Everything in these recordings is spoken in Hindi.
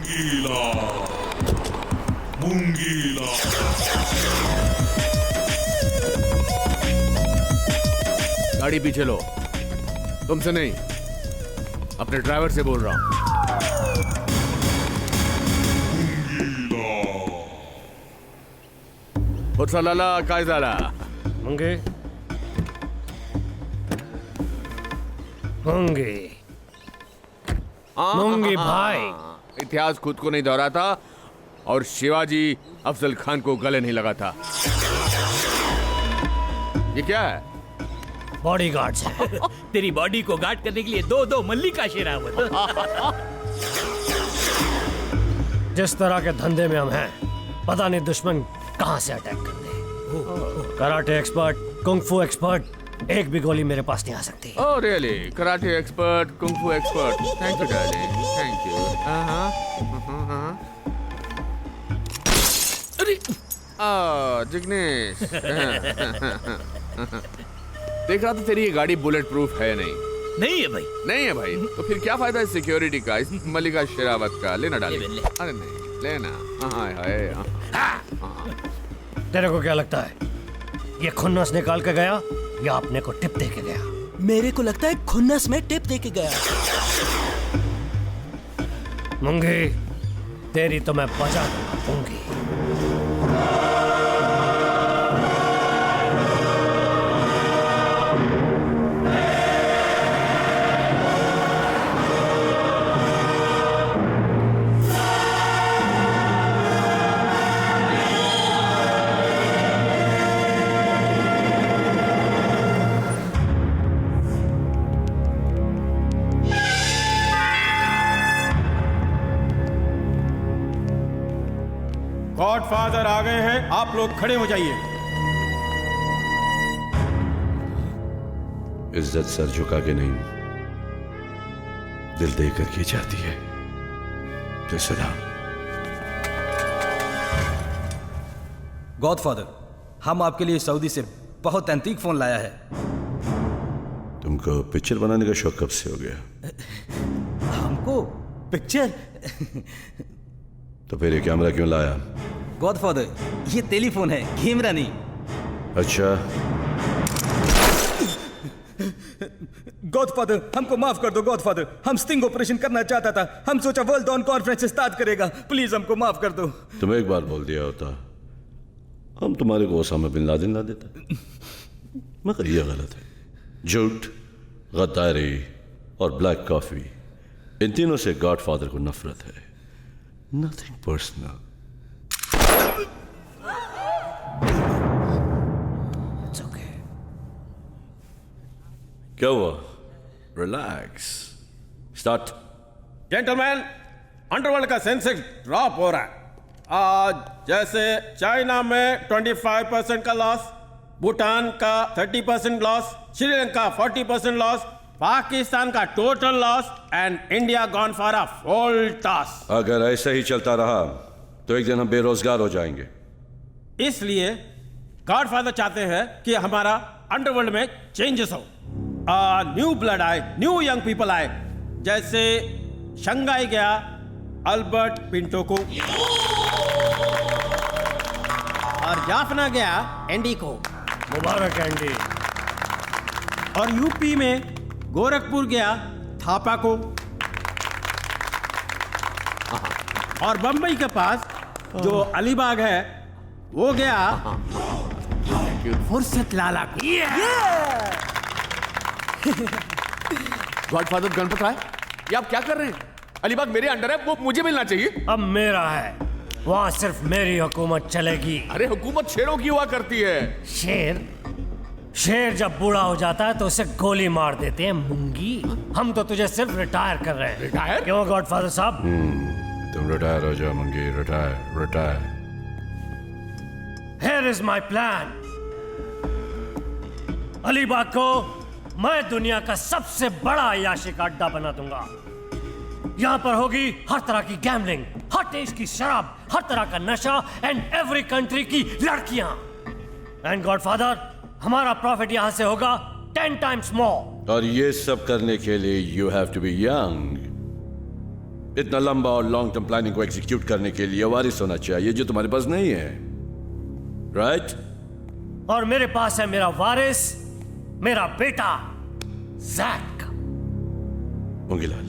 मुंगीला मुंगीला। गाड़ी पीछे लो। तुमसे नहीं, अपने ड्राइवर से बोल रहा हूं। उठसालाला काय झाला? होंगे होंगे मुंगी भाई। इतिहास खुद को नहीं दोहराता और शिवाजी अफजल खान को गले नहीं लगाता। ये क्या है? बॉडीगार्ड्स है। तेरी बॉडी को गार्ड करने के लिए दो दो मल्लिका शेरावत। जिस तरह के धंधे में हम हैं, पता नहीं दुश्मन कहां से अटैक कर दे। कराटे एक्सपर्ट, कुंग-फू एक्सपर्ट, एक भी गोली मेरे पास नहीं आ सकती। Oh really? Karate expert, kung fu expert. Thank you darling, thank you. अरे जिग्नेश। देख रहा था तेरी ये गाड़ी बुलेट प्रूफ है नहीं। नहीं है भाई। नहीं है भाई, तो फिर क्या फायदा इस सिक्योरिटी का, इस मल्लिका शेरावत का? लेना डाली। ले। अरे नहीं लेना। तेरे को क्या लगता है ये खुन्नस निकाल के गया या अपने को टिप दे के गया? मेरे को लगता है खुन्नस में टिप दे के गया। मुंगी तेरी तो मैं बजा दूंगी। गॉडफादर आ गए हैं, आप लोग खड़े हो जाइए। इज्जत सर झुका के नहीं, दिल देकर की जाती है। तो सलाम। गॉडफादर, हम आपके लिए सऊदी से बहुत एंटीक फोन लाया है। तुमको पिक्चर बनाने का शौक कब से हो गया? हमको पिक्चर? तो फिर ये कैमरा क्यों लाया? गॉडफादर, ये टेलीफोन है, कैमरा नहीं। अच्छा, गॉडफादर हमको माफ कर दो गॉडफादर, हम स्टिंग ऑपरेशन करना चाहता था। हम सोचा वर्ल्ड डॉन कॉन्फ्रेंस स्टार्ट करेगा, प्लीज हमको माफ कर दो। तुम एक बार बोल दिया होता, हम तुम्हारे को ओसामा बिन लादेन ला देता। मगर यह गलत है। झूठ, गद्दारी और ब्लैक कॉफी, इन तीनों से गॉडफादर को नफरत है। Nothing personal. It's okay. क्या हुआ? रिलैक्स। स्टार्ट। जेंटलमैन, अंडरवर्ल्ड का सेंसेक्स ड्रॉप हो रहा है आज। जैसे चाइना में 25% का लॉस, भूटान का 30% लॉस, श्रीलंका 40% लॉस, पाकिस्तान का total loss and India gone for a full toss. अगर ऐसा ही चलता रहा तो एक दिन हम बेरोजगार हो जाएंगे। इसलिए गॉडफादर चाहते हैं कि हमारा अंडरवर्ल्ड में चेंजेस हो, न्यू ब्लड आए, न्यू यंग पीपल आए। जैसे शंघाई गया अल्बर्ट पिंटो को, और जाफना गया एंडी को, मुबारक एंडी। और यूपी में गोरखपुर गया थापा को, और बंबई के पास जो अलीबाग है वो गया फुर्सत लाला को। गॉडफादर गणपत राय, ये आप क्या कर रहे हैं? अलीबाग मेरे अंडर है, वो मुझे मिलना चाहिए। अब मेरा है, वहां सिर्फ मेरी हुकूमत चलेगी। अरे हुकूमत शेरों की हुआ करती है। शेर? शेर जब बूढ़ा हो जाता है तो उसे गोली मार देते हैं मुंगी। हम तो तुझे सिर्फ रिटायर कर रहे हैं। रिटायर? क्यों गॉडफादर साहब? तुम रिटायर हो जाओ मंगी, retire retire. Here is my plan. Alibag को मैं दुनिया का सबसे बड़ा अय्याशी का अड्डा बना दूंगा। यहाँ पर होगी हर तरह की गैम्बलिंग, हर टेस्ट की शराब, हर तरह का नशा एंड एवरी कंट्री की लड़कियां। एंड गॉडफादर, हमारा प्रॉफिट यहाँ से होगा 10 times more. और ये सब करने के लिए you have to be young, इतना लंबा और लॉन्ग टर्म प्लानिंग को एग्जीक्यूट करने के लिए वारिस होना चाहिए जो तुम्हारे पास नहीं है, राइट? और मेरे पास है मेरा वारिस, मेरा बेटा जैक। मुंगीलाल,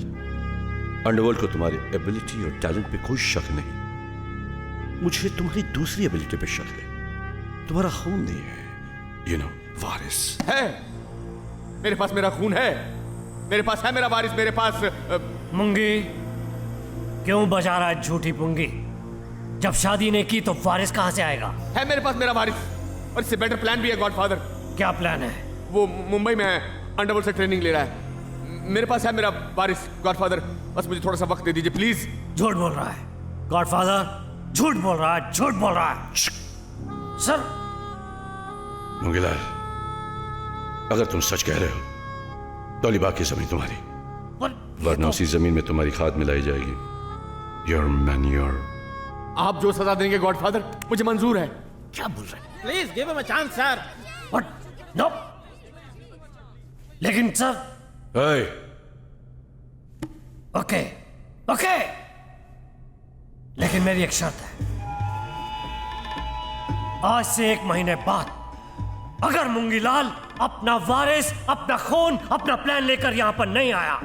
अंडरवर्ल्ड को तुम्हारी एबिलिटी और टैलेंट पे कोई शक नहीं, मुझे तुम्हारी दूसरी एबिलिटी पे शक है। तुम्हारा खून नहीं है, यू नो, वारिस है। मेरे पास मेरा खून है, मेरे पास है मेरा वारिस, मेरे पास मुंगी, क्यों बजा रहा है झूठी पुंगी? जब शादी ने की तो वारिस कहां से आएगा? है मेरे पास मेरा वारिस, और इससे बेटर प्लान भी है गॉडफादर। क्या प्लान है? वो मुंबई में है, अंडरवर्ल्ड से ट्रेनिंग ले रहा है। मेरे पास है मेरा वारिस गॉडफादर, बस मुझे थोड़ा सा वक्त दे दीजिए प्लीज। झूठ बोल रहा है गॉडफादर, झूठ बोल रहा है, झूठ बोल रहा है। सर, मुंगीलाल, अगर तुम सच कह रहे हो तो अलीबाग की जमीन तुम्हारी, वरना उसी जमीन में तुम्हारी खाद मिलाई जाएगी। Your manure. आप जो सजा देंगे गॉडफादर, मुझे मंजूर है। क्या बोल रहे हैं? Please give him a chance sir. What? No. लेकिन सर, Hey, ओके ओके, लेकिन मेरी एक शर्त है। आज से 1 महीने बाद अगर मुंगीलाल अपना वारिस, अपना खून, अपना प्लान लेकर यहां पर नहीं आया,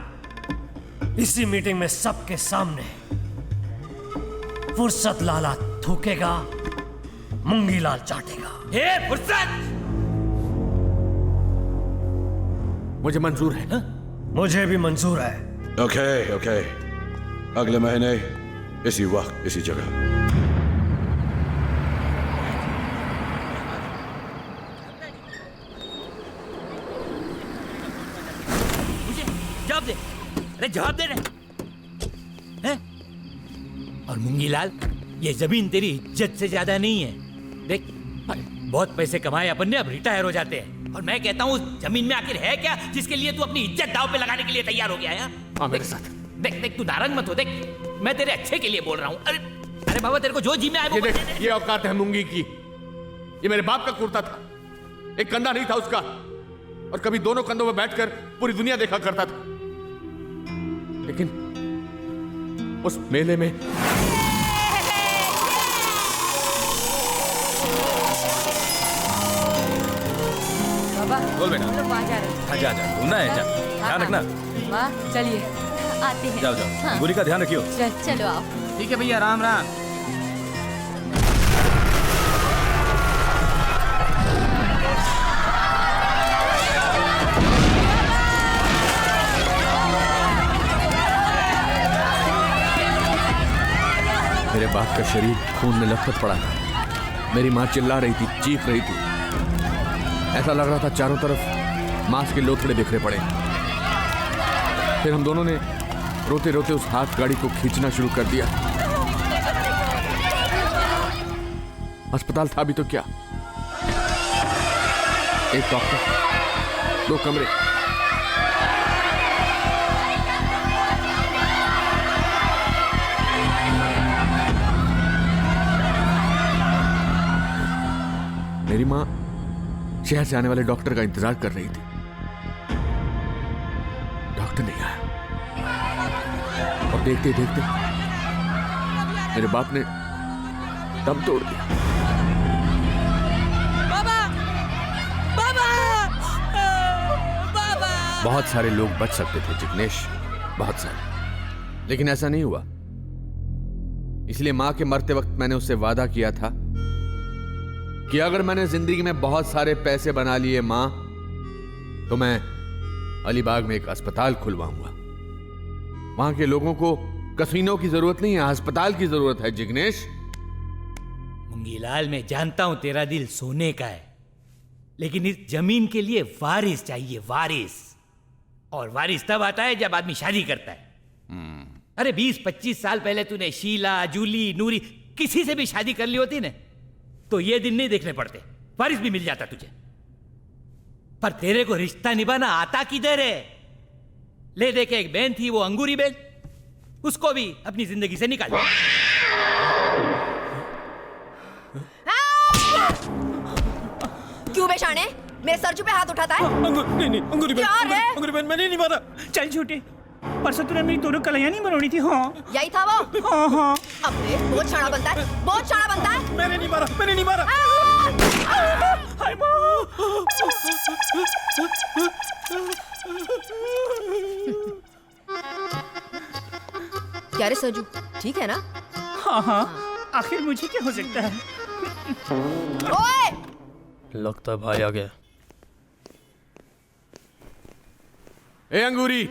इसी मीटिंग में सबके सामने फुर्सत लाला थूकेगा, मुंगीलाल चाटेगा। हे फुर्सत! मुझे मंजूर है ना? मुझे भी मंजूर है। ओके ओके, अगले महीने इसी वक्त इसी जगह। मुझे जवाब दे, अरे जवाब दे रहे हैं? और मुंगीलाल, ये जमीन तेरी इज्जत से ज्यादा नहीं है। देख, बहुत पैसे कमाए अपन ने, अब रिटायर हो जाते हैं, और मैं कहता हूँ उस जमीन में आखिर है क्या जिसके लिए तू अपनी इज्जत दांव पे लगाने के लिए तैयार हो गया है? हाँ, मेरे साथ। देख देख, तू नाराज मत हो, देख मैं तेरे अच्छे के लिए बोल रहा हूँ। अरे अरे बाबा, तेरे को जो जी में आए वो ये कर देख, दे। ये औकात है मुंगी की। ये मेरे बाप का कुर्ता था, एक कंधा नहीं था उसका, और कभी दोनों कंधों में बैठकर पूरी दुनिया देखा करता था। लेकिन उस मेले में बाबा, बोल बेटा। हम लोग वहाँ जा रहे हैं। हाँ, जा जा, घूमना है, जा, ध्यान रखना। माँ, चलिए आते हैं। जाओ जाओ, हाँ। गोली का ध्यान रखियो। चलो आप। ठीक है भैया, राम राम। मेरे बाप का शरीर खून में लथपथ पड़ा था। मेरी माँ चिल्ला रही थी, चीख रही थी। ऐसा लग रहा था चारों तरफ मांस के लोथड़े बिखरे पड़े। फिर हम दोनों ने रोते रोते उस हाथ गाड़ी को खींचना शुरू कर दिया। अस्पताल था भी तो क्या, एक डॉक्टर, 2 कमरे। मेरी माँ शहर से आने वाले डॉक्टर का इंतजार कर रही थी। डॉक्टर नहीं आया, और देखते देखते मेरे बाप ने दम तोड़ दिया। बाबा, बाबा, बाबा। बहुत सारे लोग बच सकते थे जिग्नेश, बहुत सारे, लेकिन ऐसा नहीं हुआ। इसलिए मां के मरते वक्त मैंने उससे वादा किया था कि अगर मैंने जिंदगी में बहुत सारे पैसे बना लिए मां, तो मैं अलीबाग में एक अस्पताल खुलवाऊंगा। वहां के लोगों को कसीनों की जरूरत नहीं है, अस्पताल की जरूरत है जिग्नेश। मुंगीलाल, मैं जानता हूं तेरा दिल सोने का है, लेकिन इस जमीन के लिए वारिस चाहिए, वारिस। और वारिस तब आता है जब आदमी शादी करता है। अरे 20-25 साल पहले तूने शीला, जूली, नूरी, किसी से भी शादी कर ली होती ना, तो ये दिन नहीं देखने पड़ते, वारिस भी मिल जाता तुझे। पर तेरे को रिश्ता निभाना आता किधर है? ले दे के एक बहन थी, वो अंगूरी बहन, उसको भी अपनी जिंदगी से निकाल। क्यों बेशाने मेरे सरजू पे हाथ उठाता है? अंगूरी बहन, क्या है? अंगूरी बहन, मैंने नहीं मारा। चल झूठी, परसों तूने मेरी दोनों कलाइयाँ नहीं बनोनी थी। हाँ यही था वो। हाँ हाँ। अबे बहुत शाना बनता है, बहुत शाना बनता है। मैंने नहीं मारा। हाय माँ। क्या रे सरजू, ठीक है ना? हाँ, आखिर मुझे क्या हो सकता है? ओए! लगता है भाई आ गया। ए अंगूरी,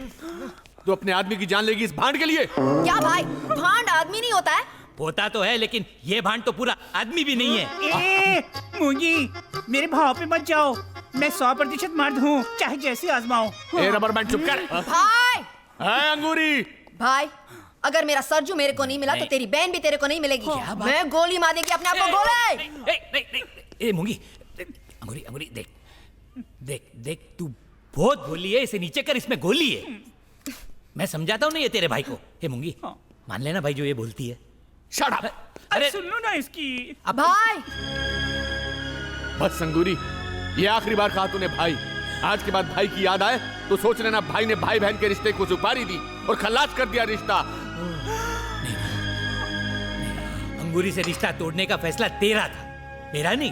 तू अपने आदमी की जान लेगी इस भांड के लिए? क्या भाई, भांड आदमी नहीं होता है? होता तो है, लेकिन ये भांड तो पूरा आदमी भी नहीं है। मुंगी, मेरे भाव पे मत जाओ। मैं 100% मर्द हूँ, चाहे जैसे आजमाओ। ए रबर बैंड, चुप कर। भाई! है अंगूरी। भाई, अगर मेरा सरजू मेरे को नहीं मिला तो तेरी बहन भी तेरे को नहीं मिलेगी। मैं गोली मार देगी अपने आप को। गोली! ए मुंगी, अंगूरी देख तू बहुत भोली है, इसे नीचे कर, इसमें गोली है। मैं समझाता हूँ ना ये तेरे भाई को। ए मुंगी, मान लेना भाई जो ये बोलती है। Shut up. अरे सुन लो ना इसकी। अब भाई! बस अंगूरी, ये आखिरी बार कहा तूने भाई। आज के बाद भाई की याद आए तो सोच लेना भाई ने भाई बहन के रिश्ते को सुपारी दी और खल्लास कर दिया रिश्ता। अंगूरी से रिश्ता तोड़ने का फैसला तेरा था, मेरा नहीं।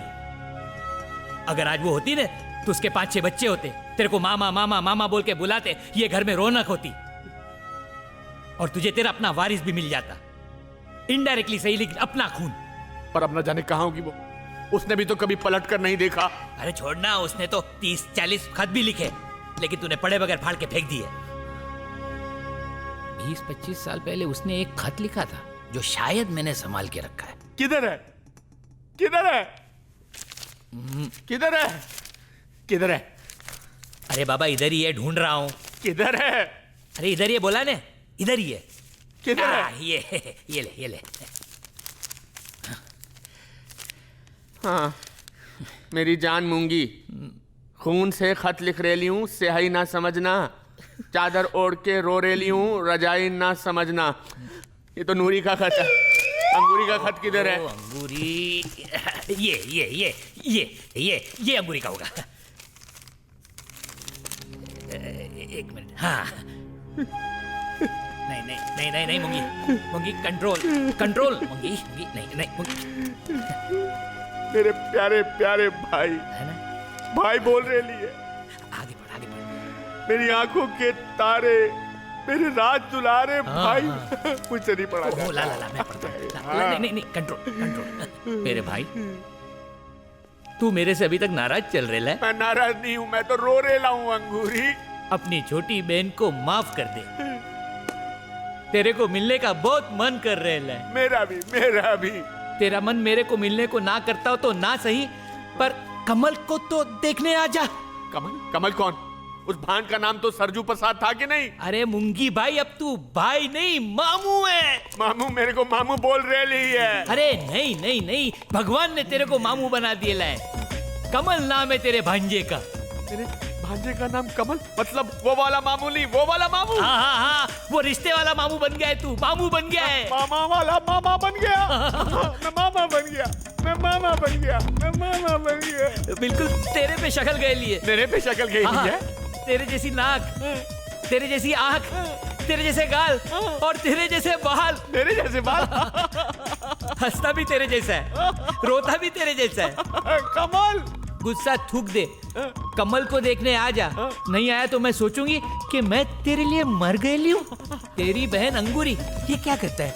अगर आज वो होती ना तो उसके 5-6 बच्चे होते, तेरे को मामा बोल के बुलाते, ये घर में रौनक होती और तुझे तेरा अपना वारिस भी मिल जाता। इनडायरेक्टली सही, लेकिन अपना खून। पर अब न जाने कहाँ होगी वो। उसने भी तो कभी पलट कर नहीं देखा। अरे छोड़ना, उसने तो 30-40 खत भी लिखे, लेकिन तूने पढ़े बगैर फाड़ के फेंक दिए। 20-25 साल पहले उसने एक खत लिखा था जो शायद मैंने संभाल के रखा है। किधर है? किधर है? किधर है? किधर है? अरे बाबा इधर ही है, ढूंढ रहा हूँ। किधर है? अरे इधर ही है, बोला ने, इधर ही है। किधर है? ये ले। हाँ, मेरी जान मूंगी, खून से खत लिख रेली हूँ, स्याही ना समझना। चादर ओढ़ के रो रेली हूँ, रजाई ना समझना। ये तो नूरी का खत है। अंगूरी का खत किधर है? अंगूरी, ये अंगूरी का होगा। एक मिनट। हाँ, नहीं मुंगी, कंट्रोल मुंगी, नहीं मुंगी। मेरे प्यारे प्यारे भाई, है ना? भाई बोल रही है। आगे बढ़। मेरी आंखों के तारे, मेरे राज दुलारे भाई। मुझसे नहीं पढ़ा ओह, ला मैं पढ़ता हूँ। नहीं, कंट्रोल। मेरे भाई, तू मेरे से अभी तक नाराज चल रहा है? मैं नाराज नहीं हूँ, मैं तो रो रेला हूँ अंगूरी। अपनी छोटी बहन को माफ कर दे। तेरे को मिलने का बहुत मन कर रहा है। मेरा भी। तेरा मन मेरे को मिलने को ना करता हो तो ना सही, पर कमल को तो देखने आ जा। कमल कौन? उस भांड का नाम तो सरजू प्रसाद था कि नहीं? अरे मुंगी भाई, अब तू भाई नहीं मामू है। मामू? मेरे को मामू बोल रही है। अरे नहीं, भगवान ने तेरे को मामू बना दिया है। कमल नाम है तेरे भांजे का। तेरे भांजे का नाम कमल? मतलब वो वाला मामू नहीं, वो वाला मामू? हाँ, वो रिश्ते वाला मामू बन गया है तू। मामू बन गया है। मामा वाला मामा बन गया। मैं मामा बन गया। बिल्कुल तेरे पे शक्ल गए लिए। मेरे पे शक्ल गई है? तेरे जैसी नाक, तेरे जैसी आंख, तेरे जैसे गाल और तेरे जैसे बाल। मेरे जैसे बाल? हंसता भी तेरे जैसा है, रोता भी तेरे जैसा है। कमल, गुस्सा थूक दे, कमल को देखने आ जा। नहीं आया तो मैं सोचूंगी कि मैं तेरे लिए मर गई हूँ। तेरी बहन अंगूरी ये क्या करता है?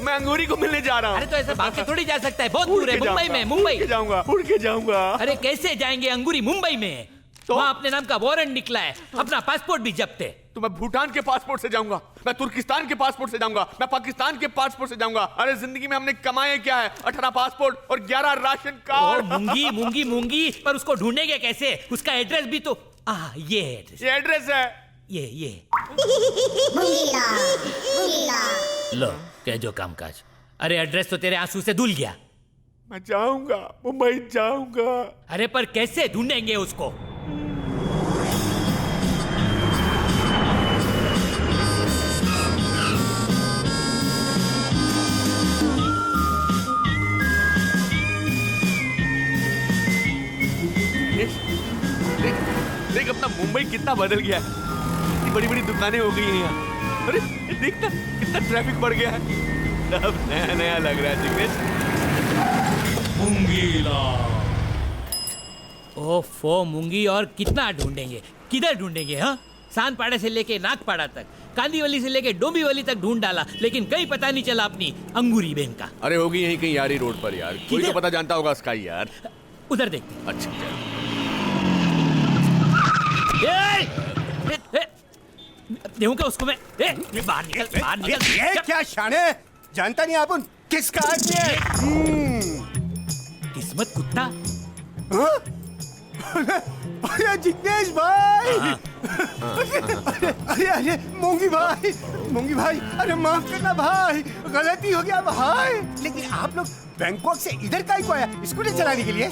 मैं अंगूरी को मिलने जा रहा हूँ। अरे तो ऐसे भाग के थोड़ी जा सकता है, बहुत दूर है। मुंबई में। उड़ के जाऊंगा। अरे कैसे जाएंगे? अंगूरी मुंबई में है तो? वहाँ अपने नाम का वारंट निकला है, अपना पासपोर्ट भी जब्त है। तो मैं भूटान के पासपोर्ट से जाऊंगा, मैं तुर्किस्तान के पासपोर्ट से जाऊंगा, मैं पाकिस्तान के पासपोर्ट से जाऊंगा। अरे जिंदगी में हमने कमाए क्या है? 18 पासपोर्ट और 11 राशन कार्ड। मूंगी, पर उसको ढूंढेंगे कैसे? उसका एड्रेस भी तो ये एड्रेस है। ये लो कह जो काम काज। अरे एड्रेस तो तेरे आंसू से धुल गया। मैं जाऊंगा, मुंबई जाऊंगा। अरे पर कैसे ढूंढेंगे उसको? देख अपना मुंबई कितना बदल गया है। इतनी बड़ी बड़ी दुकानें हो गई हैं यहाँ। अरे देखना कितना ट्रैफिक बढ़ गया है। अब नया नया लग रहा है जिग्नेश। ओफो मूंगी, और कितना ढूंढेंगे, किधर ढूंढेंगे? हाँ, सानपाड़ा से लेके नागपाड़ा तक, कांदीवली से लेके डोंबिवली तक ढूंढ डाला, लेकिन कहीं पता नहीं चला अपनी अंगूरी बहन का। अरे होगी यहीं कहीं यारी रोड पर यार, कोई तो पता जानता होगा स्काई यार। उधर देखते। अच्छा देखूं क्या उसको मैं? बाहर निकल, बाहर निकल। ये क्या शाने, जानता नहीं आप किसका आदमी है? किस्मत कुत्ता। अरे जिग्नेश भाई, अरे अरे मूंगी भाई, मूंगी भाई, अरे माफ करना भाई, गलती हो गया भाई। लेकिन आप लोग बैंकॉक से इधर काहे को आया? स्कूटर चलाने के लिए?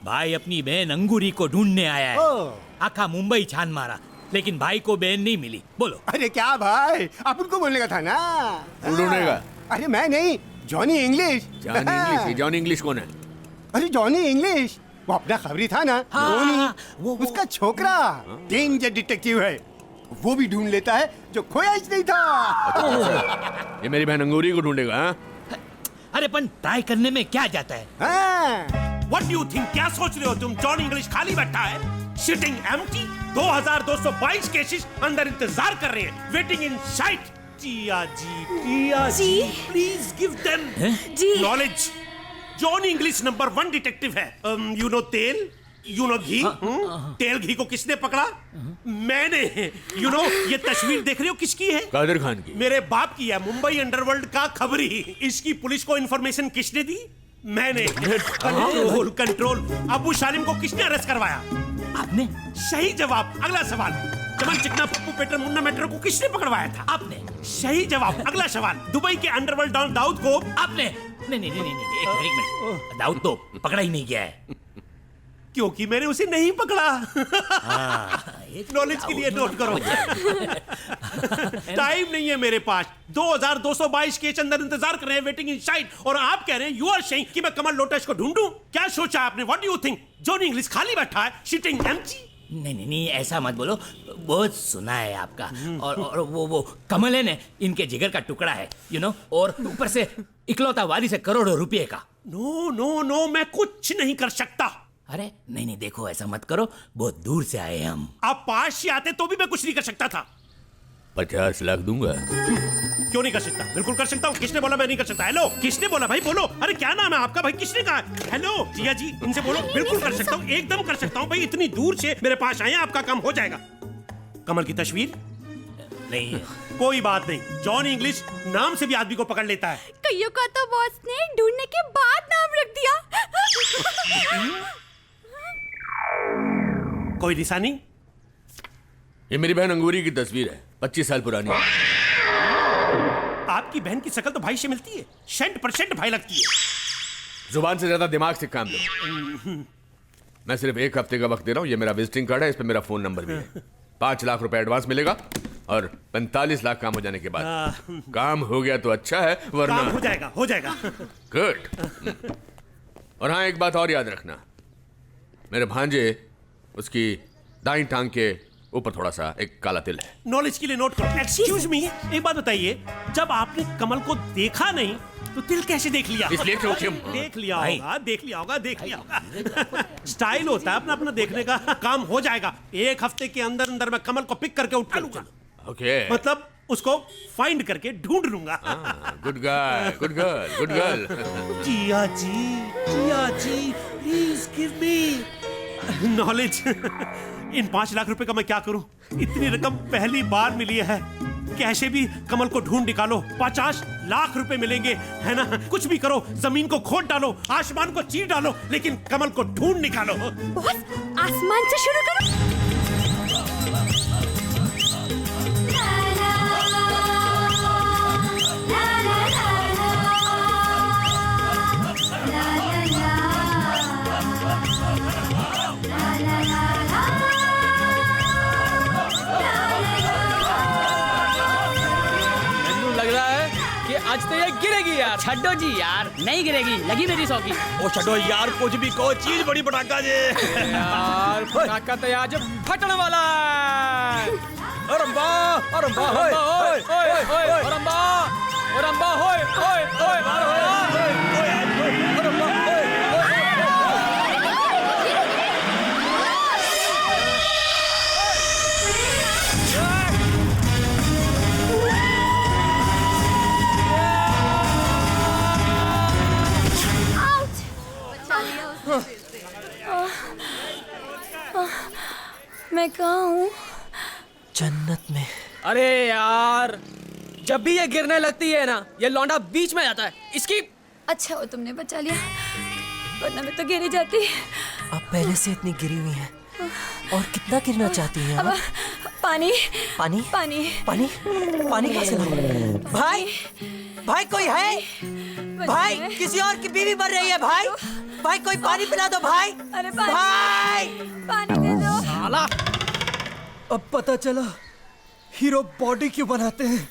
भाई अपनी बहन अंगूरी को ढूंढने आया है। आखा मुंबई छान मारा, लेकिन भाई को बहन नहीं मिली। बोलो। अरे क्या भाई, आप उनको बोलने का था ना। ढूंढेगा? अरे मैं नहीं, जॉनी इंग्लिश। जॉनी इंग्लिश कौन है? अरे जॉनी इंग्लिश वो अपना खबरी था ना। हाँ, वो उसका छोकरा डेंजर डिटेक्टिव है, वो भी ढूंढ लेता है जो खोया ही नहीं था। ये मेरी बहन अंगूरी को ढूंढेगा? हाँ? अरे पन ट्राई करने में क्या जाता है? What do you think? क्या सोच रहे हो तुम? जॉन इंग्लिश खाली बैठा है, सिटिंग एम्प्टी। 2222 केसेस अंदर इंतजार कर रहे हैं, waiting inside. Tia ji, please give them knowledge. John English number 1 detective है। यू नो तेल, यू नो घी। तेल घी को किसने पकड़ा? मैंने। यू नो ये तस्वीर देख रहे हो किसकी है? कादिर खान की। मेरे बाप की है, मुंबई अंडरवर्ल्ड का खबरी। इसकी पुलिस को इंफॉर्मेशन किसने दी? मैंने। Control control. अबू सालिम को किसने अरेस्ट करवाया? आपने। सही जवाब। अगला सवाल। जमल चिकना पप्पू पेटर मुन्ना मेट्रो को किसने पकड़वाया था? आपने। सही जवाब। अगला सवाल। दुबई के अंडरवर्ल्ड डॉन दाऊद को आपने। नहीं, एक मिनट। दाऊद तो पकड़ा ही नहीं गया है, क्योंकि मैंने उसे नहीं पकड़ा। नॉलेज के लिए नोट करो। टाइम नहीं है मेरे पास। 2222 केस अंदर इंतजार कर रहे हैं, वेटिंग इन साइट, और आप कह रहे हैं यू आर सेइंग कि मैं कमल लोटस को ढूंढूं? क्या सोचा आपने? What do you think? John English खाली बैठा है, सिटिंग एम्प्टी। नहीं, ऐसा मत बोलो। बहुत सुना है आपका। और वो कमल है ना, इनके जिगर का टुकड़ा है, यू नो, और ऊपर से इकलौता वारिस है करोड़ों रुपए का। नो, मैं कुछ नहीं कर सकता। अरे नहीं, देखो ऐसा मत करो, बहुत दूर से आए हैं हम। आप पास से आते तो भी मैं कुछ नहीं कर सकता था। 50 लाख दूंगा। क्यों नहीं कर सकता? बिल्कुल कर सकता हूँ। किसने बोला मैं नहीं कर सकता? हेलो, किसने बोला भाई? बोलो। अरे क्या नाम है आपका भाई? किसने कहा? हेलो जिया जी, इनसे बोलो। बिल्कुल कर सकता हूँ, एकदम कर सकता हूँ भाई। इतनी दूर से मेरे पास आए, आपका काम हो जाएगा। कमल की तस्वीर नहीं, कोई बात नहीं। जॉन इंग्लिश नाम से भी आदमी को पकड़ लेता है। कईयों का तो बॉस ने ढूंढने के बाद नाम रख दिया। कोई निशानी? ये मेरी बहन अंगूरी की तस्वीर है, 25 साल पुरानी। आपकी बहन की शक्ल तो भाई से मिलती है, 100% भाई लगती है। जुबान से ज्यादा दिमाग से काम लो। मैं सिर्फ 1 हफ्ते का वक्त दे रहा हूँ। ये मेरा विजिटिंग कार्ड है, इस पे मेरा फोन नंबर भी है। 5 लाख रुपए एडवांस मिलेगा, और 45 लाख काम हो जाने के बाद। काम हो गया तो अच्छा है, वरना काम हो जाएगा। गुड। और हाँ, एक बात और याद रखना, मेरे भांजे, उसकी दाईं टांग के ऊपर थोड़ा सा एक काला तिल है। नॉलेज के लिए नोट करो। एक्सक्यूज मी, एक बात बताइए, जब आपने कमल को देखा नहीं तो तिल कैसे देख लिया? इसलिए क्योंकि देख लिया होगा। स्टाइल होता है अपना अपना देखने का। काम हो जाएगा। 1 हफ्ते के अंदर अंदर मैं कमल को पिक करके उठा लूंगा। ओके। मतलब उसको फाइंड करके ढूंढ लूंगा। Good guy, good girl, good girl. Jiya ji, please give me knowledge. इन 5 लाख रुपए का मैं क्या करूं? इतनी रकम पहली बार मिली है। कैसे भी कमल को ढूंढ निकालो, 50 लाख रुपए मिलेंगे, है ना? कुछ भी करो, जमीन को खोद डालो, आसमान को चीर डालो, लेकिन कमल को ढूंढ निकालो। बॉस, आसमान से शुरू करो। लग रहा है कि आज तो ये गिरेगी यार। छड्डो जी यार, नहीं गिरेगी, लगी मेरी सौकी। ओ छड़ो यार, कुछ भी को चीज बड़ी पटाखा जे। यार पटाखा तो आज फटने वाला है। अरंबा अरंबा होय होय होय होय अरंबा अरंबा होय होय होय अरंबा होय मैं कहाँ हूँ? जन्नत में। अरे यार, जब भी ये गिरने लगती है ना, ये लौंडा बीच में आता है। इसकी अच्छा हो तुमने बचा लिया, वरना मैं तो गिर जाती। आप पहले से इतनी गिरी हुई हैं और कितना गिरना चाहती हैं आप? पानी पानी पानी पानी पानी कहाँ से लाऊं? भाई भाई कोई है? भाई किसी और की बीवी मर रही है भाई। भाई कोई पानी पिला दो भाई। अरे पानी, भाई पानी दे दो। साला अब पता चला हीरो बॉडी क्यों बनाते हैं।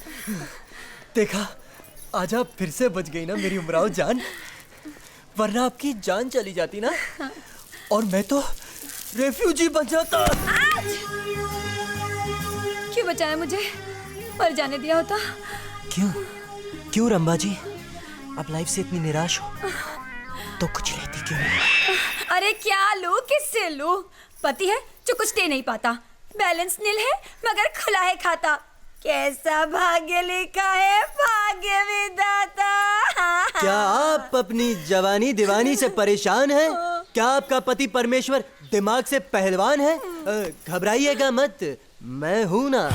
देखा, आज आप फिर से बच गई ना मेरी उमराव जान, वरना आपकी जान चली जाती ना और मैं तो रेफ्यूजी बन जाता। क्यों बचाया मुझे? मर जाने दिया होता। क्यों क्यों रंबा जी, आप लाइफ से इतनी निराश हो तो कुछ लेती क्यों नहीं? अरे क्या लूं, किससे लूं? पति है जो कुछ दे नहीं पाता, बैलेंस नील है मगर खुला है खाता। कैसा भाग्य लिखा है भाग्य विधाता। क्या आप अपनी जवानी दीवानी से परेशान हैं? क्या आपका पति परमेश्वर दिमाग से पहलवान है? घबराइएगा मत, मैं हूं ना।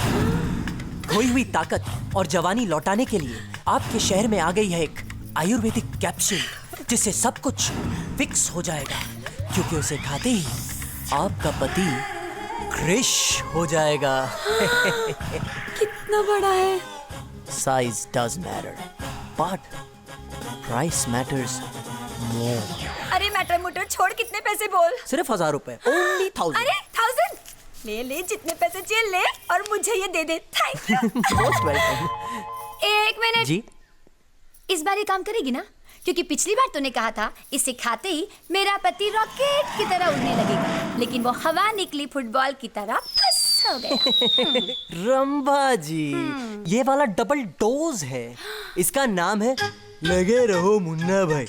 खोई हुई ताकत और जवानी लौटाने के लिए आपके शहर में आ गई है एक आयुर्वेदिक कैप्सूल, जिससे सब कुछ फिक्स हो जाएगा, क्योंकि उसे खाते ही आपका पति क्रिश हो जाएगा। कितना बड़ा है? Size does matter, but price matters more. अरे मैटर मोटर छोड़, कितने पैसे बोल? सिर्फ 1000 रुपए, only 1000। अरे 1000 ले ले, जितने पैसे चाहिए ले और मुझे ये दे दे। Thank you. Most welcome। एक मिनट जी, इस बार ये काम करेगी ना? क्योंकि पिछली बार तूने कहा था इसे खाते ही मेरा पति रॉकेट की तरह उड़ने लगेगा, लेकिन वो हवा निकली फुटबॉल की तरह फंस हो गया। रंभा जी, ये वाला डबल डोज है। इसका नाम है लगे रहो मुन्ना भाई।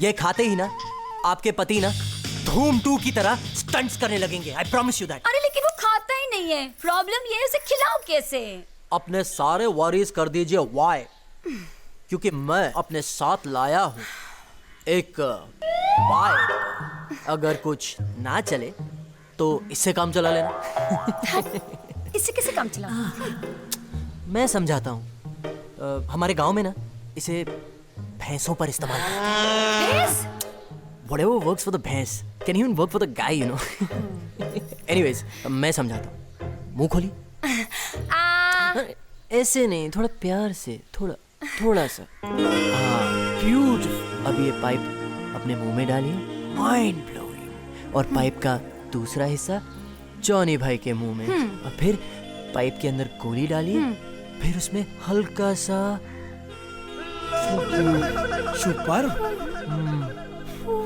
ये खाते ही ना आपके पति ना धूम 2 की तरह स्टंट्स करने लगेंगे। I promise you that. अरे लेकिन वो खाता ही नहीं है। प्रॉब्लम ये है, उसे खिलाओ कैसे? अपने सारे वरीज कर दीजिए वाई, क्योंकि मैं अपने साथ लाया हूँ एक वाई। अगर कुछ ना चले तो इससे काम चला लेना। इससे कैसे काम चला? मैं समझाता हूँ। हमारे गांव में ना इसे भैंसों पर इस्तेमाल करते हैं। Whatever works for the भैंस can even work for the guy, you know. Anyways, मैं समझाता हूँ। मुंह खोली। ऐसे नहीं, थोड़ा प्यार से, थोड़ा सा। हाँ, ब्यूटीफुल। अब ये पाइप अपने मुंह में डालिए, माइंड ब्लोइंग। और पाइप का दूसरा हिस्सा जॉनी भाई के मुंह में। और फिर पाइप के अंदर गोली डालिए, फिर उसमें हल्का सा सुपर,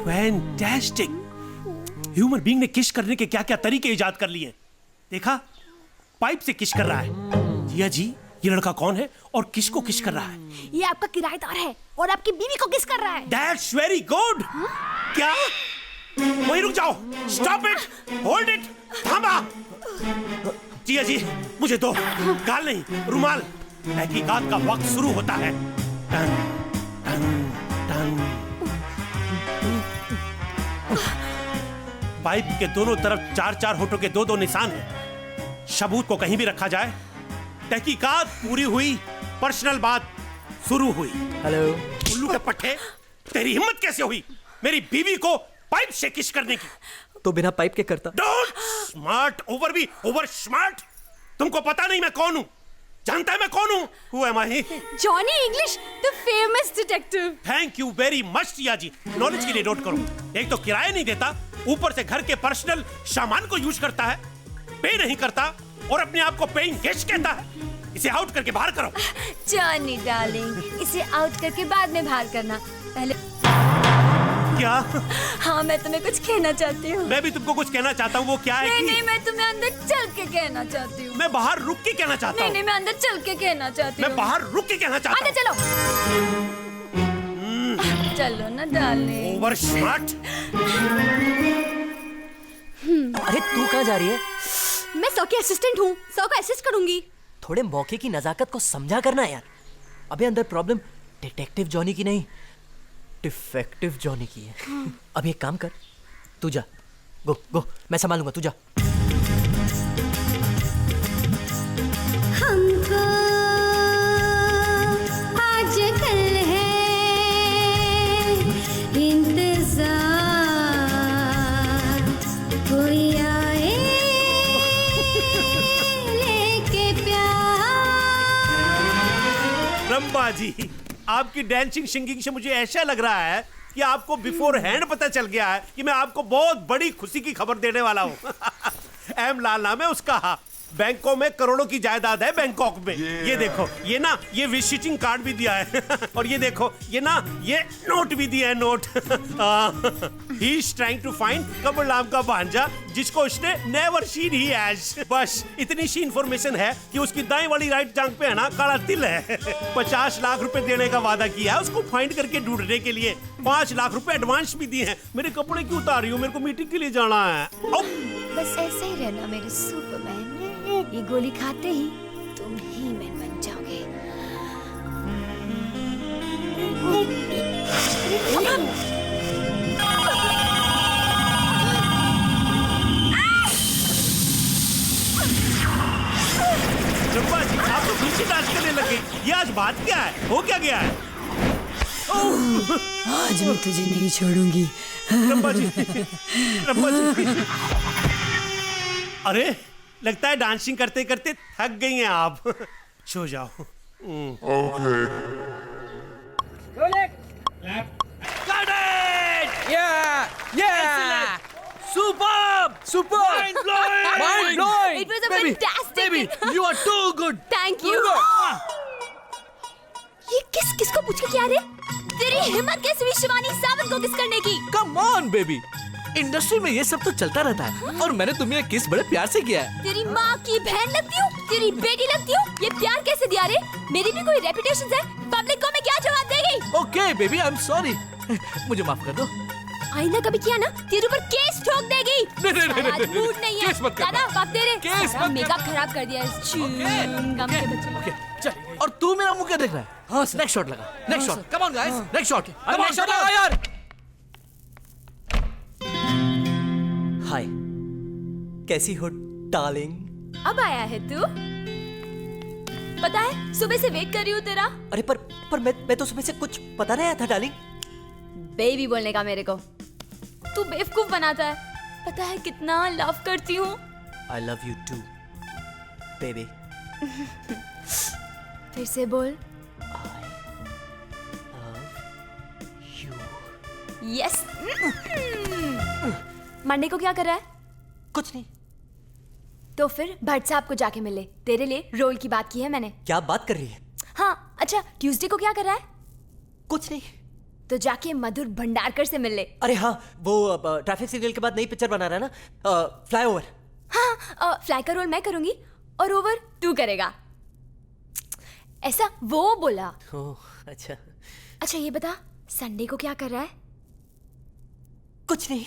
फैंटास्टिक। ह्यूमन बीइंग ने किश करने के क्या क्या तरीके इजाद कर लिए। देखा, पाइप से किश कर रहा है। जिया जी, ये लड़का कौन है और किसको किश कर रहा है? ये आपका किराएदार है और आपकी बीवी को किस कर रहा है। That's very good। क्या? वहीं रुक जाओ। Stop it, hold it, थामा। जिया जी, मुझे दो, गाल नहीं, रुमाल। तहकीकात का वक्त शुरू होता है। Ton, ton, ton. पाइप के दोनों तरफ 4-4 होठों के 2-2 निशान हैं। सबूत को कहीं भी रखा जाए। तहकीकात पूरी हुई, पर्सनल बात शुरू हुई। हेलो उल्लू के पट्टे, तेरी हिम्मत कैसे हुई मेरी बीवी को पाइप से किस करने की? तो बिना पाइप के करता। Don't smart over be over smart. तुमको पता नहीं मैं कौन हूँ? जानता है मैं कौन हूँ? Who am I? Johnny English, the famous detective. Thank you very much Jiya ji. Knowledge के लिए नोट करो। एक तो किराया नहीं देता, ऊपर से घर के पर्सनल सामान को यूज करता है, पे नहीं करता और अपने आप को पेइंग गेस्ट कहता है। इसे आउट करके बाहर करो। जॉनी डार्लिंग, इसे आउट करके बाद में बाहर करना। पहले क्या? हाँ, मैं तुम्हें कुछ कहना चाहती हूँ। मैं भी तुमको कुछ कहना चाहता हूँ। वो क्या है? नहीं, मैं तुम्हें अंदर चल के कहना चाहती हूँ। मैं बाहर रुक के कहना चाहता हूँ। नहीं, मैं अंदर चल के कहना चाहती हूँ। मैं बाहर रुक के कहना चाहता हूँ। अंदर चलो। चलो ना डार्लिंग। Over smart. अरे तू कहाँ जा रही है? मैं सौ की असिस्टेंट हूँ, सौ को असिस्ट करूंगी। थोड़े मौके की नजाकत को समझा करना यार। अबे अंदर प्रॉब्लम डिटेक्टिव जॉनी की नहीं, डिफेक्टिव जॉनी की है। अब एक काम कर, तू जा, गो गो, मैं संभालूंगा, तू जा। हमको आज कल है इंतजार, कोई आए लेके प्यार। रंबा जी, आपकी डांसिंग सिंगिंग से मुझे ऐसा लग रहा है कि आपको बिफोर हैंड पता चल गया है कि मैं आपको बहुत बड़ी खुशी की खबर देने वाला हूँ। एम लाल नाम है उसका। बैंकॉक में करोड़ों की जायदाद है बैंकॉक में। ये देखो, ये विजिटिंग कार्ड भी दिया है। और ये देखो, ये नोट भी दिया है, note. He is trying to find Kamal नाम का भांजा जिसको उसने नेवर सीन ही एज। बस इतनी सी इंफॉर्मेशन है कि उसकी दाएं वाली राइट टांग पे है ना काला तिल है। 50 लाख रुपए देने का वादा किया है उसको फाइंड करके ढूंढने के लिए। 5 लाख रुपए एडवांस भी दिए हैं। मेरे कपड़े क्यों उतार रही हो? मेरे को मीटिंग के लिए जाना है। बस ऐसे ही रहना मेरे सुपरमैन। ये गोली खाते ही तुम ही मैन बन जाओगे। रंबा जी, आप तो फिर से डांस करने लगे। ये आज बात क्या है? हो क्या गया है? आज मैं तुझे नहीं छोड़ूंगी। रंबा जी, रंबा जी। अरे लगता है डांसिंग करते करते थक गई हैं आप। सो जाओ। Mind blowing! It was a Baby, fantastic. baby, you are too good. Thank you. ये किसको पूछ के किया रे? तेरी हिम्मत कैसे हुई शिवानी सावंत को किस करने की? Come on, baby. इंडस्ट्री में ये सब तो चलता रहता है और मैंने तुम्हें किस बड़े प्यार से किया है। तेरी माँ की बहन लगती हूँ, तेरी बेटी लगती हूँ। ये प्यार कैसे दिया रे? मेरी भी कोई रेपुटेशन है। पब्लिक को मैं क्या जवाब देगी? Okay baby, I am sorry. मुझे माफ कर दो। आईना कभी किया ना, तेरे ऊपर केस ठोक देगी। आज मूड नहीं है। केस मत करना। दादा बाप तेरे केस मत मेकअप खराब कर दिया है। च्युइंगम के बच्चे। चल, और तू मेरा मुंह क्या देख रहा है? हाँ सर। नेक्स्ट शॉट लगा। Next shot. Come on guys, next shot. अरे नेक्स्ट शॉट लगा यार। हाय, कैसी हो डार्लिंग? अब आया है तू? पता है सुबह से वेट कर रही हूँ तेरा। अरे पर मैं तो सुबह से कुछ पता नहीं आया था डार्लिंग। बेबी बोलने का मेरे को तू बेवकूफ बनाता है। पता है कितना लव करती हूँ। I love you too, baby. फिर से बोल। यस। मंडे को क्या कर रहा है? कुछ नहीं। तो फिर भट्ट साहब को जाके मिले। तेरे लिए रोल की बात की है मैंने। क्या बात कर रही है? हाँ अच्छा, ट्यूसडे को क्या कर रहा है? कुछ नहीं। तो जाके मधुर भंडारकर से मिल ले। अरे हाँ, वो ट्रैफिक सिग्नल के बाद नई पिक्चर बना रहा है ना, फ्लाईओवर। हाँ, फ्लाई का रोल मैं करूंगी और ओवर तू करेगा। ऐसा वो बोला। ओह अच्छा। अच्छा ये बता, संडे को क्या कर रहा है? कुछ नहीं।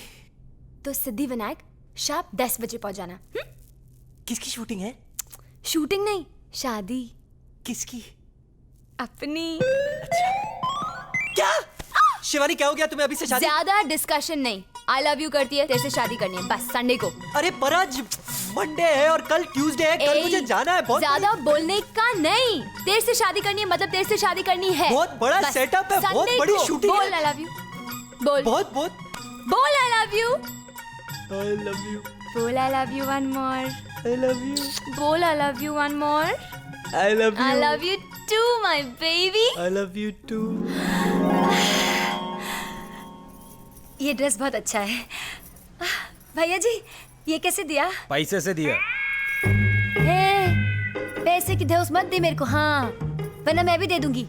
तो सिद्धिविनायक शाम 10 बजे पहुंच जाना। किसकी शूटिंग है? शूटिंग नहीं, शादी। किसकी? अपनी। अच्छा। क्या? शिवानी क्या हो गया तुम्हें? अभी से शादी? ज्यादा डिस्कशन नहीं। आई लव यू करती है, तेरे से शादी करनी है बस संडे को। अरे पर आज मंडे है और कल ट्यूसडे है, कल मुझे जाना है। बहुत ज्यादा बोलने का नहीं। तेरे से शादी करनी है मतलब तेरे से शादी करनी है। बहुत बड़ा सेटअप है, बहुत बड़ी शूटिंग है। बोल आई लव यू। बोल। बहुत बोल I love you. I love you. बोल I love you one more. I love you. बोल I love you one more. I love you. I love you too my baby. I love you too. ये ड्रेस बहुत अच्छा है। भैया जी ये कैसे दिया? पैसे से दिया। पैसे की धौस मत दे मेरे को, हाँ वरना मैं भी दे दूंगी।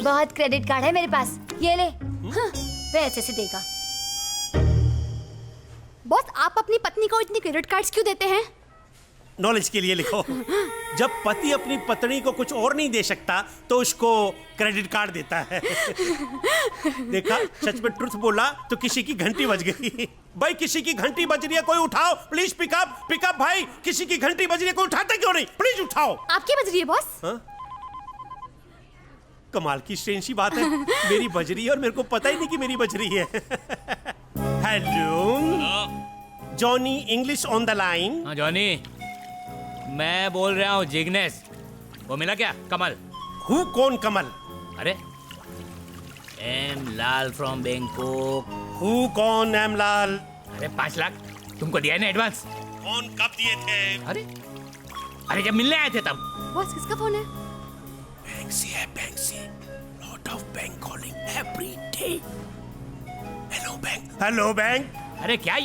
बहुत क्रेडिट कार्ड है मेरे पास, ये ले। पैसे से देगा। बॉस, आप अपनी पत्नी को इतने क्रेडिट कार्ड्स क्यों देते हैं? नॉलेज के लिए लिखो। जब पति अपनी पत्नी को कुछ और नहीं दे सकता तो उसको क्रेडिट कार्ड देता है। देखा, सच में ट्रुथ बोला तो किसी की घंटी बज गई। भाई किसी की घंटी बज रही है, कोई उठाओ प्लीज। पिकअप भाई, किसी की घंटी बज रही है, कोई उठाते क्यों नहीं? प्लीज उठाओ। आपकी बज रही है बॉस? कमाल की स्ट्रेंज सी बात है, मेरी बज रही है और मेरे को पता ही नहीं कि मेरी बज रही है। Hello Johnny, English on the line. हाँ जॉनी, मैं बोल रहा हूँ जिग्नेश। वो मिला क्या कमल? हु? कौन कमल? अरे M Lal from Bangkok. Who? कौन एम लाल? अरे 5 लाख तुमको दिया है ना एडवांस? कौन कब दिए थे? अरे जब मिलने आए थे तब। बॉस, किसका फोन है? बैंक्सी है, Banksy. Lot of bank calling every day. Hello bank. Hello bank. अरे क्या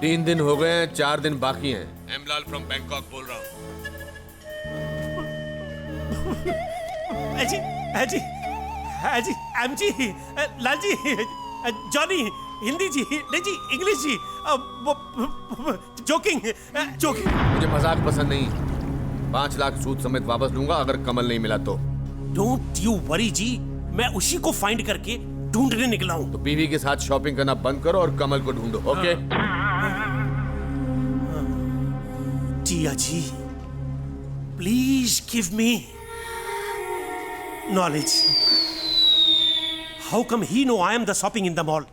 3 दिन हो गए हैं, 4 दिन बाकी हैं। एमलाल फ्रॉम बैंकॉक बोल रहा हूँ। M G, Lal ji, Johnny, Hindi जी, नहीं जी, इंग्लिश जी, जोकिंग। मुझे मजाक पसंद नहीं। 5 लाख सूद समेत वापस लूंगा अगर कमल नहीं मिला तो। डोंट यू वरी जी, मैं उसी को फाइंड करके ढूंढने निकला हूँ। तो बीवी के साथ शॉपिंग करना बंद करो और कमल को ढूंढो, okay? Jiya ji, please give me knowledge. How come he know I am the shopping in the mall?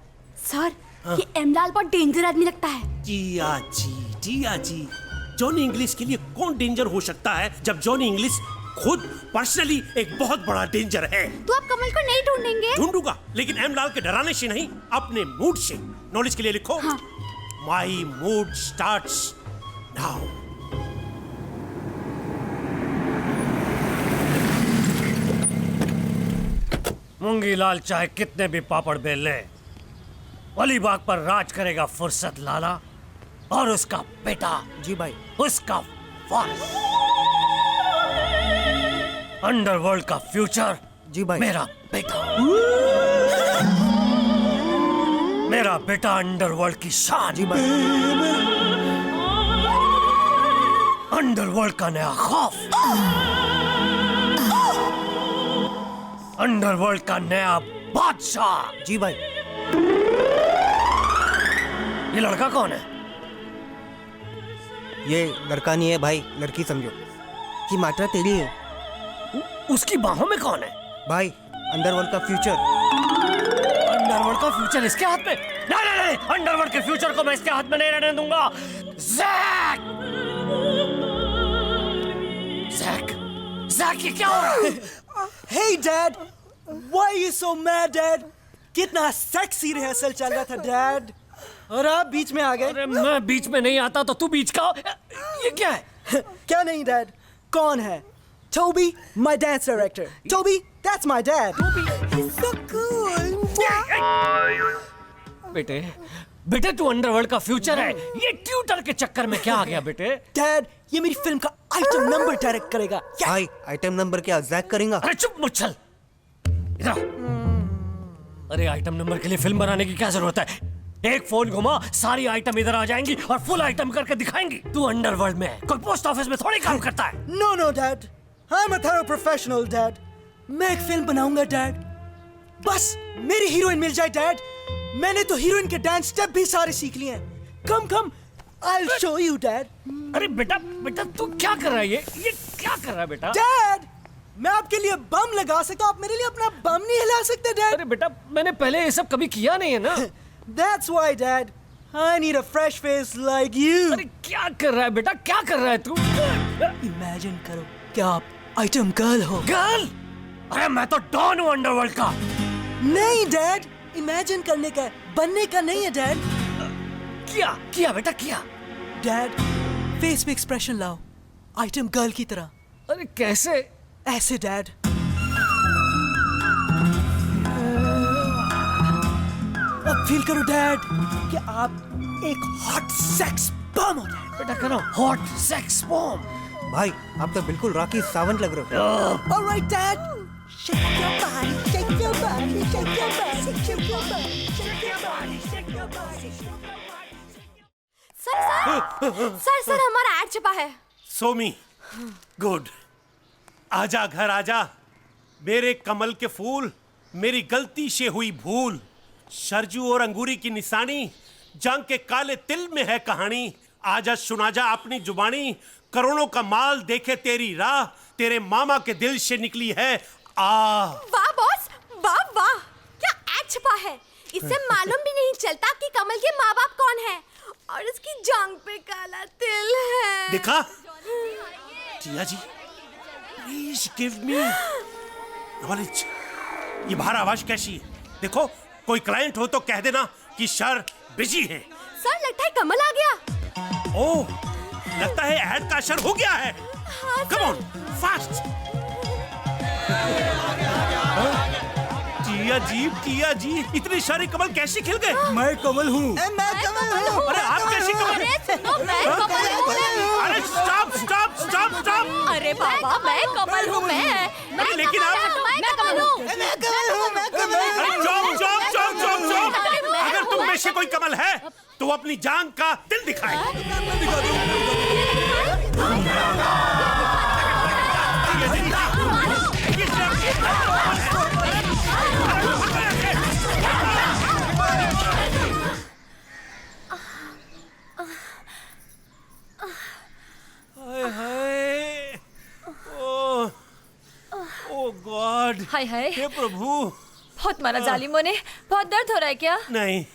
Sir, ये एमलाल बहुत डेंजर आदमी लगता है। जिया जी, जॉनी इंग्लिश के लिए कौन डेंजर हो सकता है जब जॉनी इंग्लिश खुद पर्सनली एक बहुत बड़ा डेंजर है। तो आप कमल को नहीं ढूंढेंगे? ढूंढूंगा, लेकिन एमलाल के डराने से नहीं, अपने मूड से। नॉलेज के लिए लिखो। My mood starts now. Moongilal चाहे कितने भी पापड़ बेल ले, अलीबाग पर राज करेगा फुर्सत लाला और उसका बेटा। जी भाई। उसका वारिस। अंडरवर्ल्ड का फ्यूचर। जी भाई। मेरा बेटा। मेरा बेटा अंडरवर्ल्ड की शान। जी भाई। अंडरवर्ल्ड का नया खौफ। अंडरवर्ल्ड का नया बादशाह। जी भाई। ये लड़का कौन है? ये लड़का नहीं है भाई, लड़की समझो। कि मात्रा तेरी है। उसकी बाहों में कौन है? भाई, अंडरवर्ल्ड का फ्यूचर। अंडरवर्ल्ड का फ्यूचर इसके हाथ में? नहीं, अंडरवर्ल्ड के फ्यूचर को मैं इसके हाथ में नहीं रहने दूंगा। जैक, ये क्या हो रहा है? Hey Dad, why are you so mad, Dad? कितना सेक्सी रिहर्सल चल रहा था, Dad, और आप बीच में आ गए। अरे मैं बीच में नहीं आता तो तू बीच का। ये क्या है? क्या नहीं, Dad? कौन है? Toby, my dance director. Toby, that's my dad. He's so cool. बेटे तू अंडरवर्ल्ड का फ्यूचर है। ये ट्यूटर के चक्कर में क्या आ गया बेटे? Dad, ये मेरी फिल्म का आइटम नंबर डायरेक्ट करेगा। भाई, आइटम नंबर क्या जैक करेगा? अरे चुप मुच्छल। इधर आओ। अरे आइटम नंबर के लिए फिल्म बनाने की क्या जरूरत है? एक फोन घुमा, सारी आइटम इधर आ जाएंगी और फुल आइटम करके दिखाएंगी। तू अंडरवर्ल्ड में है, कोई पोस्ट ऑफिस में थोड़ी काम करता है। No, Dad. I'm a thorough professional, Dad. मैं एक फिल्म बनाऊंगा, Dad. बस मेरी हीरोइन मिल जाए, Dad. मैंने तो हीरोइन के डांस स्टेप भी सारे सीख लिए हैं। Come, I'll show you, Dad. अरे बेटा तू क्या कर रहा है? ये क्या कर रहा है बेटा? Dad, मैं आपके लिए बम लगा सकता हूँ, आप मेरे लिए अपना बम नहीं हिला सकते, Dad? अरे बेटा, मैंने पहले ये सब कभी किया नहीं है ना। That's why, Dad. I need a fresh face like you. अरे क्या कर रहा है बेटा? क्या कर रहा है तू? Imagine करो कि आप आइटम गर्ल हो। गर्ल? अरे मैं तो डॉन हूँ अंडरवर्ल्ड का। नहीं, Dad. इमेजिन करने का है, बनने का नहीं है, Dad. किया बेटा किया। Dad, फेस पे एक्सप्रेशन लाओ, आइटम गर्ल की तरह। अरे कैसे? ऐसे, Dad. अब फील करो, Dad, कि आप एक हॉट सेक्स बम हो। बेटा करो हॉट सेक्स बम। भाई आप तो बिल्कुल रॉकी सावंत लग रहे हो। Alright, Dad. Shake your body, shake your body, shake your body, shake your body, shake your body, shake your body, shake your body. Sir हमारा ऐड छपा है। सोमी, गुड। आजा घर आजा, मेरे कमल के फूल, मेरी गलती से हुई भूल। सरजू और अंगूरी की निशानी, जंग के काले तिल में है कहानी। आजा सुना जा अपनी जुबानी, करोड़ों का माल देखे तेरी राह, तेरे मामा के दिल से निकली है वाह बॉस, वाह वाह, क्या ऐड छपा है। इससे मालूम भी नहीं चलता कि कमल के माँ बाप कौन है और उसकी जांग पे काला तिल है। देखा टिया ji, please give me knowledge. ये बाहर आवाज कैसी है? देखो, कोई क्लाइंट हो तो कह देना कि सर बिजी है। सर लगता है कमल आ गया। ओह, लगता है ऐड का असर हो गया है। Come on fast. टिया जी, इतनी सारी कमल कैसे खिल गए? मैं कमल हूँ। मैं कमल हूँ। अरे आप कैसी कमल? अरे स्टॉप। अरे बाबा, मैं कमल हूँ। मैं लेकिन आप, मैं कमल हूँ। चुप। अगर तुम में से कोई कमल है तो अपनी जान का दिल दिखाए। ओह गॉड, हाय हाय, हे प्रभु। बहुत मारा जालिमों ने। बहुत दर्द हो रहा है क्या? नहीं,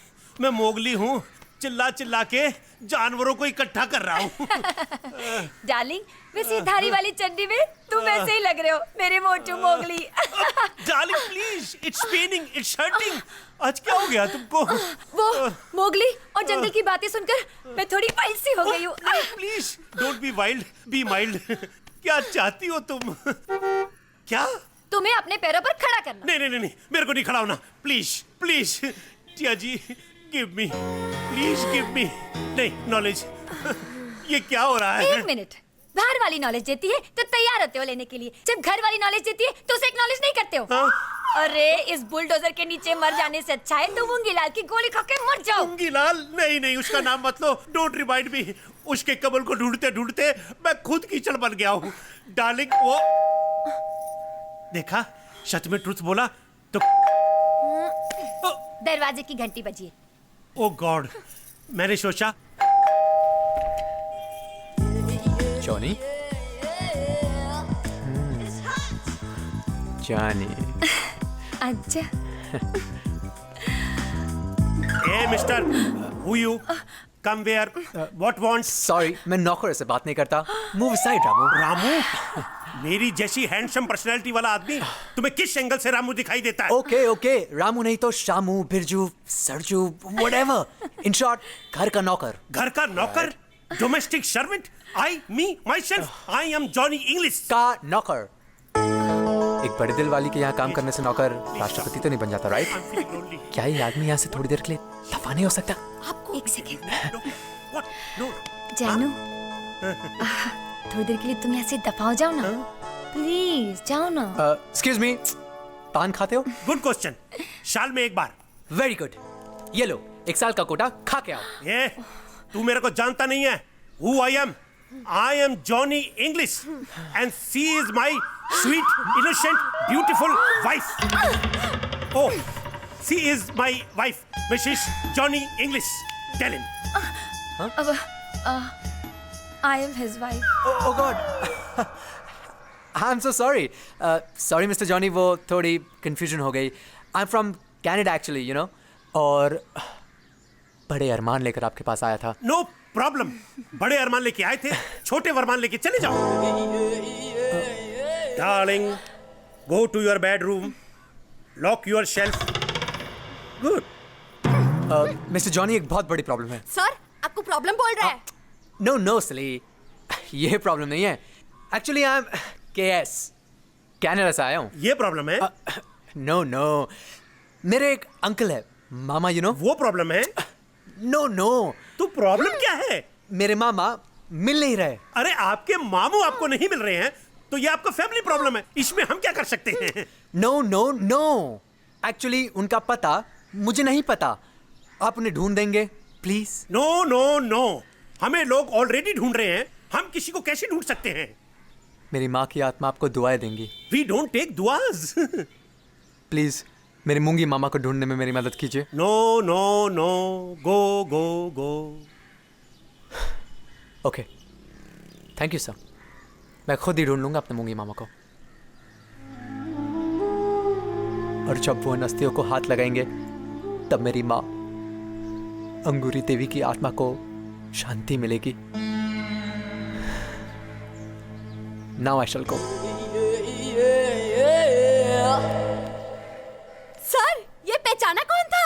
मैं मोगली हूँ, चिल्ला के जानवरों को इकट्ठा कर रहा हूँ। डार्लिंग, वैसे ये धारी वाली चड्डी में तुम वैसे ही लग रहे हो, मेरे मोटू Mowgli. Darling please, it's paining, it's hurting. आज क्या हो गया तुमको? वो मोगली और जंगल की बातें सुनकर मैं थोड़ी वाइल्ड सी हो गई हूँ। Please don't be wild, be mild. क्या चाहती हो तुम? क्या? तुम्हें अपने पैरों पर खड़ा करना। नहीं, मेरे को नहीं खड़ा होना। Please Tia ji, give me, please give me. नहीं, नॉलेज। ये क्या हो रहा है? एक मिनट, बाहर वाली नॉलेज देती है तो तैयार होते हो लेने के लिए, जब घर वाली नॉलेज देती है तो उसे एक्नॉलेज नहीं करते हो। अरे इस बुलडोजर के नीचे मर जाने से अच्छा है तुम मूंगीलाल की गोली खा के मर जाओ। मूंगीलाल? नहीं, उसका नाम मत लो। Don't remind me. उसके कमल को ढूंढते मैं खुद कीचड़ बन गया हूँ। डार्लिंग, वो देखा, सच में ट्रुथ बोला तो। दरवाजे की घंटी बजी है। ओह गॉड, मैंने सोचा। Johnny, Johnny. अच्छा। ए mister, who you? Come where, what wants? Sorry, मैं नौकर से बात नहीं करता। Move side Ramu. मेरी जैसी हैंडसम पर्सनालिटी वाला आदमी तुम्हें किस एंगल से रामू दिखाई देता है? ओके, रामू नहीं तो Shamu, Birju, Sarju, whatever. In short, घर का नौकर। घर का नौकर? Domestic servant? Me my self, I am Johnny English का नौकर। एक बड़े दिल वाली के यहाँ काम करने से नौकर राष्ट्रपति तो नहीं बन जाता, राइट? क्या ये आदमी यहाँ से थोड़ी देर के लिए दफा नहीं हो सकता? एक सेकेंड जानू, थोड़ी देर के लिए तुम यहाँ से दफा हो जाओ ना, प्लीज जाओ ना। एक्सक्यूज मी, पान खाते हो? Good question. साल में एक बार। Very good. ये लो, 1 साल का कोटा खा के आओ। ये तू मेरे को जानता नहीं है। Who I am? I am Johnny English, and she is my sweet, innocent, beautiful wife. Oh, she is my wife, Mrs. Johnny English. Tell him. I am his wife. Oh God. I'm so sorry. Sorry, Mr. Johnny, वो थोड़ी confusion हो गई. I'm from Canada actually, you know. और बड़े अरमान लेकर आपके पास आया था। No problem. बड़े अरमान लेके आए थे, छोटे वरमान लेके चले जाओ। Darling, go to your bedroom. Lock your shelf. Good. Mister Johnny, एक बहुत बड़ी प्रॉब्लम है। सर, आपको प्रॉब्लम बोल रहा है? नो सिली, ये प्रॉब्लम नहीं है। Actually I am KS, Canada से आया हूँ। ये प्रॉब्लम है? नो, मेरे एक अंकल है, मामा, यू नो। वो प्रॉब्लम है? नो। तो प्रॉब्लम क्या है? मेरे मामा मिल नहीं रहे। अरे आपके मामू आपको नहीं मिल रहे हैं तो ये आपका फैमिली प्रॉब्लम है, इसमें हम क्या कर सकते हैं? नो नो नो, एक्चुअली उनका पता मुझे नहीं पता, आप उन्हें ढूंढ देंगे प्लीज? नो नो नो, हमें लोग ऑलरेडी ढूंढ रहे हैं, हम किसी को कैसे ढूंढ सकते हैं? मेरी माँ की आत्मा आपको दुआएं देंगी। वी डोंट टेक दुआज। प्लीज मेरी मूंगी मामा को ढूंढने में मेरी मदद कीजिए। No no no, go go go. Okay, thank you sir, मैं खुद ही ढूंढ लूंगा अपने मूंगी मामा को। और जब वो इन अस्थियों को हाथ लगाएंगे तब मेरी माँ अंगूरी देवी की आत्मा को शांति मिलेगी। Now I shell go. Sir, ये पहचाना कौन था?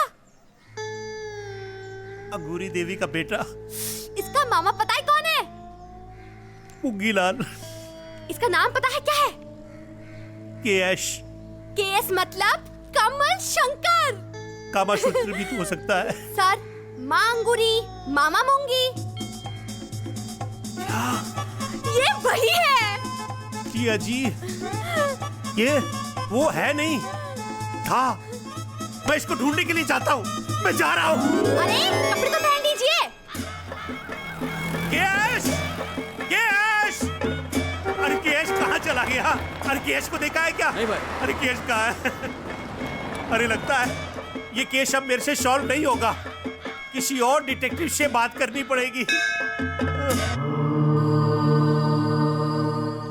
अंगूरी देवी का बेटा। इसका मामा पता है कौन है? मुंगीलाल। इसका नाम पता है क्या है? केएस। केएस मतलब कमल शंकर। कामासूत्र भी तो हो सकता है। सर, माँ अंगूरी, मामा मूंगी। ये वही है। जिया जी, ये वो है नहीं था। मैं इसको ढूंढने के लिए जाता हूँ, मैं जा रहा हूँ। अरे कपड़े तो पहन लीजिए। केएस! केएस! अरे केएस कहाँ चला गया? अरे केएस को देखा है क्या? नहीं भाई। अरे केएस कहाँ है? अरे लगता है ये केस अब मेरे से सॉल्व नहीं होगा, किसी और डिटेक्टिव से बात करनी पड़ेगी।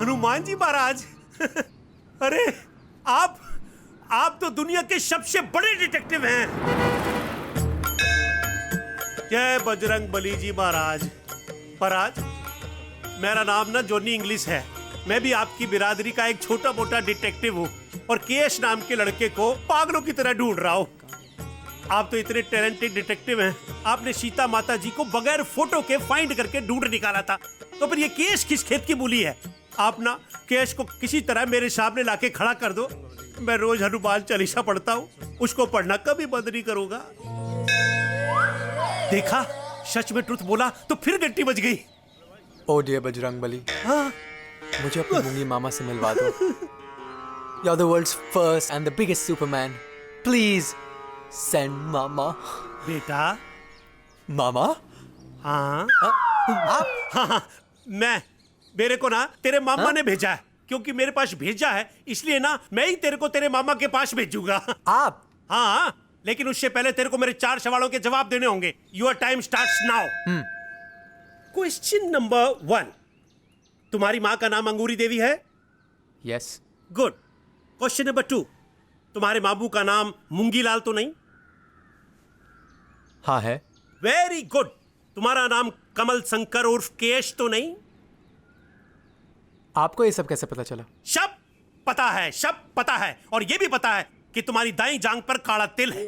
हनुमान जी महाराज, अरे आप तो दुनिया के सबसे बड़े डिटेक्टिव हैं। जय बजरंग बली जी महाराज। महाराज, मेरा नाम ना जॉनी इंग्लिश है, मैं भी आपकी बिरादरी का एक छोटा मोटा डिटेक्टिव हूँ और केएस नाम के लड़के को पागलों की तरह ढूंढ रहा हूँ। आप तो इतने टैलेंटेड डिटेक्टिव हैं, आपने सीता माता जी को बगैर फोटो के फाइंड करके ढूंढ निकाला था, तो फिर ये केस किस खेत की मूली है? आप ना केस को किसी तरह मेरे सामने लाके खड़ा कर दो, मैं रोज हनुमान चालीसा पढ़ता हूँ, उसको पढ़ना कभी बंद नहीं करूंगा। देखा, सच में ट्रुथ बोला तो फिर घंटी बज गई। ओ डियर बजरंग बली, मुझे अपनी मूंगी मामा से मिलवा दो। You're the world's first and the biggest Superman. Please send मामा। बेटा। मामा? हाँ। आप? हाँ, मेरे को ना तेरे मामा ने भेजा है, क्योंकि मेरे पास भेजा है इसलिए ना मैं ही तेरे को तेरे मामा के पास भेजूंगा। आप? हाँ, लेकिन उससे पहले तेरे को मेरे 4 सवालों के जवाब देने होंगे। Your time starts now. Question number 1, तुम्हारी माँ का नाम अंगूरी देवी है? यस। गुड। क्वेश्चन नंबर 2, तुम्हारे मामू का नाम मुंगीलाल तो नहीं? हाँ है। Very good. तुम्हारा नाम कमल शंकर उर्फ केएस तो नहीं? आपको ये सब कैसे पता चला? सब पता है, सब पता है, और ये भी पता है कि तुम्हारी दाईं जांग पर काला तिल है।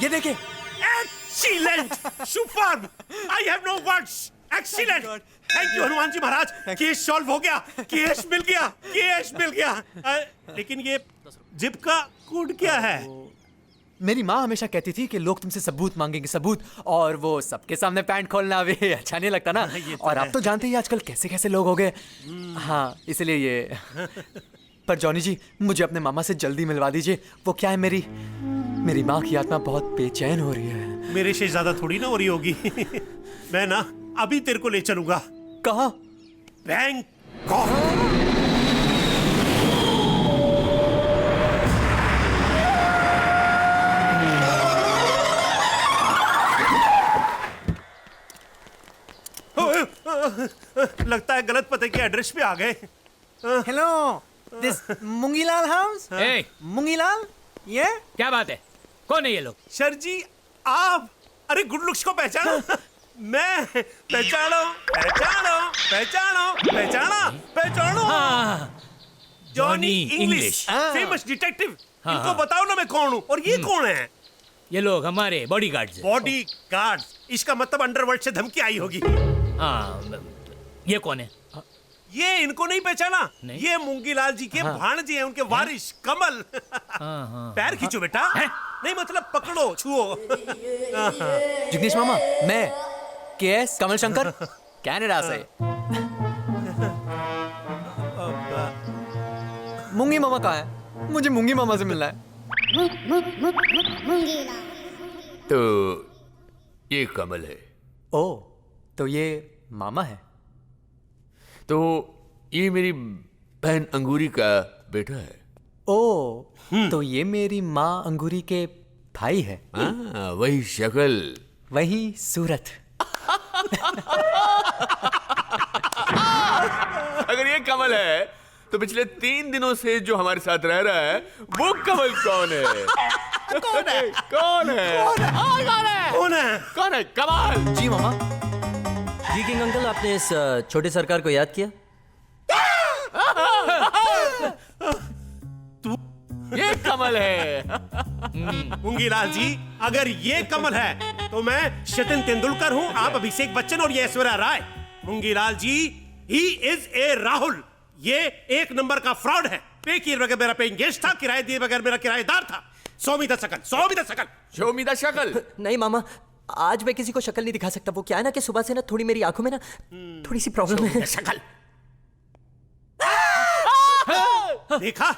ये देखिए। Excellent, superb, I have no words. Excellent, thank you Hanuman ji Maharaj, case solve हो गया, केस मिल गया, केस मिल गया। लेकिन ये जिप का कोड क्या है? मेरी माँ हमेशा कहती थी कि लोग तुमसे सबूत मांगेंगे, सबूत, और वो सबके सामने पैंट खोलना भी अच्छा नहीं लगता ना। तो और आप तो जानते ही आजकल कैसे कैसे लोग हो गए। हाँ, इसलिए ये। पर जॉनी जी, मुझे अपने मामा से जल्दी मिलवा दीजिए। वो क्या है, मेरी माँ की आत्मा बहुत बेचैन हो रही है। मेरे से ज्यादा थोड़ी ना हो रही होगी। मैं ना अभी तेरे को ले चलूंगा। कहाँ? बैंकॉक। लगता है गलत पते के एड्रेस पे आ गए। Hello, this Mungilal house? Mungilal, ये क्या बात है? कौन है ये लोग? सर जी, आप? अरे गुड लुक्स को पहचानो? मैं पहचानो। Johnny English, famous detective. इनको बताओ ना मैं कौन हूँ, और ये कौन है? ये लोग हमारे बॉडीगार्ड्स हैं। बॉडीगार्ड्स? इसका मतलब अंडरवर्ल्ड से धमकी आई होगी। हाँ, ये कौन है? ये इनको नहीं पहचाना? ये मूंगीलाल जी के भाणजे हैं, उनके वारिस कमल। पैर खींचो बेटा। नहीं मतलब पकड़ो, छुओ। जिग्नेश मामा, मैं केएस कमल शंकर कनाडा से। मूंगी मामा कहाँ है? मुझे मूंगी मामा से मिलना है। तो ये कमल है। ओ, तो ये मामा है। तो ये मेरी बहन अंगूरी का बेटा है। ओ, तो ये मेरी माँ अंगूरी के भाई है। वही शक्ल, वही सूरत। अगर ये कमल है तो पिछले 3 दिनों से जो हमारे साथ रह रहा है वो कमल कौन है? कौन है? कौन है? कौन है? कौन है? कमल। जी मामा। जी किंग अंकल, आपने इस छोटे सरकार को याद किया? ये कमल है। मुंगीलाल जी, अगर ये कमल है तो मैं सचिन तेंदुलकर हूँ, आप अभिषेक बच्चन और ये ऐश्वर्या राय। मुंगीलाल जी, ही इज ए राहुल। ये 1 नंबर का फ्रॉड है। पे किए बगैर मेरा पेइंग गेस्ट था, किराए दिए बगैर मेरा किराएदार था। Show me the शकल, show me the शकल। Show me the शकल। नहीं मामा, आज मैं किसी को शक्ल नहीं दिखा सकता। वो क्या है ना कि सुबह से ना थोड़ी मेरी आंखों में ना थोड़ी सी प्रॉब्लम है। शकल देखा,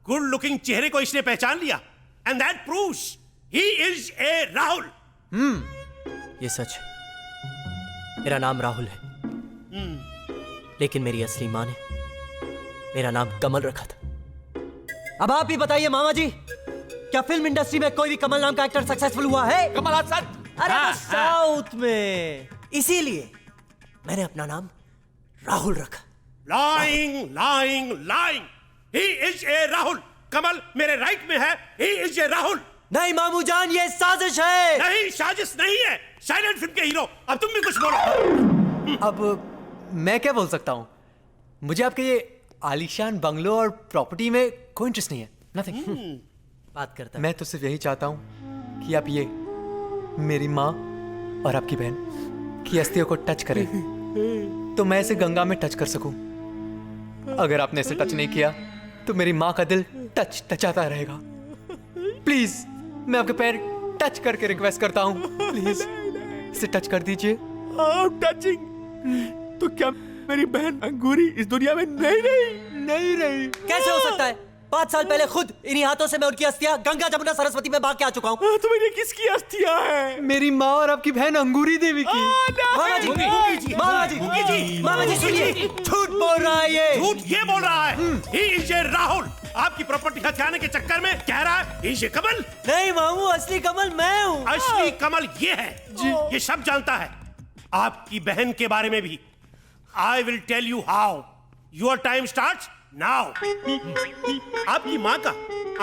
गुड लुकिंग चेहरे को इसने पहचान लिया, and that proves he is a Rahul. ये सच है, मेरा नाम राहुल है, लेकिन मेरी असली माँ ने मेरा नाम कमल रखा था। अब आप ही बताइए मामा जी, क्या फिल्म इंडस्ट्री में कोई भी कमल नाम का एक्टर सक्सेसफुल हुआ है? कमल हासन। अरे वो साउथ में, इसीलिए मैंने अपना नाम राहुल रखा। Lying lying lying, he is a Rahul. Kamal मेरे राइट में है, ही इज ए राहुल। नहीं मामू जान, ये साजिश है। नहीं, साजिश नहीं है, साइलेंट फिल्म के हीरो। अब तुम भी कुछ बोलो। अब मैं क्या बोल सकता हूँ? मुझे आपके ये आलीशान बंगलो और प्रॉपर्टी में कोई इंटरेस्ट नहीं है। नथिंग। बात करता मैं तो सिर्फ यही चाहता हूँ कि आप ये मेरी माँ और आपकी बहन की अस्थियों को टच करें, तो मैं इसे गंगा में टच कर सकूं। अगर आपने इसे टच नहीं किया तो मेरी माँ का दिल टचाता रहेगा। प्लीज, मैं आपके पैर टच करके रिक्वेस्ट करता हूँ, प्लीज इसे टच कर दीजिए। टचिंग? तो क्या मेरी बहन अंगूरी इस दुनिया में नहीं रही? कैसे हो सकता है? 5 साल पहले खुद इन्हीं हाथों से मैं उनकी अस्थियां गंगा जमुना सरस्वती में बहा के आ चुका हूँ। तो मेरी किसकी अस्थियां हैं? मेरी माँ और आपकी बहन अंगूरी देवी की। मामा जी, मामा जी, मामा जी सुनिए, झूठ बोल रहा है ये। झूठ ये बोल रहा है। ही इज ए राहुल। आपकी प्रॉपर्टी हथियाने के चक्कर में कह रहा है ही इज ए कमल। नहीं मामू, असली कमल मैं हूँ। असली कमल ये है जी, ये सब जानता है। आपकी बहन के बारे में भी। I will tell you how. Your time starts now. आपकी माँ का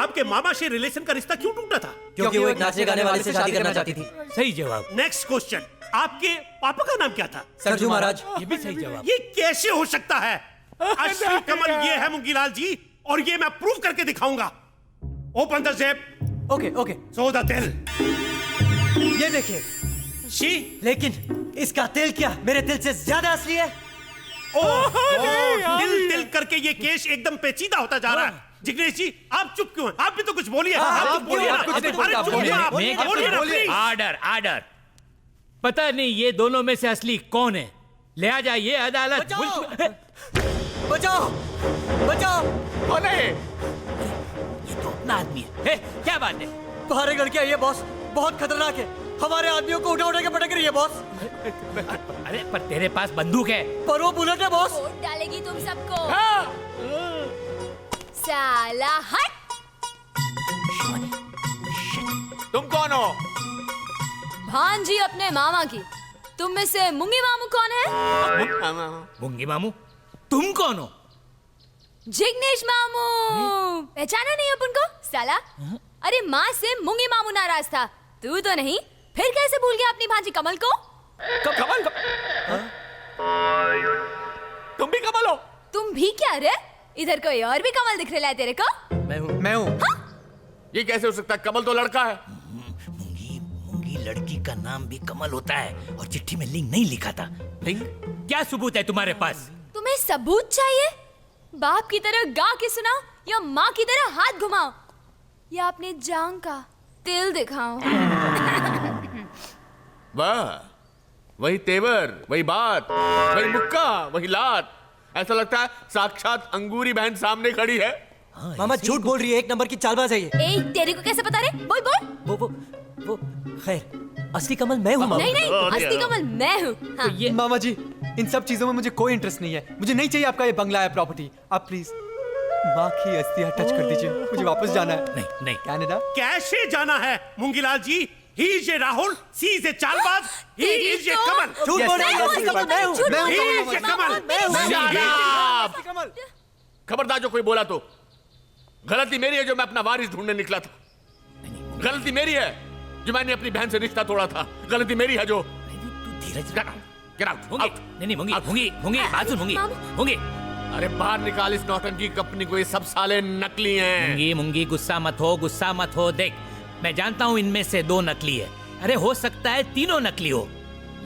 आपके मामा से रिलेशन का रिश्ता क्यों टूटा था? क्योंकि वो एक नाचने गाने वाले से शादी करना चाहती थी। सही जवाब। नेक्स्ट क्वेश्चन, आपके पापा का नाम क्या था? सरजू महाराज। ये भी सही जवाब। ये कैसे हो सकता है? असली कमल ये है मुंगीलाल जी, और ये मैं प्रूव करके दिखाऊंगा। Open the zip. Okay okay. So the दिल। ये देखिए। लेकिन इसका दिल क्या मेरे दिल से ज्यादा असली है? दिल दिल करके ये केस एकदम पेचीदा होता जा रहा है। जिग्नेश जी, आप चुप क्यों हैं? आप भी तो कुछ बोलिए। आप बोलिए ना। Order order. पता नहीं ये दोनों में से असली कौन है। ले आ जाइए अदालत। बचाओ बचाओ। कौन है? ये तो अपना आदमी है। क्या बात है? तुम्हारे घर क्या ये बॉस बहुत खतरनाक है। हमारे आदमियों को उठा उठा के पटक रही है बॉस। अरे पर तेरे पास बंदूक है। पर वो बुलेट है बॉस। वोट डालेगी तुम सबको। साला हट। तुम कौन हो? भांजी अपने मामा की। तुम में से मुंगी मामू कौन है? मुंगी मामू? तुम कौन हो? जिग्नेश मामू। पहचाना नहीं अपन को साला? अरे माँ से मुंगी मामू नाराज था, तू तो नहीं। फिर कैसे भूल गया अपनी भांजी कमल को? कमल? तुम भी कमल हो? तुम भी क्या रे? इधर कोई और भी कमल दिख रहा है तेरे को? मैं हूँ। हाँ? ये कैसे हो सकता है? कमल तो लड़का है। मुंगी लड़की का नाम भी कमल होता है और चिट्ठी में लिंग नहीं लिखा था। लिंग? क्या सबूत है तुम्हारे पास? तुम्हें सबूत चाहिए? बाप की तरह गा के सुनाओ या माँ की तरह हाथ घुमाओ, या अपने जांग का तिल दिखाओ। वाह, वही तेवर, वही बात, वही मुक्का, वही लात। ऐसा लगता है साक्षात अंगूरी बहन सामने खड़ी है। मामा झूठ बोल रही है, 1 नंबर की चालबाज है ये। ए, तेरे को कैसे पता रे? बोल बोल। वो खैर, असली कमल मैं हूँ मामा। नहीं नहीं, असली कमल मैं हूँ। हाँ। मामा जी, इन सब चीजों में मुझे कोई इंटरेस्ट नहीं है। मुझे नहीं चाहिए आपका ये बंगला है, प्रॉपर्टी। आप प्लीज माँ की अस्थियां टच कर दीजिए, मुझे वापस जाना है। नहीं नहीं, कनाडा कैसे जाना है Moongilal ji? He is a Rahul, she is a चालबाज, ही इज ए कमल। झूठ बोल रही है, असली कमल मैं हूँ। He is a Kamal. खबरदार जो कोई बोला तो। गलती मेरी है जो मैं अपना वारिस ढूंढने निकला था। गलती मेरी है जो मैंने अपनी बहन से रिश्ता तोड़ा था। गलती मेरी है जो। धीरज, Get out, out. नहीं मुंगी बात सुन मुंगी। अरे बाहर निकाल इस नौटंकी कंपनी को, ये सब साले नकली हैं। मुंगी गुस्सा मत हो। देख, मैं जानता हूँ इनमें से 2 नकली है। अरे हो सकता है तीनों नकली हो,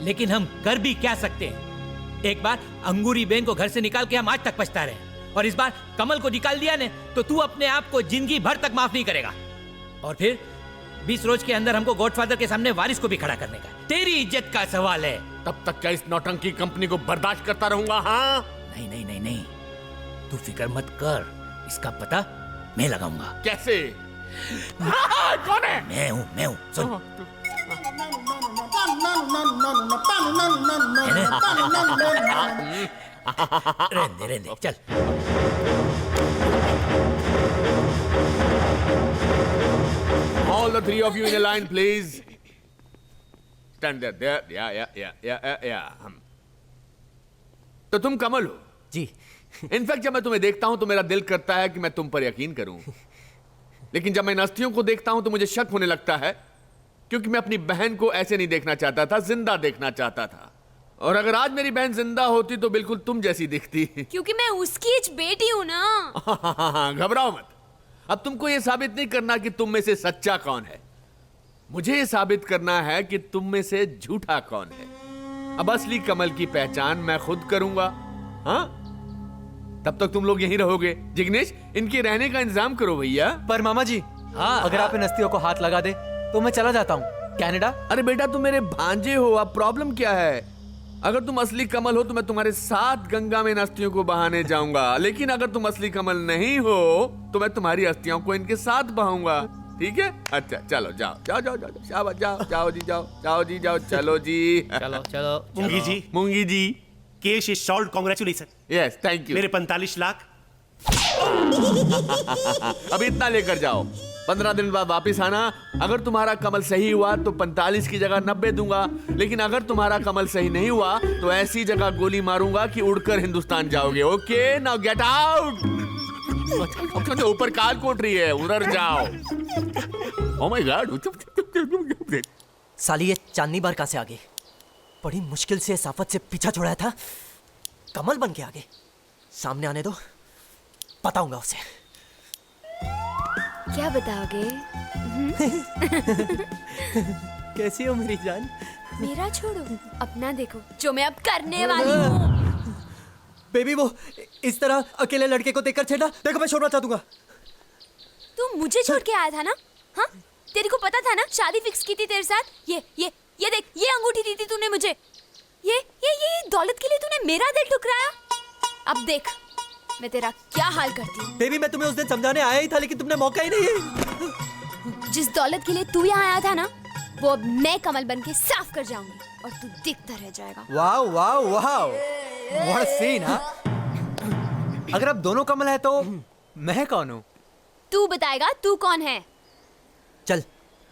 लेकिन हम कर भी क्या सकते हैं? एक बार अंगूरी बेन को घर से निकाल के हम आज तक पछता रहे, और इस बार कमल को निकाल दिया ने तो तू अपने आप को जिंदगी भर तक माफ नहीं करेगा। और फिर 20 रोज के अंदर हमको गॉडफादर के सामने वारिस को भी खड़ा करने का। तेरी इज्जत का सवाल है। तब तक क्या इस नौटंकी कंपनी को बर्दाश्त करता रहूंगा? हाँ नहीं, तू फिक्र मत कर, इसका पता मैं लगाऊंगा। कैसे? कौन है? मैं हूँ, सुन। रहने दे, चल। All the 3 of you in a line, please. Stand there. Yeah. तो तुम कमल हो? जी। इनफैक्ट जब मैं तुम्हें देखता हूं तो मेरा दिल करता है कि मैं तुम पर यकीन करूं, लेकिन जब मैं इन अस्थियों को देखता हूं तो मुझे शक होने लगता है, क्योंकि मैं अपनी बहन को ऐसे नहीं देखना चाहता था, जिंदा देखना चाहता था। और अगर आज मेरी बहन जिंदा होती तो बिल्कुल तुम जैसी दिखती। क्योंकि मैं उसकी बेटी हूँ ना। घबराओ मत। अब तुमको यह साबित नहीं करना कि तुम में से सच्चा कौन है, मुझे ये साबित करना है कि तुम में से झूठा कौन है। अब असली कमल की पहचान मैं खुद करूंगा। हाँ, तब तक तुम लोग यहीं रहोगे। जिग्नेश, इनके रहने का इंतजाम करो भैया। पर मामा जी, अगर आप इन अस्थियों को हाथ लगा दे तो मैं चला जाता हूँ कनाडा। अरे बेटा, तुम मेरे भांजे हो, अब प्रॉब्लम क्या है? अगर तुम असली कमल हो तो मैं तुम्हारे साथ गंगा में इन अस्थियों को बहाने जाऊंगा, लेकिन अगर तुम असली कमल नहीं हो तो मैं तुम्हारी अस्थियों को इनके साथ बहाऊंगा। ठीक है? अच्छा, चलो जाओ। चलो जी। Mungi ji, case is solved. Congratulation. Yes, thank you. मेरे 45 लाख अब इतना लेकर जाओ, 15 दिन बाद वापिस आना। अगर तुम्हारा कमल सही हुआ तो 45 की जगह 90 दूंगा, लेकिन अगर तुम्हारा कमल सही नहीं हुआ तो ऐसी जगह गोली मारूंगा कि उड़कर हिंदुस्तान जाओगे। Okay, now get out. ऊपर कार कोट रही है, उधर जाओ। Oh my God. साली ये चांदनी बार कहां से आ गई? बड़ी मुश्किल से इस आफत से पीछा छुड़ाया था, कमल बन के आ गई। सामने आने दो, बताऊंगा उसे। क्या बताओगे? कैसी हो मेरी जान? मेरा छोड़ो, अपना देखो जो मैं अब करने वाली हूँ। बेबी, वो इस तरह अकेले लड़के को देखकर छेड़ा, देखो मैं छोड़ना चाह दूंगा। तू मुझे छोड़ के आया था ना? हाँ, तेरे को पता था ना शादी फिक्स की थी तेरे साथ। ये देख, ये अंगूठी दी थी तूने मुझे। ये दौलत के लिए तूने मेरा दिल ठुकराया। अब देख मैं तेरा क्या हाल करती हूँ। बेबी, मैं तुम्हें उस दिन समझाने आया ही था, लेकिन तुमने मौका ही नहीं। जिस दौलत के लिए तू यहाँ आया था ना, वो अब मैं कमल बन के साफ कर जाऊंगी और तू दिखता रह जाएगा। Wow wow wow, what a scene. हाँ, अगर आप दोनों कमल है तो मैं कौन हूँ? तू बताएगा तू कौन है। चल,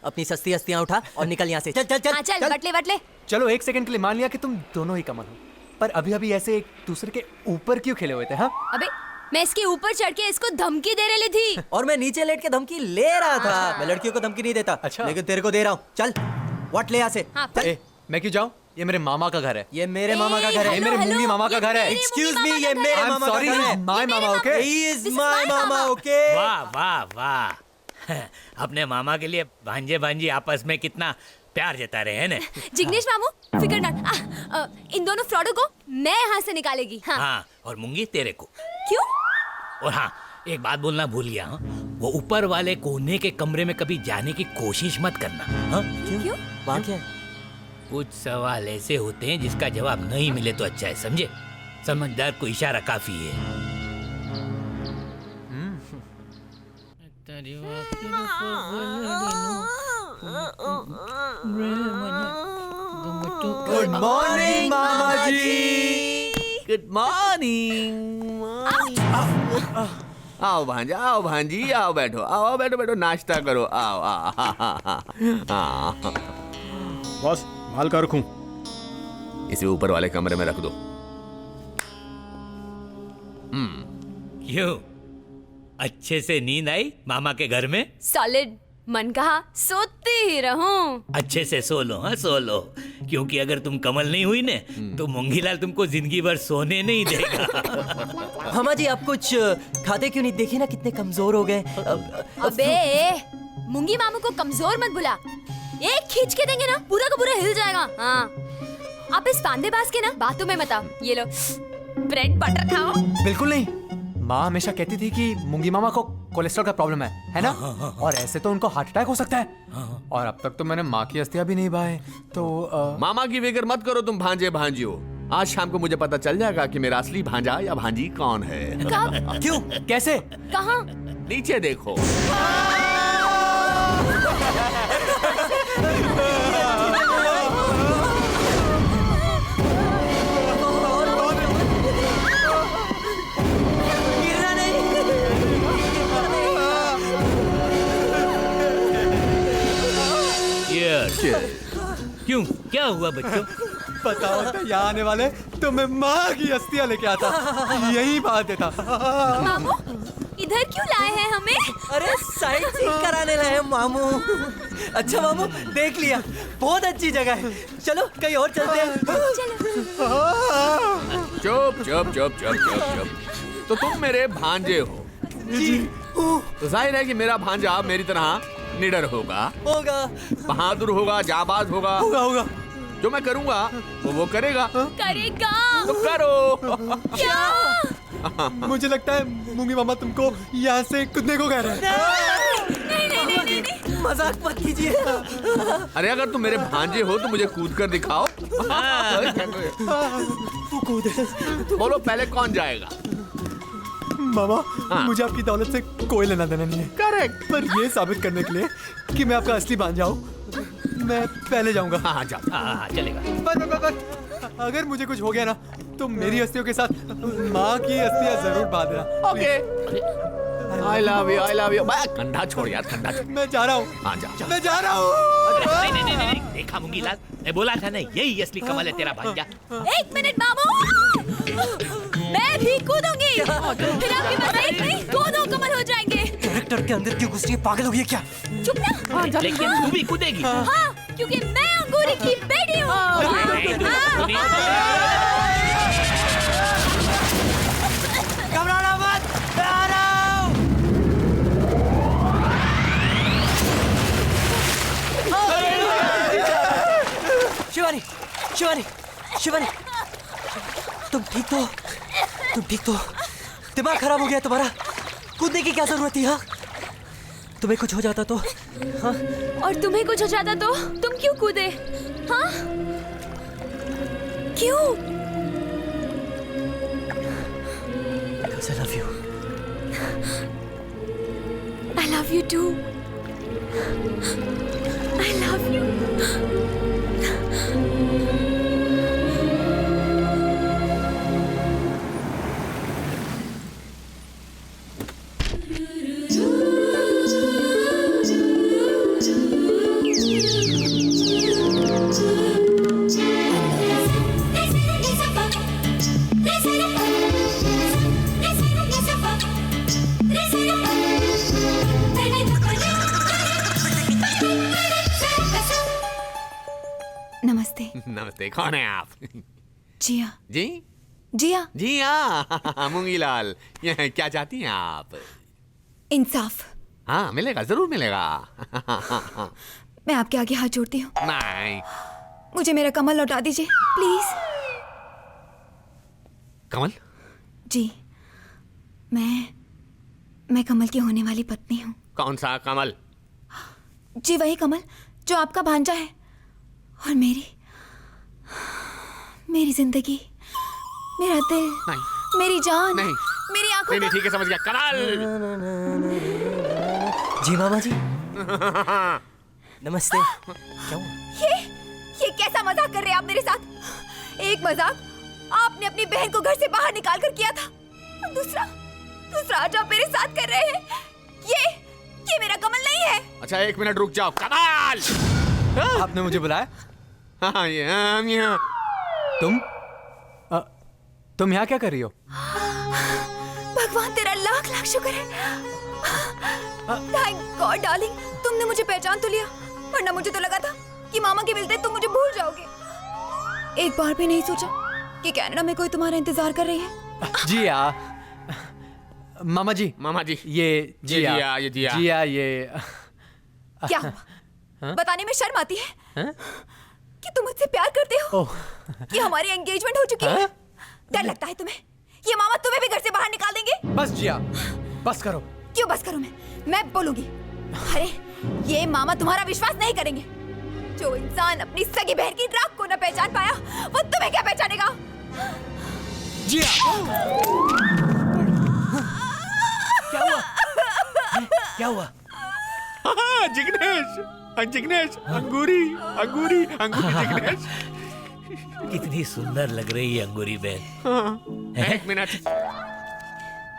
अपनी सस्ती हस्तियां उठा और निकल यहाँ से। चल। हाँ, चल। बटले। चलो, 1 सेकंड के लिए मान लिया कि तुम दोनों ही कमल हो, पर अभी ऐसे एक दूसरे के ऊपर क्यों खेले हुए थे? हाँ, अबे मैं इसके ऊपर चढ़ के इसको धमकी दे रही थी। और मैं नीचे लेट के धमकी ले रहा था। मैं लड़कियों को धमकी नहीं देता। अच्छा, लेकिन तेरे को दे रहा हूँ। चल, व्हाट ले यहाँ से। मैं क्यों जाऊँ? ये मेरे मामा का घर है। ये मेरे मामा का घर है। ये मेरे मूंगी मामा का घर है। एक्सक्यूज मी, ये मेरे मामा का घर है। My mama, okay? He is my mama, okay? वाह। अपने मामा के लिए भांजे आपस में कितना प्यार जता रहे हैं ना। जिग्नेश मामू, फिकर ना, इन दोनों फ्रॉडों को मैं यहाँ से निकालेगी। हाँ, और मूंगी तेरे को। क्यों? और हाँ, एक बात बोलना भूल गया। हाँ? वो ऊपर वाले कोने के कमरे में कभी जाने की कोशिश मत करना। हाँ? क्यों? वहाँ क्या है? कुछ सवाल ऐसे होते हैं जिसका जवाब नहीं मिले तो अच्छा है, समझे? समझदार को इशारा काफी है। गुड मॉर्निंग मामा जी। Good morning. आओ भांजा, आओ भांजी, आओ बैठो, आओ बैठो बैठो, नाश्ता करो, आओ आओ। बॉस माल का रखूं? इसे ऊपर वाले कमरे में रख दो। क्यों? अच्छे से नींद आई मामा के घर में? सॉलिड। मन कहा सोती ही रहूं। अच्छे से सो लो, हाँ सो लो, क्योंकि अगर तुम कमल नहीं हुई ने तो मूंगीलाल तुमको जिंदगी भर सोने नहीं देगा। मामा जी आप कुछ खाते क्यों नहीं? देखिए ना कितने कमजोर हो गए। अबे मूंगी मामू को कमजोर मत बुला। एक खींच के देंगे ना पूरा का पूरा हिल जाएगा। हाँ आप इस पांदेबाज के ना बातों में मत आओ। ये लो ब्रेड बटर खाओ। बिल्कुल नहीं। माँ हमेशा कहती थी कि मूंगी मामा को कोलेस्ट्रॉल का प्रॉब्लम है ना? और ऐसे तो उनको हार्ट अटैक हो सकता है। और अब तक तो मैंने माँ की अस्थियां भी नहीं बहाए। तो मामा की फिक्र मत करो तुम भांजे भांजियो। आज शाम को मुझे पता चल जाएगा कि मेरा असली भांजा या भांजी कौन है। कब? क्यों? कैसे? कहाँ? नीचे देखो। क्यों? क्या हुआ बच्चों? बताओ तो यहाँ आने वाले तो मैं माँ की अस्थियां लेके आता, यही बात देता। मामू इधर क्यों लाए हैं हमें? अरे साइड सीन कराने लाए हैं मामू। अच्छा मामू देख लिया, बहुत अच्छी जगह है, चलो कहीं और चलते हैं। चुप चुप चुप चुप चुप चुप। तो तुम मेरे भांजे हो जी। तो जाहिर है कि मेरा भांजा मेरी तरह निडर होगा, बहादुर होगा, जाबाज होगा। जो मैं करूंगा वो करेगा। करेगा। तो करो। क्या? मुझे लगता है मूंगी मामा तुमको यहाँ से कूदने को कह रहे हैं। नहीं। मजाक मत कीजिए। अरे अगर तुम मेरे भांजे हो तो मुझे कूद कर दिखाओ। बोलो पहले कौन जाएगा? मामा मुझे आपकी दौलत से कोई लेना देना नहीं है। करेक्ट। पर ये साबित करने के लिए कि मैं आपका असली भांजा हूँ, मैं पहले जाऊंगा। हाँ जाओ। हाँ चलेगा। पर अगर मुझे कुछ हो गया ना तो मेरी अस्थियों के साथ माँ की अस्थियां जरूर बांध देना। Okay. I love you, I love you. ठंडा छोड़ यार, ठंडा छोड़। मैं जा रहा हूँ। हाँ जा। मैं जा रहा हूँ। नहीं, देखा मूंगीलाल, मैं बोला था ना यही असली कमाल है तेरा भांजा। एक मिनट मामू, मैं भी कूदूंगी। फिर आपके पास एक नहीं दो कमल हो जाएंगे। कैरेक्टर के अंदर क्यों घुस रही है? पागल हो गई है क्या? चुप ना। लेकिन तू भी कूदेगी। हाँ क्योंकि मैं अंगूरी की बेटी हूँ। घबराना मत, मैं आ रहा हूँ। शिवानी, शिवानी, शिवानी, तुम ठीक तो? तुम ठीक तो? दिमाग खराब हो गया तुम्हारा? कूदने की क्या जरूरत थी? हाँ तुम्हें कुछ हो जाता तो? हाँ और तुम्हें कुछ हो जाता तो तुम क्यों कूदे? हाँ क्यों? Because I love you. I love you too. I love you. नमस्ते। नमस्ते, कौन है आप? जिया। जी? जिया। जी हाँ मूंगीलाल, क्या चाहती हैं आप? इंसाफ। हाँ मिलेगा, जरूर मिलेगा। मैं आपके आगे हाथ जोड़ती हूँ। नहीं। मुझे मेरा कमल लौटा दीजिए प्लीज। कमल? जी मैं मैं कमल की होने वाली पत्नी हूँ। कौन सा कमल? जी वही कमल जो आपका भांजा है। और मेरी जिंदगी, मेरा दिल, मेरी जान, मेरी आंखों नहीं, ठीक है, समझ गया। कमल! जी मामा जी। नमस्ते। क्या हुआ? ये कैसा मजाक कर रहे हैं आप मेरे साथ? एक मजाक आपने अपनी बहन को घर से बाहर निकाल कर किया था, और दूसरा आज आप मेरे साथ कर रहे हैं। ये मेरा कमल नहीं है। अच्छा 1 मिनट रुक जाओ। कमल! आपने मुझे बुलाया? हाँ, ये हम यहाँ। तुम यहाँ क्या कर रही हो? भगवान तेरा लाख लाख शुक्र है। थैंक गॉड डार्लिंग, तुमने मुझे पहचान तो लिया, वरना मुझे तो लगा था कि मामा के मिलते तुम मुझे भूल जाओगे। एक बार भी नहीं सोचा कि कनाडा में कोई तुम्हारा इंतजार कर रही है। जी मामा जी, ये जिया। ये क्या हुआ? बताने में शर्म आती है कि तुम मुझसे प्यार करते हो, कि हमारी एंगेजमेंट हो चुकी है। डर लगता है तुम्हें? ये मामा तुम्हें भी घर से बाहर निकाल देंगे। बस जिया, बस करो। क्यों बस करूं? मैं बोलूंगी। अरे ये मामा तुम्हारा विश्वास नहीं करेंगे। जो इंसान अपनी सगी बहन की राख को न पहचान पाया, वो तुम्हें क्या पहचानेगा? जिया! क्या हुआ? जिग्नेश, अंगूरी जिग्नेश। कितनी सुंदर लग रही है अंगूरी बहन। 1 मिनट।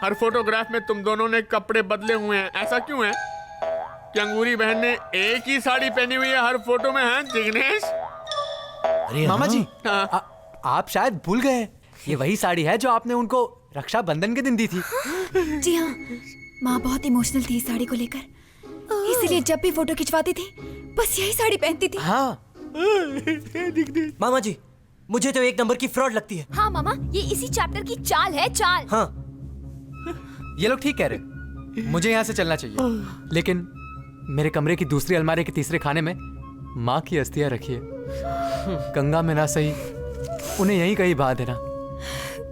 हर फोटोग्राफ में तुम दोनों ने कपड़े बदले हुए हैं, ऐसा क्यों है कि अंगूरी बहन ने एक ही साड़ी पहनी हुई है हर फोटो में? है जिग्नेश? अरे मामा जी, आप शायद भूल गए, ये वही साड़ी है जो आपने उनको रक्षाबंधन के दिन दी थी। जी हाँ, माँ बहुत इमोशनल थी इस साड़ी को लेकर, इसलिए जब भी फोटो खिंचवाती थी बस यही साड़ी पहनती थी। हाँ। मामा जी, मुझे तो 1 नंबर की फ्रॉड लगती है। हाँ मामा, ये इसी चैप्टर की चाल है, चाल। हाँ। ये लोग ठीक कह रहे, मुझे यहाँ से चलना चाहिए, लेकिन मेरे कमरे की दूसरी अलमारी के तीसरे खाने में माँ की अस्थियां रखी है। गंगा में ना सही, उन्हें यहीं कहीं बहा देना।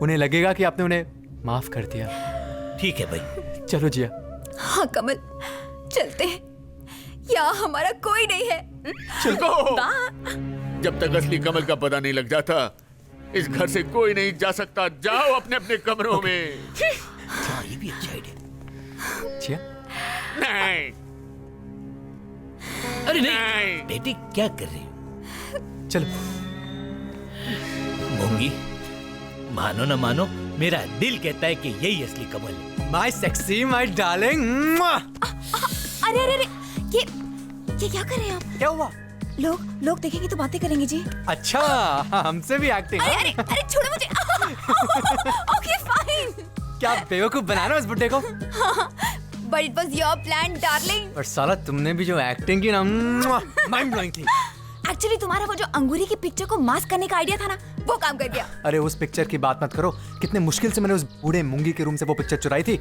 उन्हें लगेगा कि आपने उन्हें माफ कर दिया। ठीक है भाई, चलो जिया। हाँ कमल, चलते हैं। यहाँ हमारा कोई नहीं है। चलो। जब तक असली कमल का पता नहीं लग जाता, इस घर से कोई नहीं जा सकता। जाओ अपने अपने कमरों में। ये भी अच्छा आइडिया। जिया? नहीं। अरे नहीं, बेटी क्या कर रही हो? चलो। मूंगी, मानो ना मानो, मेरा दिल कहता है कि यही असली कमल है। My sexy, my darling. अरे ये क्या कर रहे हैं आप? क्या हुआ? लोग देखेंगे तो बातें करेंगे जी। अच्छा, हमसे भी एक्टिंग। अरे छोड़ो मुझे। Okay fine. क्या बेवकूफ बनाना इस बुड्ढे को? But it was your plan, darling. पर साला तुमने भी जो एक्टिंग की ना, माइंड ब्लोइंग थी। एक्चुअली तुम्हारा वो जो अंगूरी की पिक्चर को मास्क करने का आइडिया था ना, वो काम कर गया। अरे उस पिक्चर की बात मत करो, कितने मुश्किल से मैंने उस बूढ़े मूंगी के रूम से वो पिक्चर चुराई थी।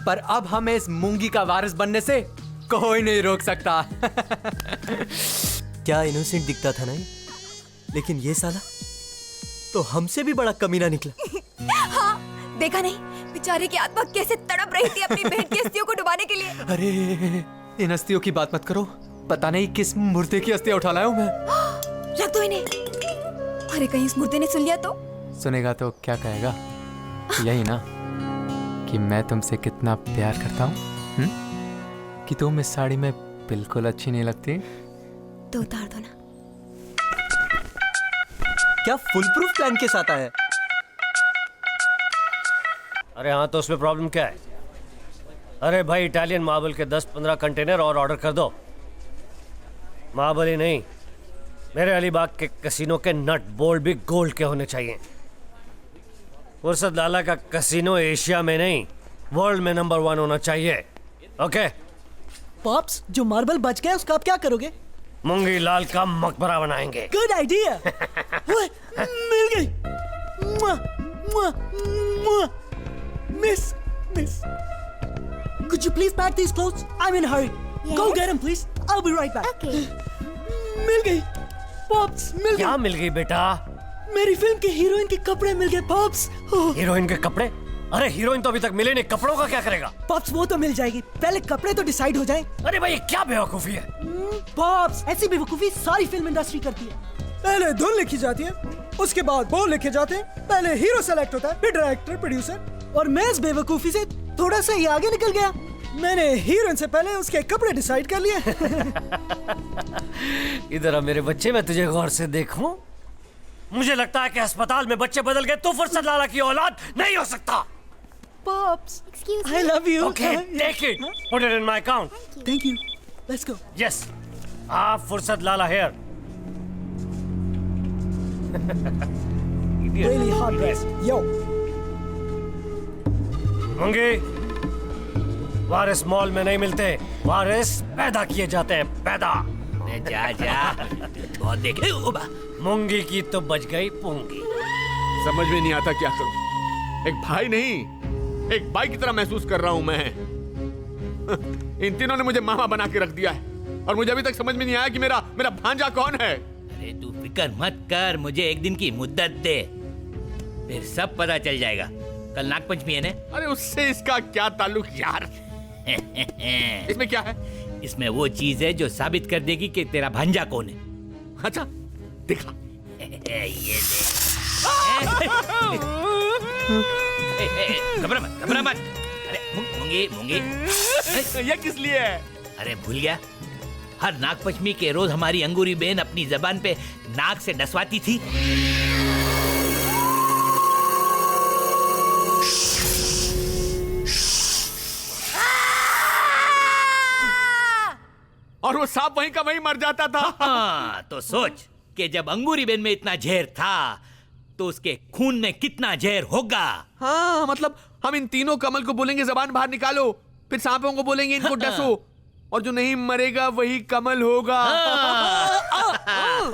पर अब हमें इस मूंगी का वारिस बनने से कोई नहीं रोक सकता। क्या इनोसेंट दिखता था ना ये? लेकिन ये साला तो हमसे भी बड़ा कमीना निकला। हाँ, देखा नहीं बेचारे की आत्मा कैसे तड़प रही थी अपनी बहन की अस्थियों को डुबाने के लिए। अरे इन अस्थियों की बात मत करो, पता नहीं किस मुर्दे की अस्थियां उठा लाया हूं मैं। रख दो इन्हें। अरे कहीं इस मुर्दे ने सुन लिया तो? सुनेगा तो क्या कहेगा? यही ना कि मैं तुमसे कितना प्यार करता हूँ, कि तुम इस साड़ी में बिल्कुल अच्छी नहीं लगती। तो उतार दो ना। क्या फुल प्रूफ प्लान के साथ आया? अरे हाँ, तो उसमें प्रॉब्लम क्या है? अरे भाई, इटालियन मार्बल के 10-15 कंटेनर और ऑर्डर कर दो। मार्बल ही नहीं, मेरे अलीबाग के कसिनो के नट बोल्ट भी गोल्ड के होने चाहिए। फुर्सत लाला का कसिनो एशिया में नहीं, वर्ल्ड में नंबर 1 होना चाहिए। ओके पॉप्स, जो मार्बल बच गया उसका आप क्या करोगे? मूंगी लाल का मकबरा बनाएंगे। Good idea. मिल गई। Miss could you please pack these clothes? I'm in a hurry. Yes? Go get them please. I'll be right back. Okay. मिल गई पॉप्स, मिल गई। क्या मिल गई बेटा? मेरी फिल्म की हीरोइन के कपड़े मिल गए पॉप्स। हीरोइन के कपड़े? अरे हीरोइन तो अभी तक मिले नहीं, कपड़ों का क्या करेगा? पॉप्स वो तो मिल जाएगी, पहले कपड़े तो डिसाइड हो जाएं। अरे भाई क्या बेवकूफी है? पॉप्स ऐसी बेवकूफी सारी फिल्म इंडस्ट्री करती है। पहले धुन लिखी जाती है, उसके बाद बोल लिखे जाते हैं, पहले हीरो सेलेक्ट होता है, फिर डायरेक्टर, प्रोड्यूसर। और मैं इस बेवकूफी से थोड़ा सा ही आगे निकल गया। मैंने हीरोइन से पहले उसके कपड़े डिसाइड कर लिए। इधर आ मेरे बच्चे, मैं तुझे गौर से देखूं। मुझे लगता है कि अस्पताल में बच्चे बदल गए, तो फुर्सत लाला की औलाद नहीं हो सकता। Pops, I love you. Okay, take it. Put it in my account. Thank you. Let's go. Yes. फुर्सत लाला here. Really hot dress. Yo. होंगे वारिस मॉल में नहीं मिलते, वारिस पैदा किए जाते हैं, पैदा। जा जा बहुत देखे। मूंगी की तो बच गई पूंगी। समझ में नहीं आता क्या करूं। एक भाई नहीं, एक भाई की तरह महसूस कर रहा हूं मैं। इन तीनों ने मुझे मामा बना के रख दिया है और मुझे अभी तक समझ में नहीं आया कि मेरा भांजा कौन है। अरे तू फिक्र मत कर, मुझे एक दिन की मुद्दत दे, फिर सब पता चल जाएगा। कल नागपंचमी है ना? अरे उससे इसका क्या ताल्लुक यार? इसमें क्या है? इसमें वो चीज है जो साबित कर देगी कि तेरा भांजा कौन है। अच्छा दिखा। ये घबरा मत। अरे मूंगी मूंगी ये किस लिए है? अरे भूल गया, हर नागपंचमी के रोज हमारी अंगूरी बहन अपनी जबान पे नाक से डसवाती थी। और वो सांप वहीं का वहीं मर जाता था। हाँ, तो सोच कि जब अंगूरी बहन में इतना जहर था तो उसके खून में कितना जहर होगा। हाँ, मतलब हम इन तीनों कमल को बोलेंगे जबान बाहर निकालो, फिर सांपों को बोलेंगे इनको डसो, और जो नहीं मरेगा वही कमल होगा।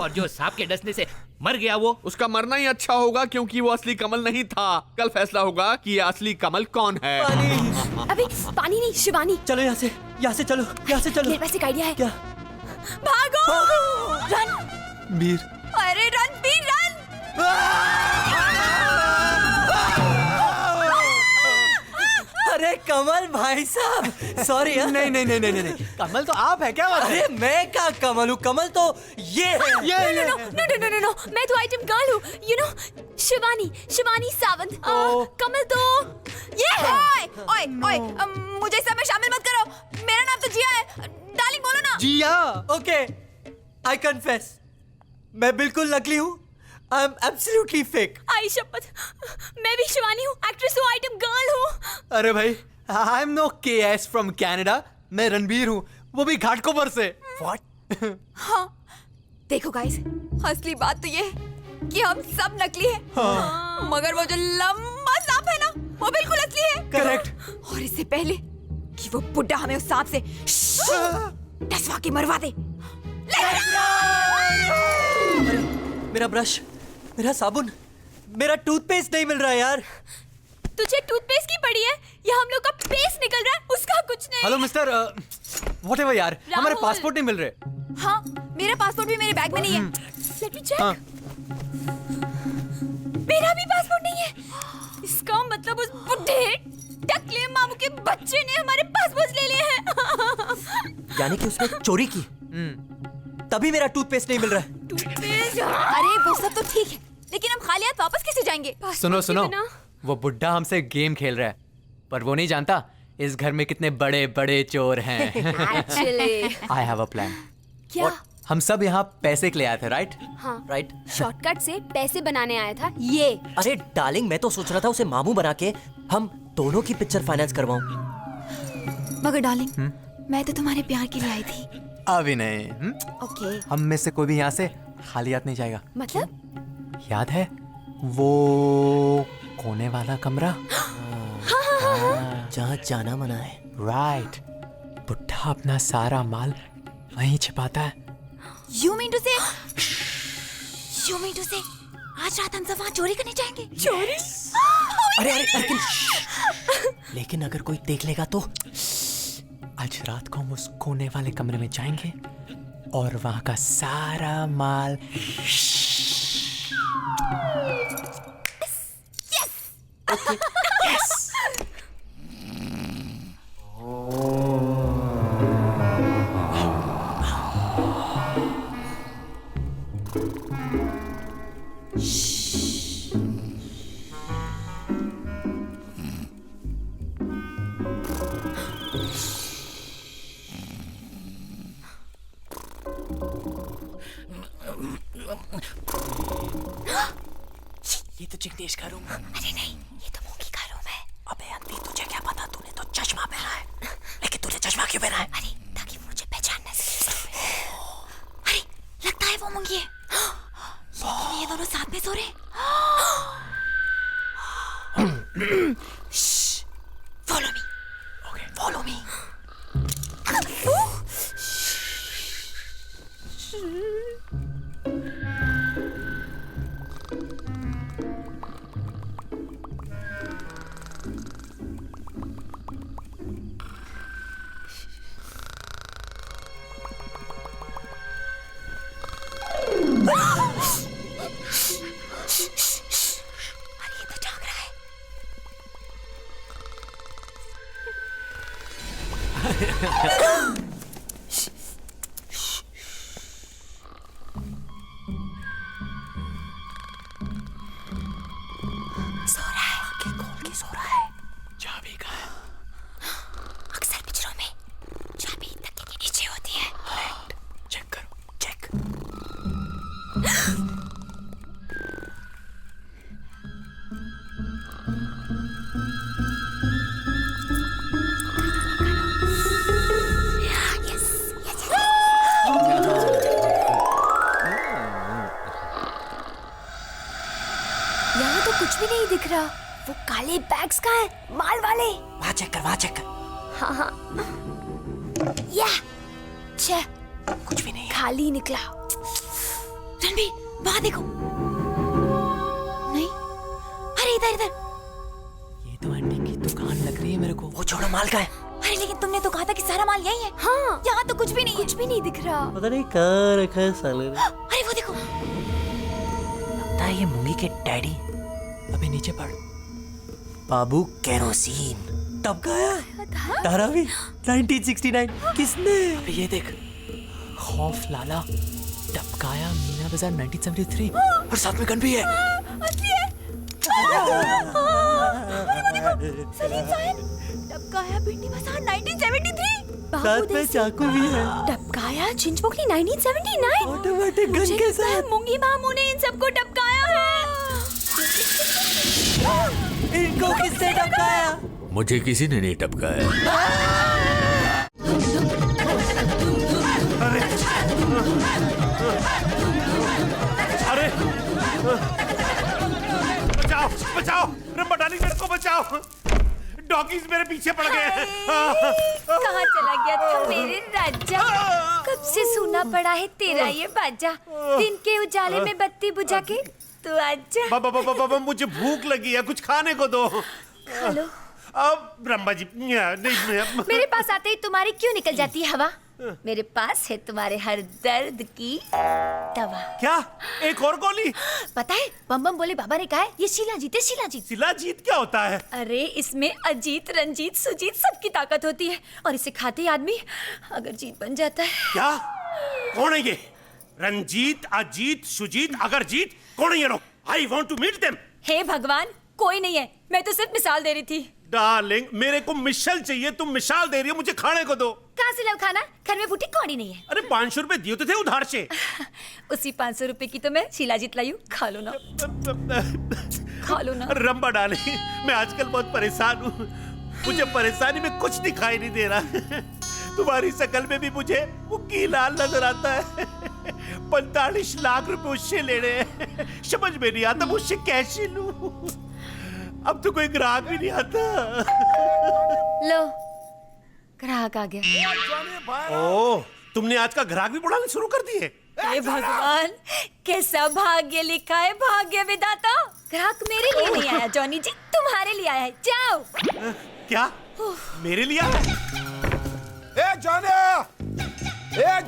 और जो सांप के डसने से मर गया वो उसका मरना ही अच्छा होगा, क्योंकि वो असली कमल नहीं था। कल फैसला होगा कि ये असली कमल कौन है। अभी पानी नहीं, शिवानी। चलो यहाँ से चलो। मेरे पास एक आइडिया है। क्या? भागो, रन। वीर। अरे रन वीर, रन। अरे कमल भाई साहब, सॉरी। नहीं, कमल तो आप है क्या? अरे मैं क्या कमल हूँ? कमल तो ये है। नो, मैं तो आइटम गर्ल हूँ, यू नो, शिवानी सावंत। कमल तो ये है। ओए, मुझे सब में शामिल मत करो, मेरा नाम तो जिया है। डार्लिंग बोलो ना। जिया। ओके, आई कन्फेस, मैं बिल्कुल नकली हूँ। I am absolutely fake. I शपथ, मैं भी शिवानी हूँ, एक्ट्रेस हूँ, आइटम गर्ल हूँ। अरे भाई, I am no KS from Canada. मैं रणबीर हूँ, वो भी घाटकोपर से। व्हाट? हाँ, देखो गाइस, असली बात तो ये है कि हम सब नकली हैं। हाँ। मगर वो जो लंबा सांप है ना, वो बिल्कुल असली है। करेक्ट। और इससे पहले कि वो बुड्ढा हमें उस सांप से डसवा के मरवा दे, मेरा ब्रश, मेरा साबुन, मेरा टूथपेस्ट नहीं मिल रहा है यार। तुझे टूथपेस्ट की पड़ी है या हम लोग का पेस्ट निकल रहा है? उसका कुछ नहीं। हेलो मिस्टर व्हाटएवर यार, हमारे पासपोर्ट नहीं मिल रहे। हाँ, मेरा पासपोर्ट भी मेरे बैग में नहीं है। Let me check. मेरा भी पासपोर्ट नहीं है। इसका मतलब उस बुड्ढे टकले मामू के बच्चे ने हमारे पासपोर्ट ले लिए हैं। यानी कि उसने चोरी की। तभी मेरा टूथपेस्ट नहीं मिल रहा है। अरे वो सब तो ठीक है, लेकिन हम खाली हाथ वापस कैसे जाएंगे? सुनो, वो बुड्ढा हमसे गेम खेल रहा है, पर वो नहीं जानता इस घर में कितने बड़े बड़े चोर हैं। Actually, I have a plan. क्या? हम सब यहाँ पैसे के लिए आए थे, राइट? हाँ, राइट। शॉर्टकट से पैसे बनाने आया था ये। अरे डार्लिंग, मैं तो सोच रहा था उसे मामू बना के हम दोनों की पिक्चर फाइनेंस करवाऊं। मगर डार्लिंग, मैं तो तुम्हारे प्यार के लिए आई थी। अभी नहीं। ओके। हम में से कोई भी यहाँ से खाली हाथ नहीं जाएगा। मतलब? याद है वो कोने वाला कमरा? जहाँ जाना मना है। राइट। बुड्ढा अपना सारा माल वहीं छिपाता है। You mean to say आज रात हम सब वहाँ चोरी करने जाएंगे? चोरी? अरे लेकिन अगर कोई देख लेगा तो? आज रात को हम उस कोने वाले कमरे में जाएंगे और वहाँ का सारा माल Yes! जिग्नेश का रूम। अरे नहीं, ये तो मूंगी का रूम है। अबे अंधी, तुझे क्या पता? तूने तो चश्मा पहना है। लेकिन तूने चश्मा क्यों पहना है? अरे ताकि मुझे पहचानने से। अरे लगता है वो मूंगी है। लेकिन ये दोनों साथ में सो रहे। Follow me. Okay, follow me. अरे ये तो जाग रहा है। सो रहा है। आंखें खोल के सो रहा है। चाबी कहाँ है? अक्सर पिक्चरों में चाबी तकिए के नीचे होती है। चेक करो, चेक। यहाँ तो कुछ भी नहीं दिख रहा। वो काले बैग्स कहाँ है? माल वाले। वहाँ चेक कर, वहाँ चेक कर। हाँ हाँ। या छे, कुछ भी नहीं। खाली निकला। रणबीर वहाँ देखो। नहीं, अरे इधर इधर। ये तो आंटी की दुकान लग रही है मेरे को। वो छोड़ो, माल का है। अरे लेकिन तुमने तो कहा था कि सारा माल यही है। हाँ, यहाँ तो कुछ भी नहीं, कुछ भी नहीं दिख रहा। पता नहीं कहाँ रखा है साले ने। अरे वो देखो। लगता है ये मूंगी के डैडी। अबे नीचे पड़। बाबू केरोसिन। तब गया धारावी 1969। किसने? ये देख, खौफ लाला, टपकाया मीना बाजार 1973। और साथ में गन भी है। असली है। अरे वो देखो, सलीम साहब, टपकाया भिंडी बाजार 1973। साथ में चाकू भी है। टपकाया चिंचपोकली 1979। ऑटोमेटिक गन के साथ। मूंगी मामू ने इन सबको टपकाया है। इनको किसने टपकाया? मुझे किसी ने नहीं टपकाया। अरे बचाओ बचाओ, रंबा डार्लिंग मेरे को बचाओ। डॉगीज मेरे पीछे पड़ गए। कहाँ चला गया था मेरे राजा? कब से सुना पड़ा है तेरा ये बाजा। दिन के उजाले में बत्ती बुझा के तू आजा। बाबा मुझे भूख लगी है, कुछ खाने को दो। हेलो। अब ब्रह्मा जी नहीं। मेरे पास आते ही तुम्हारी क्यों निकल जाती है हवा? मेरे पास है तुम्हारे हर दर्द की दवा। क्या? एक और गोली? पता है, बम बम बोले बाबा ने कहा है ये शिलाजीत है, शिलाजीत। शिलाजीत क्या होता है? अरे इसमें अजीत, रंजीत, सुजीत सबकी ताकत होती है और इसे खाते ही आदमी अगर जीत बन जाता है। क्या? कौन है ये? रंजीत, अजीत, सुजीत, अगर जीत? कौन है ये लोग? I want to meet them. हे भगवान, कोई नहीं है, मैं तो सिर्फ मिसाल दे रही थी। डार्लिंग, मेरे को मिसाल चाहिए, तुम मिसाल दे रही हो, मुझे खाने को दो। कहाँ से लाऊं खाना? घर में फूटी कौड़ी नहीं है। अरे 500 रुपए दिए तो थे उधार से। उसी 500 रुपए की तो मैं शिलाजीत लाई हूँ, खा लो ना। खा लो ना। रंबा डार्लिंग, मैं आजकल बहुत परेशान हूँ। मुझे परेशानी में कुछ दिखाई नहीं दे रहा। तुम्हारी शकल में भी मुझे मुक्की लाल नजर आता है। 45 लाख रुपए उससे लेने हैं। समझ में नहीं आता मुझसे कैसे लूं। अब तो कोई ग्राहक भी नहीं आता। लो, ग्राहक आ गया। ओह, तुमने आज का ग्राहक भी बढ़ाना शुरू कर दिए। हे भगवान, कैसा भाग्य लिखा है भाग्य विधाता। ग्राहक मेरे लिए नहीं आया जॉनी जी, तुम्हारे लिए आया है। जाओ। क्या? मेरे लिए आया?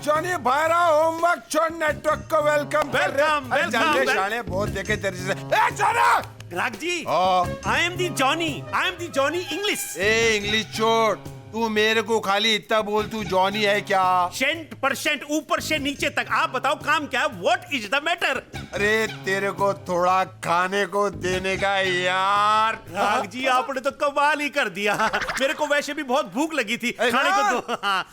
जॉनी भाईरा होमवर्क छोड़ नेटवर्क को वेलकम वेलकम बहुत देखे तेरे से। ग्राहक जी, I am the Johnny English. English छोड़, तू मेरे को खाली इतना बोल, तू जॉनी है क्या? 100% ऊपर से नीचे तक। आप बताओ काम क्या है? What is the matter? अरे तेरे को थोड़ा खाने को देने का यार। राग जी आपने तो कमाल ही कर दिया। मेरे को वैसे भी बहुत भूख लगी थी, खाने को दो।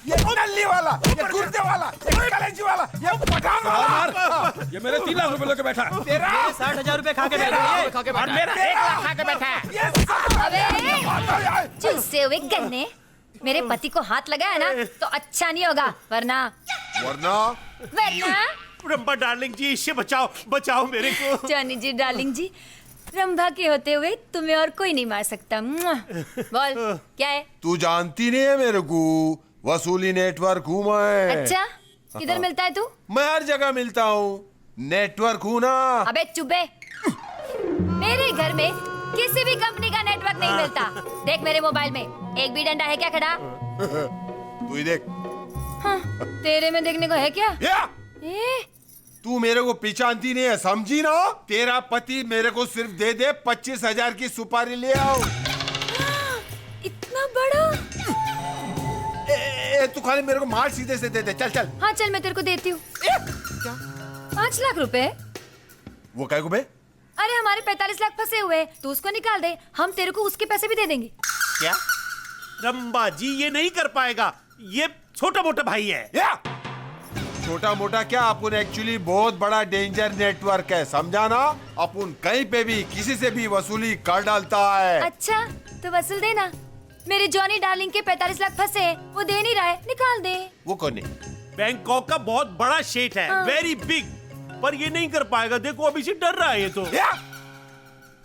ये नल्ली वाला, ये कुर्ते वाला, ये कलेजी वाला, ये पठान वाला। ये मेरे 3 लाख रुपए लेके बैठा है। तेरा 60,000 रुपए खा के बैठा है, और मेरा 1 लाख खा के बैठा है। चूसे हुए गन्ने, मेरे पति को हाथ लगाया ना तो अच्छा नहीं होगा, वरना रंभा डार्लिंग जी, इससे बचाओ, बचाओ मेरे को। जॉनी जी डार्लिंग जी, रंभा के होते हुए तुम्हें और कोई नहीं मार सकता। बोल क्या है? तू जानती नहीं है मेरे को, वसूली नेटवर्क हूँ मैं। अच्छा, किधर मिलता है तू? मैं हर जगह मिलता हूँ, नेटवर्क हूँ ना। अबे चुप है, मेरे घर में किसी भी कंपनी का नेटवर्क नहीं मिलता। देख मेरे मोबाइल में एक भी डंडा है क्या खड़ा? तू ही देख। हाँ, तेरे में देखने को है क्या? तू मेरे को पहचानती नहीं है, समझी ना? तेरा पति मेरे को सिर्फ दे दे 25,000 की सुपारी ले आओ। इतना बड़ा? तू खाली मेरे को मार सीधे से दे दे, चल चल। हाँ चल, मैं तेरे को देती हूँ। 5 लाख रुपए। वो क्या को बे? अरे हमारे 45 लाख फंसे हुए, तू उसको निकाल दे, हम तेरे को उसके पैसे भी दे देंगे। क्या? रंभा जी ये नहीं कर पाएगा, ये छोटा मोटा भाई है। छोटा मोटा क्या, अपन एक्चुअली बहुत बड़ा डेंजर नेटवर्क है, समझा ना? अपन कहीं पे भी किसी से भी वसूली कर डालता है। अच्छा तो वसूल देना। मेरे जॉनी डार्लिंग के 45 लाख फंसे हैं, वो दे नहीं रहा है, निकाल दे। वो कौन है? बैंकॉक का बहुत बड़ा शेट है, वेरी बिग, पर ये नहीं कर पाएगा। देखो अभी से डर रहा है ये तो।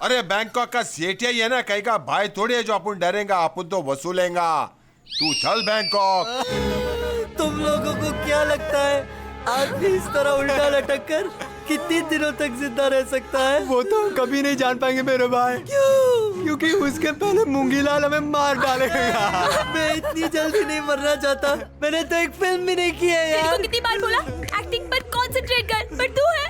अरे बैंकॉक का सेठ ही है ना, कहीं का भाई थोड़ी है जो अपन डरेगा, अपन तो वसूलेगा। तू चल बैंकॉक। तुम लोगों को क्या लगता है आदमी इस तरह उल्टा लटक कर कितने दिनों तक जिंदा रह सकता है? वो तो हम कभी नहीं जान पाएंगे मेरे भाई। क्यों? क्योंकि उसके पहले मूंगीलाल हमें मार डालेगा। मैं इतनी जल्दी नहीं मरना चाहता, मैंने तो एक फिल्म भी नहीं की है यार। तेरे को कितनी बार बोला एक्टिंग पर कंसंट्रेट कर, पर तू है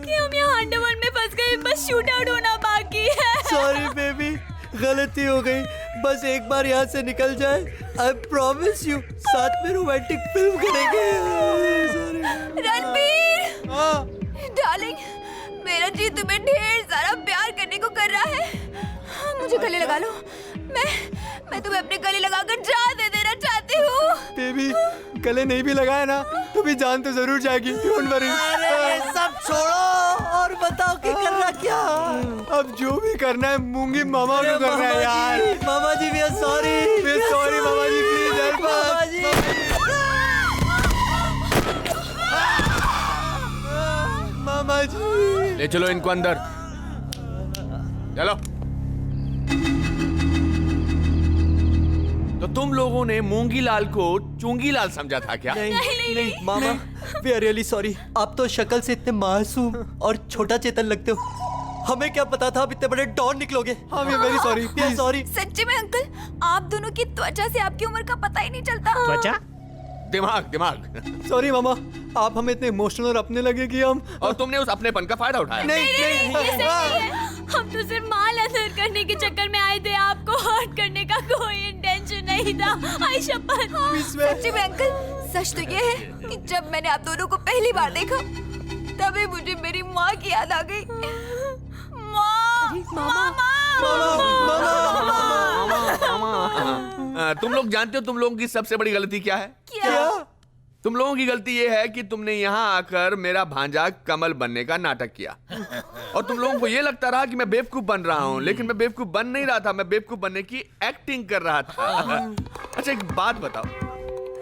कि हम यहाँ अंडरवर्ल्ड में फंस गए, बस शूट आउट होना बाकी है। सॉरी बेबी, गलती हो गई, बस एक बार यहाँ से निकल जाए, आई प्रॉमिस यू साथ में रोमांटिक फिल्म करेंगे। रणबीर, डार्लिंग, मेरा जी तुम्हें ढेर सारा प्यार करने को कर रहा है। मुझे गले लगा लो, मैं तुम्हें अपने गले लगाकर जान दे देना चाहती हूँ। बेबी, गले नहीं भी लगाया ना तो भी जान तो जरूर जाएगी, डोंट वरी। अरे सब छोड़ो और बताओ कि करना क्या? अब जो भी करना है मूंगी मामा को करना है यार। मामा जी, we are sorry. We are sorry मामा जी, प्लीज हेल्प अस। मामा जी, ले चलो इनको अंदर, चलो। तो तुम लोगों ने मूंगीलाल को चुंगीलाल समझा था क्या? नहीं मामा, वी आर रियली सॉरी। आप तो शक्ल से इतने मासूम और छोटा चेतन लगते हो, हमें क्या पता था आप इतने बड़े डॉन निकलोगे। हाँ, we are very sorry, we are sorry. सच्ची में अंकल, आप दोनों की त्वचा से आपकी उम्र का पता ही नहीं चलता। त्वचा? दिमाग। सॉरी मामा, आप हमें इतने इमोशनल और अपने लगे कि हम, और तुमने उस अपनेपन का फायदा उठाया। नहीं, ये सही नहीं है। हम तो सिर्फ माल अंदर करने के चक्कर में आए थे, आपको हर्ट करने का कोई इंटेंशन नहीं था। आई शपथ। सच्ची में अंकल, सच तो ये है कि जब मैंने आप दोनों को पहली बार देखा तभी मुझे मेरी माँ की याद आ गई। तुम लोग जानते हो तुम लोगों की सबसे बड़ी गलती क्या है? क्या? तुम लोगों की गलती ये है कि तुमने यहाँ आकर मेरा भांजा कमल बनने का नाटक किया, और तुम लोगों को ये लगता रहा कि मैं बेवकूफ बन रहा हूँ, लेकिन मैं बेवकूफ बन नहीं रहा था, मैं बेवकूफ बनने की एक्टिंग कर रहा था। अच्छा एक बात बताओ,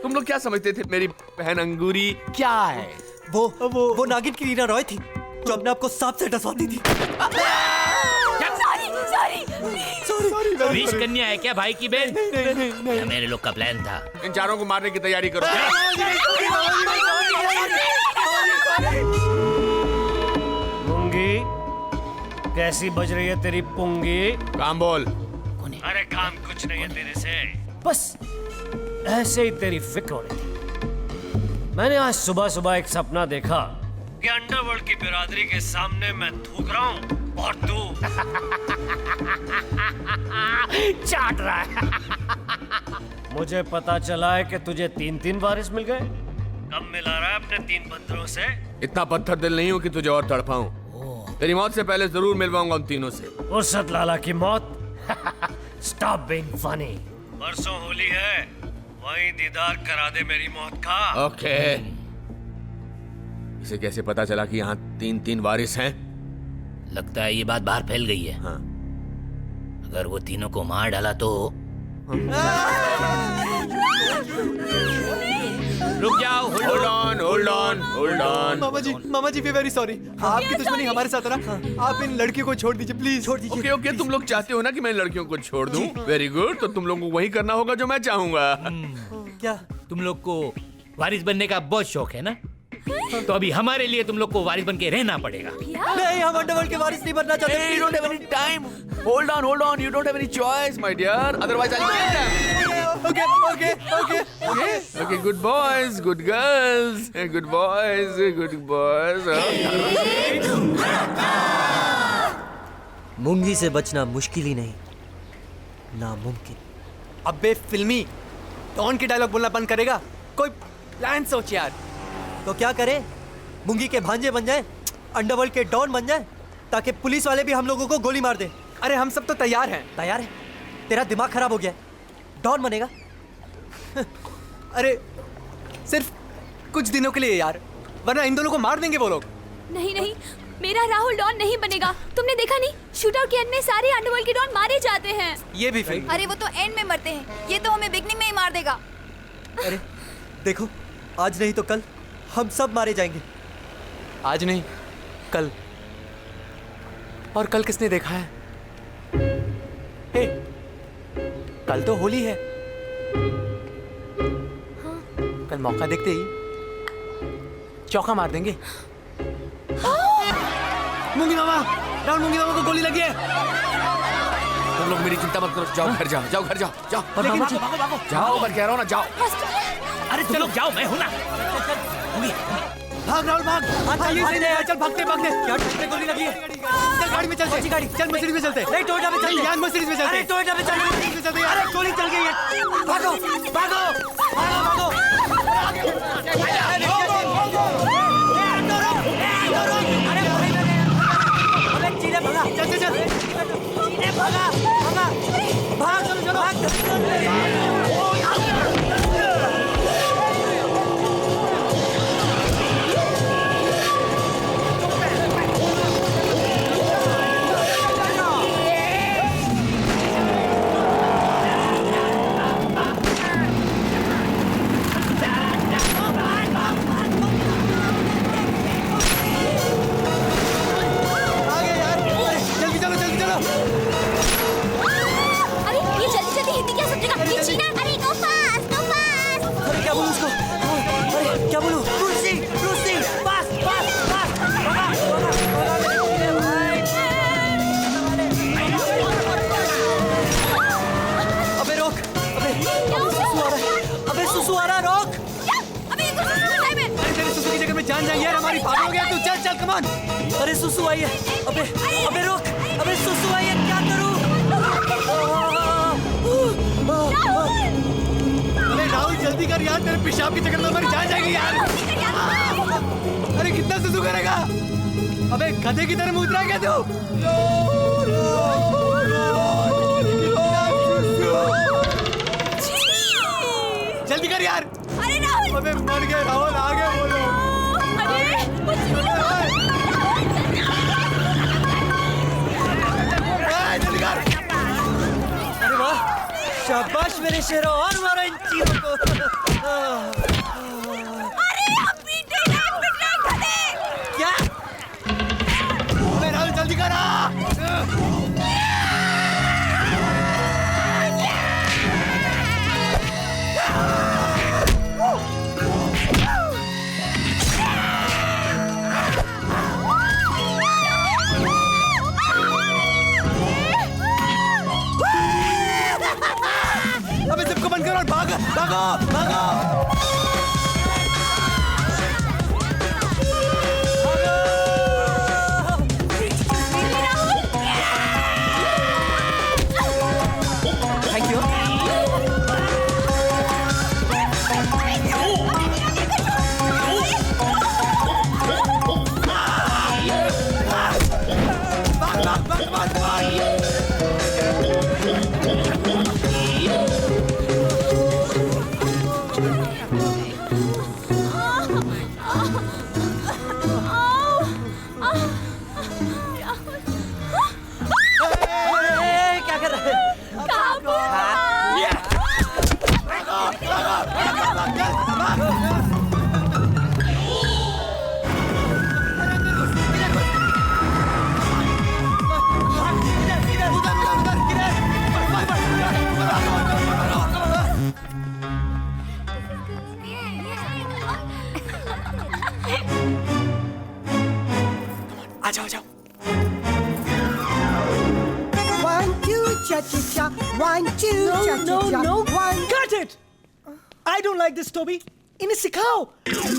तुम लोग क्या समझते थे मेरी बहन अंगूरी क्या है? वो नागिन की रीना रॉय थी जो अपने आप को सांप से डसवाती थी। सॉरी। विश कन्या है क्या भाई की बहन? नहीं। मेरे लोग का प्लान था। इन चारों को मारने की तैयारी करो। पुंगी, कैसी बज रही है तेरी पुंगी? काम बोल। अरे काम कुछ नहीं है तेरे से, बस ऐसे ही तेरी फिक्र हो रही थी। मैंने आज सुबह सुबह एक सपना देखा कि अंडरवर्ल्ड की बिरादरी के सामने मैं थूक रहा हूँ और तू चाट रहा है। मुझे पता चला है कि तुझे 3-3 वारिस मिल गए। कब मिला रहा है अपने 3 बंदरों से? इतना पत्थर दिल नहीं हूं कि तुझे और तड़पाऊं। तेरी मौत से पहले जरूर मिलवाऊंगा उन तीनों से। उर्सद लाला की मौत? Stop being funny. परसों होली है, वहीं दीदार करा दे मेरी मौत का। ओके। इसे कैसे पता चला कि यहाँ 3-3 वारिस हैं? लगता है ये बात बाहर फैल गई है। हाँ। अगर वो तीनों को मार डाला तो रुक जाओ। Hold on. मामा जी वी वेरी सॉरी। आपकी दुश्मनी हमारे साथ है ना, आप इन लड़कियों को छोड़ दीजिए प्लीज। छोड़ दीजिए। ओके, तुम लोग चाहते हो ना कि मैं लड़कियों को छोड़ दूं? वेरी गुड, तो तुम लोगों को वही करना होगा जो मैं चाहूंगा। क्या तुम लोग को वारिस बनने का बहुत शौक है ना? तो अभी हमारे लिए तुम लोग को वारिस बन के रहना पड़ेगा। नहीं, हम अंडरवर्ल्ड के वारिस नहीं बनना चाहते। Hey, you don't have any time. Hold on. You don't have any choice, my dear. Otherwise, I'll kill them. Okay. Good boys, good girls. Good boys. मुंगी से बचना मुश्किल ही नहीं, नामुमकिन। अबे फिल्मी डॉन की डायलॉग बोलना बंद करेगा? कोई प्लान सोच यार। तो क्या करे? मुंगी के भांजे बन जाए, अंडरवर्ल्ड के डॉन बन जाए, ताकि पुलिस वाले भी हम लोगों को गोली मार दे। अरे हम सब तो तैयार हैं। तैयार है? तेरा दिमाग खराब हो गया है। डॉन बनेगा? अरे सिर्फ कुछ दिनों के लिए यार, वरना इन दोनों को मार देंगे वो लोग। नहीं, मेरा राहुल डॉन नहीं बनेगा। तुमने देखा नहीं, शूटआउट के एंड में सारे अंडरवर्ल्ड के डॉन मारे जाते हैं। ये भी फिल्म। अरे वो तो एंड में मरते हैं, ये तो हमें बिगनिंग में ही मार देगा। अरे देखो, आज नहीं तो कल हम सब मारे जाएंगे। आज नहीं, कल। और कल किसने देखा है? हे, कल तो होली है। कल मौका देखते ही चौका मार देंगे। मुंगी मामा, राहुल मुंगी मामा को गोली लगी है। तुम लोग मेरी चिंता मत करो, जाओ घर जाओ। जाओ, मैं कह रहा हूँ ना, जाओ। अरे चलो जाओ, मैं हूं ना। भाग राहुल भाग। चल भागते। क्या पे गोली लगी है? चल गाड़ी में चलते। चल मर्सिडीज में चलते। नहीं टोयोटा में चलते। यार मर्सिडीज में चलते। अरे टोयोटा में चलते। अरे गोली चल गई है। भागो। अरे सुसु आई है। अबे रोक। अबे सुसु आई है, क्या करूं? अरे राहुल जल्दी कर यार, तेरे पेशाब की चक्कर में हमारी जान जाएगी यार। अरे कितना सुसु करेगा? अबे गधे की तरह मुद्रा क्या तू? जल्दी कर यार। अरे राहुल, अबे मर गए राहुल, आगे बोलो। अरे वाह, शाबाश मेरे शेरों, और मारो इन चीजों को। अरे आप पीट रहे गधे। क्या? अबे राहुल जल्दी कर। अबे सबको बंद करो और भागो। Thank you. two, No, cha no, cha cha. no. One. Cut it. I don't like this, Toby. इन्हें सिखाओ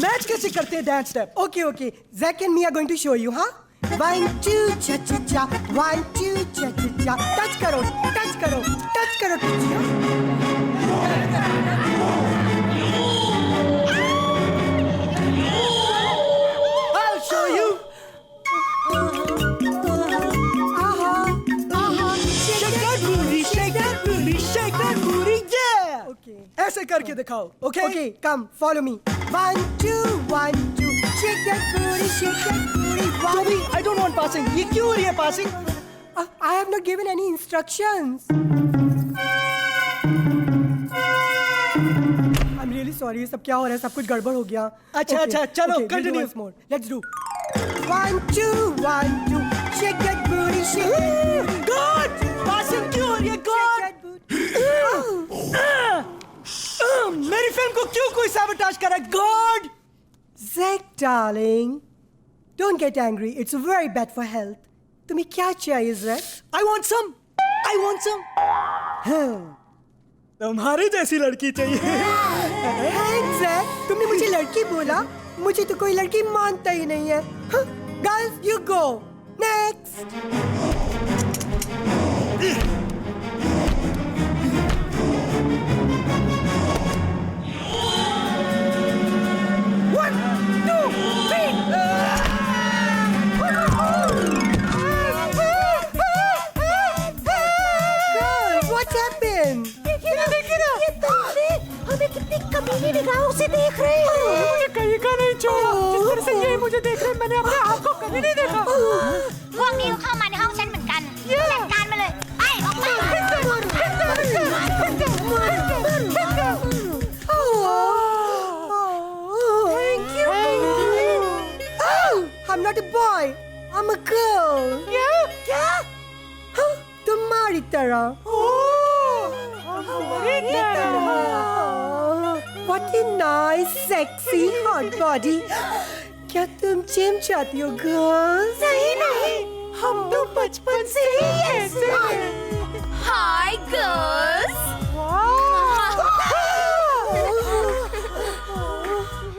मैच कैसे करते हैं dance step. Okay, okay. Zach and me are going to show you, huh? 1 2 cha cha cha. 1 2 cha cha cha. Touch करो, touch करो, touch करो touch. I'll show you. Shake that booty, shake that booty, shake that booty, yeah. Okay. ऐसे करके दिखाओ, okay? Okay, come, follow me. 1 2 1 2. Shake that booty, shake that booty. Toby, I don't want passing. ये क्यों हो रही है passing? I have not given any instructions. I'm really sorry. ये सब क्या हो रहा है? सब कुछ गड़बड़ हो गया. अच्छा, अच्छा, चलो, we'll do continue. once more. Let's do. 1 2 1 2. Shake that booty, shake that booty. God, passing क्यों हो रही है? God. मेरी फिल्म को क्यों कोई sabotage कर रहा है? God. Zach, darling, don't get angry. It's very bad for health. तुम्हें क्या चाहिए, Zach? I want some. I want some. तुम्हारे जैसी लड़की चाहिए. Hey, Zach, तुमने मुझे लड़की बोला. मुझे तो कोई लड़की मानता ही नहीं है. Huh? Girls, you go. Next. कमीनी निगाहों से देख रहे हैं। मुझे कहीं का नहीं छोड़ा। जिस तरह से ये मुझे देख रहे हैं, मैंने अपने आप को कभी नहीं देखा। พวกนี้เข้ามาในห้องฉันเหมือนกันจัดการมาเลยไปออกมา Thank you. Oh, I'm not a boy. I'm a girl. क्या? हाँ, तुम्हारी तरह. What a nice, sexy, hot body. क्या तुम जिम जाती हो, girls? नहीं, हम तो बचपन से ही ऐसे हैं. Hi, girls.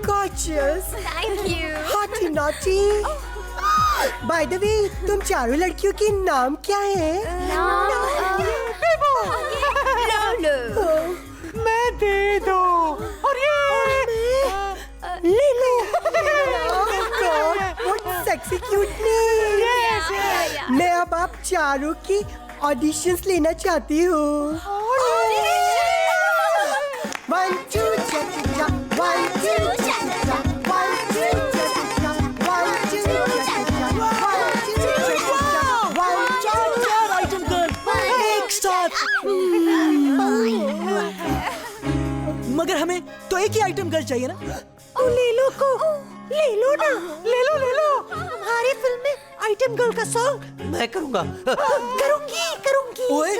Gorgeous. Thank you. Hotty naughty. By the way, तुम चारों लड़कियों के नाम क्या है? Lolo. मैं दे दो. और ये ले लो. Oh God, what sexy cute name. Yeah. मैं अब आप चारों की ऑडिशंस लेना चाहती हूँ. 1 2 cha-cha-cha. 1 2 cha-cha-cha. 1 2 cha-cha-cha. 1 2 cha-cha-cha. 1 2 cha-cha-cha. 1 2 item girl. Next stop. मगर हमें तो एक ही आइटम गर्ल चाहिए ना. ले लो को. ले लो ना. ले लो. तुम्हारी फिल्म में आइटम गर्ल का सॉन्ग मैं करूंगा. करूंगी. ओए,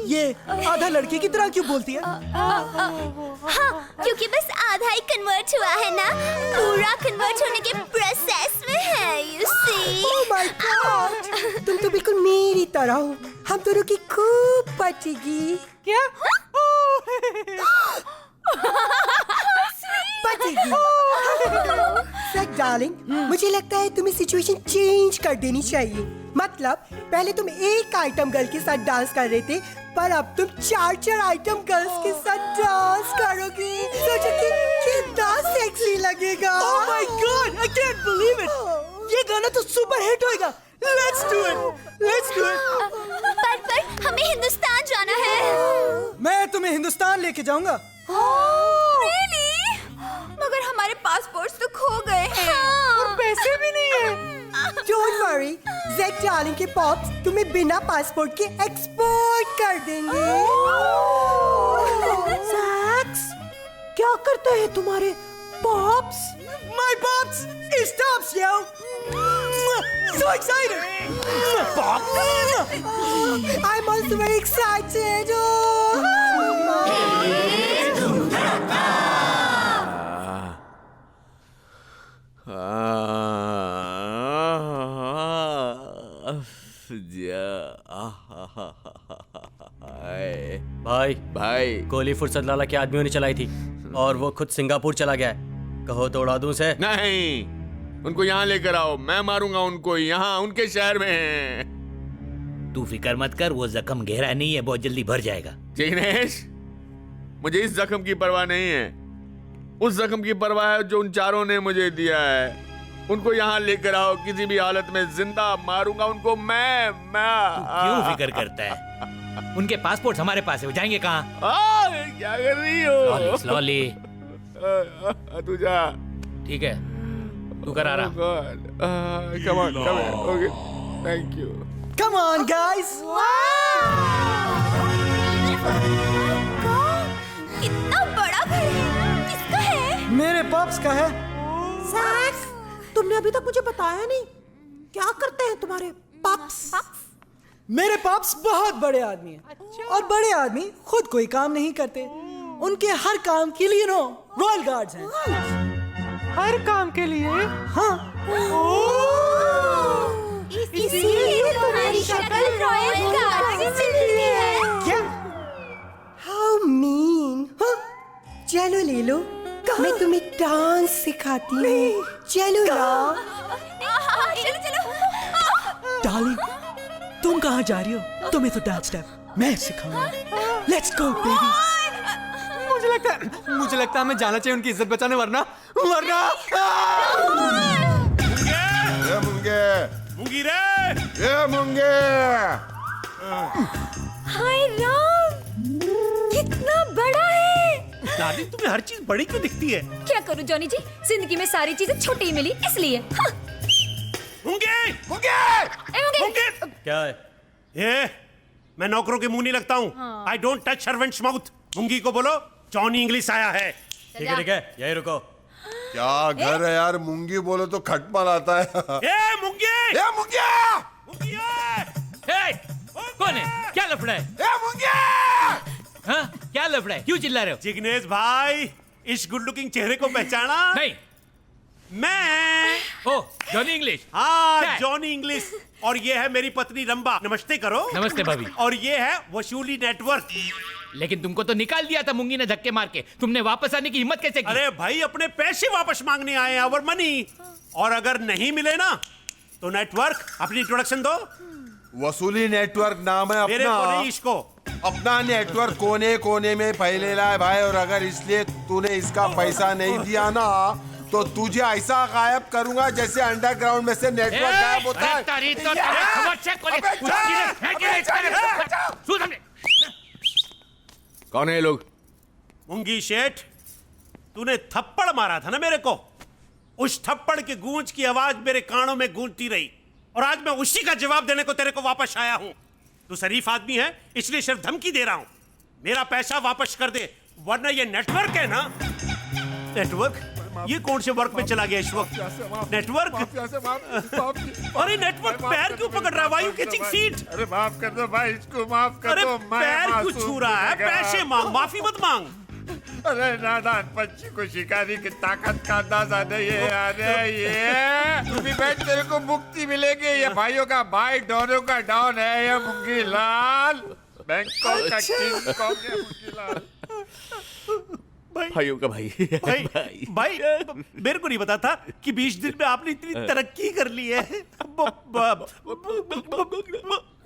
ये आधा लड़के की तरह क्यों बोलती है? हाँ, क्योंकि बस आधा ही कन्वर्ट हुआ है ना, पूरा कन्वर्ट होने के प्रोसेस में है. You see? Oh my God! तुम तो बिल्कुल मेरी तरह हो. हम दोनों की खूब पटेगी. क्या? पटेगी. Zach, darling, मुझे लगता है तुम्हें सिचुएशन चेंज कर देनी चाहिए. मतलब पहले तुम एक आइटम गर्ल के साथ डांस कर रहे थे, पर अब तुम 4 आइटम गर्ल्स के साथ डांस करोगी. सोचो कि कितना सेक्सी लगेगा. Oh my God! I can't believe it. ये गाना तो सुपर हिट होएगा. Let's do it. पर हमें हिंदुस्तान जाना है. मैं तुम्हें हिंदुस्तान लेके जाऊंगा. Really? मगर हमारे पासपोर्ट्स तो खो गए हैं. और पैसे भी नहीं है. Don't worry, Zach, darling के पॉप्स तुम्हें बिना पासपोर्ट के एक्सपोर्ट कर देंगे. Zach, क्या करते हैं तुम्हारे pops? My pops is tops, yo. So excited. Pops. I'm also very excited. भाई भाई भाई गोली फुर्सत लाला के आदमियों ने चलाई थी और वो खुद सिंगापुर चला गया है। कहो तो उड़ा दूं से? नहीं, उनको यहाँ लेकर आओ, मैं मारूंगा उनको यहाँ उनके शहर में। तू फिक्र मत कर, वो जख्म गहरा नहीं है, बहुत जल्दी भर जाएगा। जिग्नेश, मुझे इस जख्म की परवाह नहीं है, उस जख्म की परवाह है जो उन चारों ने मुझे दिया है। उनको यहाँ लेकर आओ, किसी भी हालत में जिंदा मारूंगा उनको मैं। क्यों फिक्र करता है? उनके पासपोर्ट हमारे पास है, वो जाएंगे कहाँ? क्या कर रही हो? स्लॉली तू जा। ठीक है, तू कर आराम। Come on, okay, thank you. Come on, guys. इतना बड़ा घर है, किसका है? मेरे पॉप्स का है। सैक्स, तुमने अभी तक मुझे बताया नहीं, क्या करते हैं तुम्हारे पॉप्स? मेरे पॉप्स बहुत बड़े आदमी हैं। और बड़े आदमी खुद कोई काम नहीं करते, उनके हर काम के लिए रॉयल गार्ड्स हैं। हर काम के लिए? हाँ। इसीलिए तुम्हारी शक्ल रॉयल गार्ड से मिलती है। क्या? How mean. चलो ले लो, मैं तुम्हें डांस सिखाती हूँ। चलो ना। चलो चलो। डार्लिंग, तुम कहाँ जा रही हो? तुम्हें तो डांस स्टेप मैं सिखाऊंगा। Let's go baby. मुझे लगता है हमें जाना चाहिए उनकी इज्जत बचाने, वरना मुंगी रे, ये मुंगे। हाय राम, कितना बड़ा है। डार्लिंग, तुम्हें हर चीज बड़ी क्यों दिखती है? क्या करूं जॉनी जी, जिंदगी में सारी चीजें छोटी ही मिली इसलिए। हाँ। मुंगे, मुंगे। क्या है? ये मैं नौकरों के मुंह नहीं लगता हूँ। I don't touch servants mouth. मुंगी को बोलो जॉनी इंग्लिश आया है। ठीक है, यही रुको। क्या घर है यार, मुंगी बोलो तो खटमल आता है। ए मुंगी, ये मुंगी, कौन है? क्या लफड़ा है? ये मुंगी। हाँ, क्या लफड़ा है? क्यों चिल्ला रहे हो? जिग्नेश भाई, इस गुड लुकिंग चेहरे को पहचाना? नहीं। मैं जॉनी इंग्लिश। हाँ, जॉनी इंग्लिश। और ये है मेरी पत्नी रंबा। नमस्ते करो। नमस्ते भाभी। और ये है वसूली नेटवर्क। लेकिन तुमको तो निकाल दिया था मुंगी ने धक्के मार के, तुमने वापस आने की हिम्मत कैसे की? अरे भाई, अपने पैसे वापस मांगने आए हैं, और मनी। और अगर नहीं मिले ना तो नेटवर्क, अपनी इंट्रोडक्शन दो। वसूली नेटवर्क नाम है मेरे अपना। को नहीं, इसको। अपना नेटवर्क कोने कोने में फैलेला है भाई, और अगर इसलिए तूने इसका पैसा नहीं दिया ना तो तुझे ऐसा गायब करूंगा जैसे अंडरग्राउंड में से नेटवर्क गायब होता है। कौन है ये लोग? मुंगी शेठ, तूने थप्पड़ मारा था ना मेरे को, उस थप्पड़ की गूंज की आवाज मेरे कानों में गूंजती रही, और आज मैं उसी का जवाब देने को तेरे को वापस आया हूं। तू शरीफ आदमी है, इसलिए सिर्फ धमकी दे रहा हूं। मेरा पैसा वापस कर दे, वरना ये नेटवर्क है ना, नेटवर्क, ये कौन से वर्क में चला गया इस वक्त? नेटवर्क? अरे नेटवर्क पैर क्यों पकड़ रहा है? वायु कैचिंग सीट। अरे माफ कर दो भाई, इसको माफ कर दो। पैर क्यों छू रहा है? पैसे मांग, माफी मत मांग। अरे नादान पंछी को शिकारी की ताकत का अंदाजा नहीं है। अरे ये तू भी बैठ, तेरे को मुक्ति मिलेगी। ये भाइयों का भाई, डॉनों का डॉन है ये मुंगी लाल, बैंकॉक का किंग कॉन्ग है मुंगी लाल। भाइयों का भाई। भाई मेरे को नहीं पता था कि 20 दिन में आपने इतनी तरक्की कर ली है।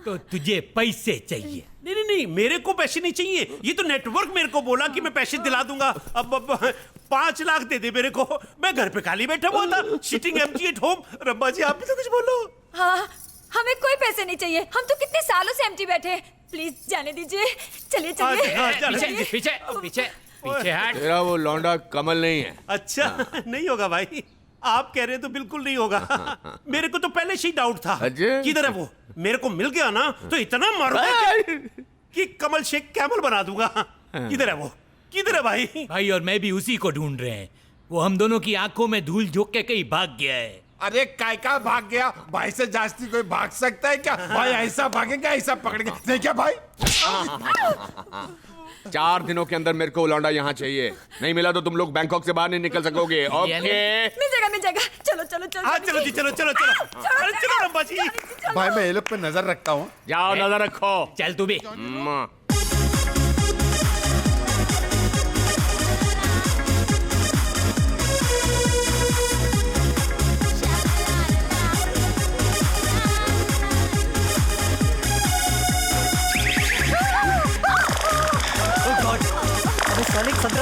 तो तुझे पैसे चाहिए? नहीं, मेरे को पैसे नहीं चाहिए। ये तो नेटवर्क मेरे को बोला कि मैं पैसे दिला दूंगा। अब 5 लाख दे दे मेरे को, मैं घर पे खाली बैठा हुआ था, सिटिंग एम्प्टी एट होम। रब्बा जी, आप भी तो कुछ बोलो। हाँ, हमें कोई पैसे नहीं चाहिए, हम तो कितने सालों से एम्प्टी बैठे हैं। प्लीज जाने दीजिए, चलिए चलिए। पीछे हट। तेरा वो लौंडा कमल नहीं है। अच्छा, नहीं होगा भाई, आप कह रहे हैं तो बिल्कुल नहीं होगा। मेरे को तो पहले से ही डाउट था। किधर है वो? मेरे को मिल गया ना तो इतना मारूंगा कि कमल शेख कैमल बना दूंगा। किधर है वो? किधर है भाई? भाई और मैं भी उसी को ढूंढ रहे हैं। वो हम दोनों की आंखों में धूल झोंक के कहीं भाग गया है। अरे काय का भाग गया? भाई से जास्ती कोई भाग सकता है क्या? भाई ऐसा भागेगा, ऐसा पकड़ेगा नहीं क्या भाई? 4 दिनों के अंदर मेरे को लौंडा यहाँ चाहिए, नहीं मिला तो तुम लोग बैंकॉक से बाहर नहीं निकल सकोगे। ओके, मिल जाएगा। चलो चलो रंबा जी। भाई मैं ये लोग पे नजर रखता हूँ। जाओ, नजर रखो। चल तू भी।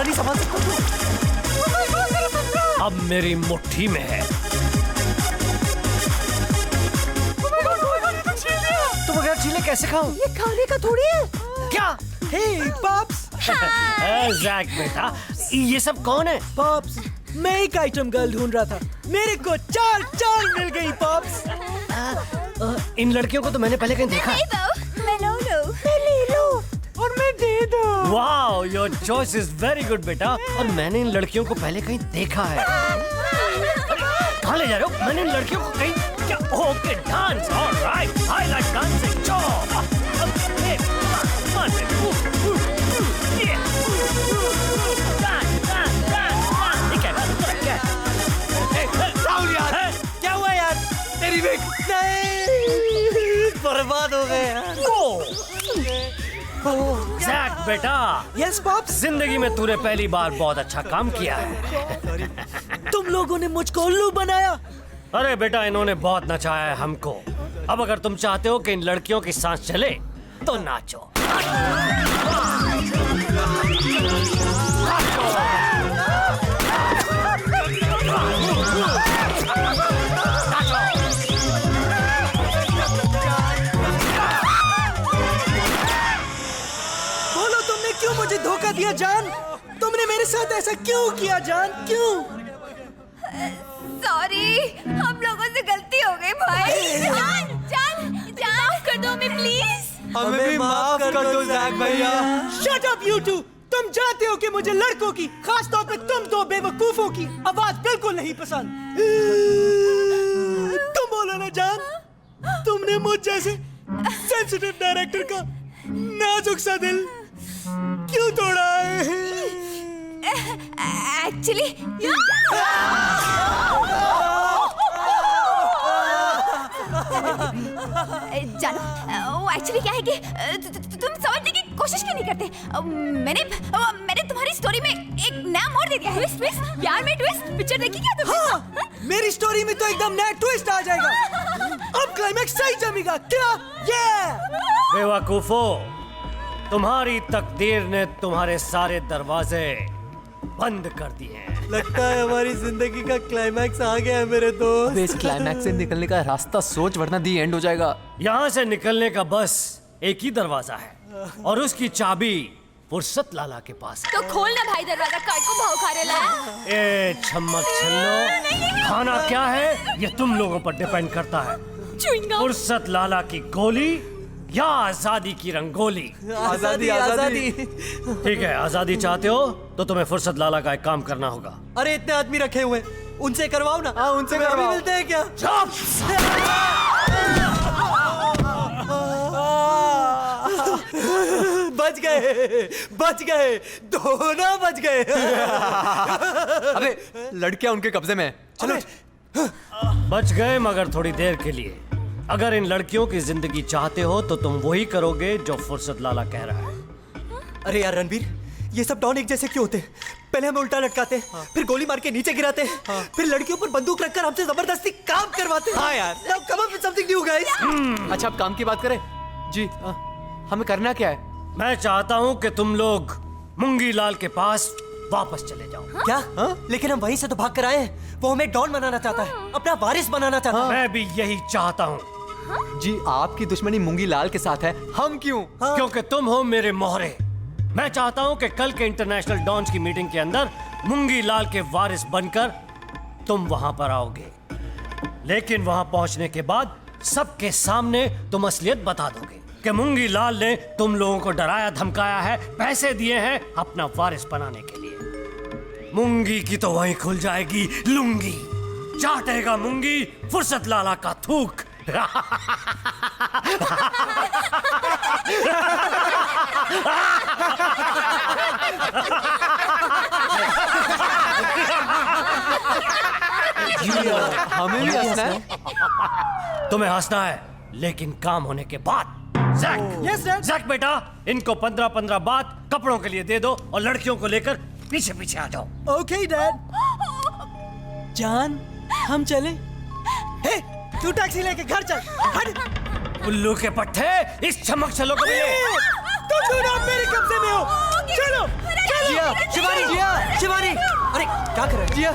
कैमरा नहीं संभाल सकता अब मेरी मुट्ठी में है। तुम अगर चीले कैसे खाओ? ये खाने का थोड़ी है। क्या? हे पॉप्स। जैक बेटा, ये सब कौन है? पॉप्स, मैं एक आइटम गर्ल ढूंढ रहा था, मेरे को चाल मिल गई पॉप्स। इन लड़कियों को तो मैंने पहले कहीं देखा। मैं ले लो और मैं दे दो। Wow, your choice is very good बेटा। और मैंने इन लड़कियों को पहले कहीं देखा है। कहाँ ले जा रहे हो? मैंने इन लड़कियों को कहीं क्या? Okay, dance, alright, I like dancing. क्या हुआ यार? तेरी विग नहीं, बर्बाद हो गए यार। जैक बेटा। Yes pops. जिंदगी में तूने पहली बार बहुत अच्छा काम किया है। तुम लोगों ने मुझको उल्लू बनाया। अरे बेटा, इन्होंने बहुत नचाया है हमको। अब अगर तुम चाहते हो कि इन लड़कियों की सांस चले तो नाचो। बोलो, तुमने क्यों मुझे धोखा दिया जान? तुमने मेरे साथ ऐसा क्यों किया जान? क्यों? सॉरी, हम लोगों से गलती हो गई भाई। जान माफ कर दो हमें प्लीज। हमें भी माफ कर दो जैक भैया। Shut up you too. तुम जानते हो कि मुझे लड़कों की, खास तौर पे तुम दो बेवकूफों की आवाज बिल्कुल नहीं पसंद। तुम बोलो ना जान, तुमने मुझ जैसे सेंसिटिव डायरेक्टर का नाजुक सा दिल क्यों तोड़ा है? एक्चुअली जानो, वो एक्चुअली क्या है कि तुम समझने की कोशिश क्यों नहीं करते? मैंने तुम्हारी स्टोरी में एक नया मोड़ दे दिया है। ट्विस्ट, प्यार में ट्विस्ट। पिक्चर देखी क्या तुमने? हाँ, मेरी स्टोरी में तो एकदम नया ट्विस्ट आ जाएगा। अब क्लाइमैक्स सही जमेगा क्या? बेवकूफो, तुम्हारी तकदीर ने तुम्हारे सारे दरवाजे बंद कर दिए हैं। लगता है हमारी जिंदगी का क्लाइमैक्स आ गया है मेरे दोस्त। इस क्लाइमैक्स से निकलने का रास्ता सोच, वरना दी एंड हो जाएगा। यहाँ से निकलने का बस एक ही दरवाजा है और उसकी चाबी फुर्सत लाला के पास है। तो खोल ना भाई दरवाजा, काय को भाव खा रहे हैं? ए छम्मक छल्लो, खाना क्या है ये तुम लोगों पर डिपेंड करता है। फुर्सत लाला की गोली या आजादी की रंगोली? आजादी आजादी। ठीक है, आजादी चाहते हो तो तुम्हें फुर्सत लाला का एक काम करना होगा। अरे इतने आदमी रखे हुए, उनसे करवाओ ना। हाँ, उनसे करवाओ। मिलते हैं क्या? बच गए, दोनों बच गए। अबे लड़कियां उनके कब्जे में। चलो। बच गए मगर थोड़ी देर के लिए। अगर इन लड़कियों की जिंदगी चाहते हो तो तुम वही करोगे जो फुर्सत लाला कह रहा है। अरे यार रणवीर, ये सब डॉन एक जैसे क्यों होते? पहले हमें उल्टा लटकाते, फिर गोली मार के नीचे गिराते, फिर लड़कियों पर बंदूक रखकर हमसे जबरदस्ती काम करवाते। हाँ यार, now come up with something new guys। अच्छा, अब काम की बात करें जी। हमें करना क्या है? मैं चाहता हूँ कि तुम लोग मुंगी लाल के पास वापस चले जाओ। क्या? लेकिन हम वहीं से तो भाग कर आए हैं। वो हमें डॉन बनाना चाहता है, अपना वारिस बनाना चाहता है। मैं भी यही चाहता हूँ। जी, आपकी दुश्मनी मुंगी लाल के साथ है, हम क्यों? क्योंकि तुम हो मेरे मोहरे। मैं चाहता हूँ कि कल के इंटरनेशनल डॉन्स की मीटिंग के अंदर मुंगी लाल के वारिस बनकर तुम वहां पर आओगे। लेकिन वहां पहुंचने के बाद सबके सामने तुम असलियत बता दोगे कि मुंगी लाल ने तुम लोगों को डराया धमकाया है, पैसे दिए हैं अपना वारिस बनाने के लिए। मुंगी की तो वहीं खुल जाएगी लुंगी। चाटेगा मुंगी फुर्सत लाला का थूक। हमें भी हंसना है। तुम्हें हंसना है, लेकिन काम होने के बाद। जैक बेटा, इनको 15-15 बात कपड़ों के लिए दे दो और लड़कियों को लेकर पीछे पीछे आ जाओ। Okay dad. जान, हम चले? हे, तू टैक्सी लेके घर चल। हट। उल्लू के पट्टे, इस चमक चलो को मिले। तुम दोनों मेरे कब्जे में हो। चलो, चलो। शिवानी, जिया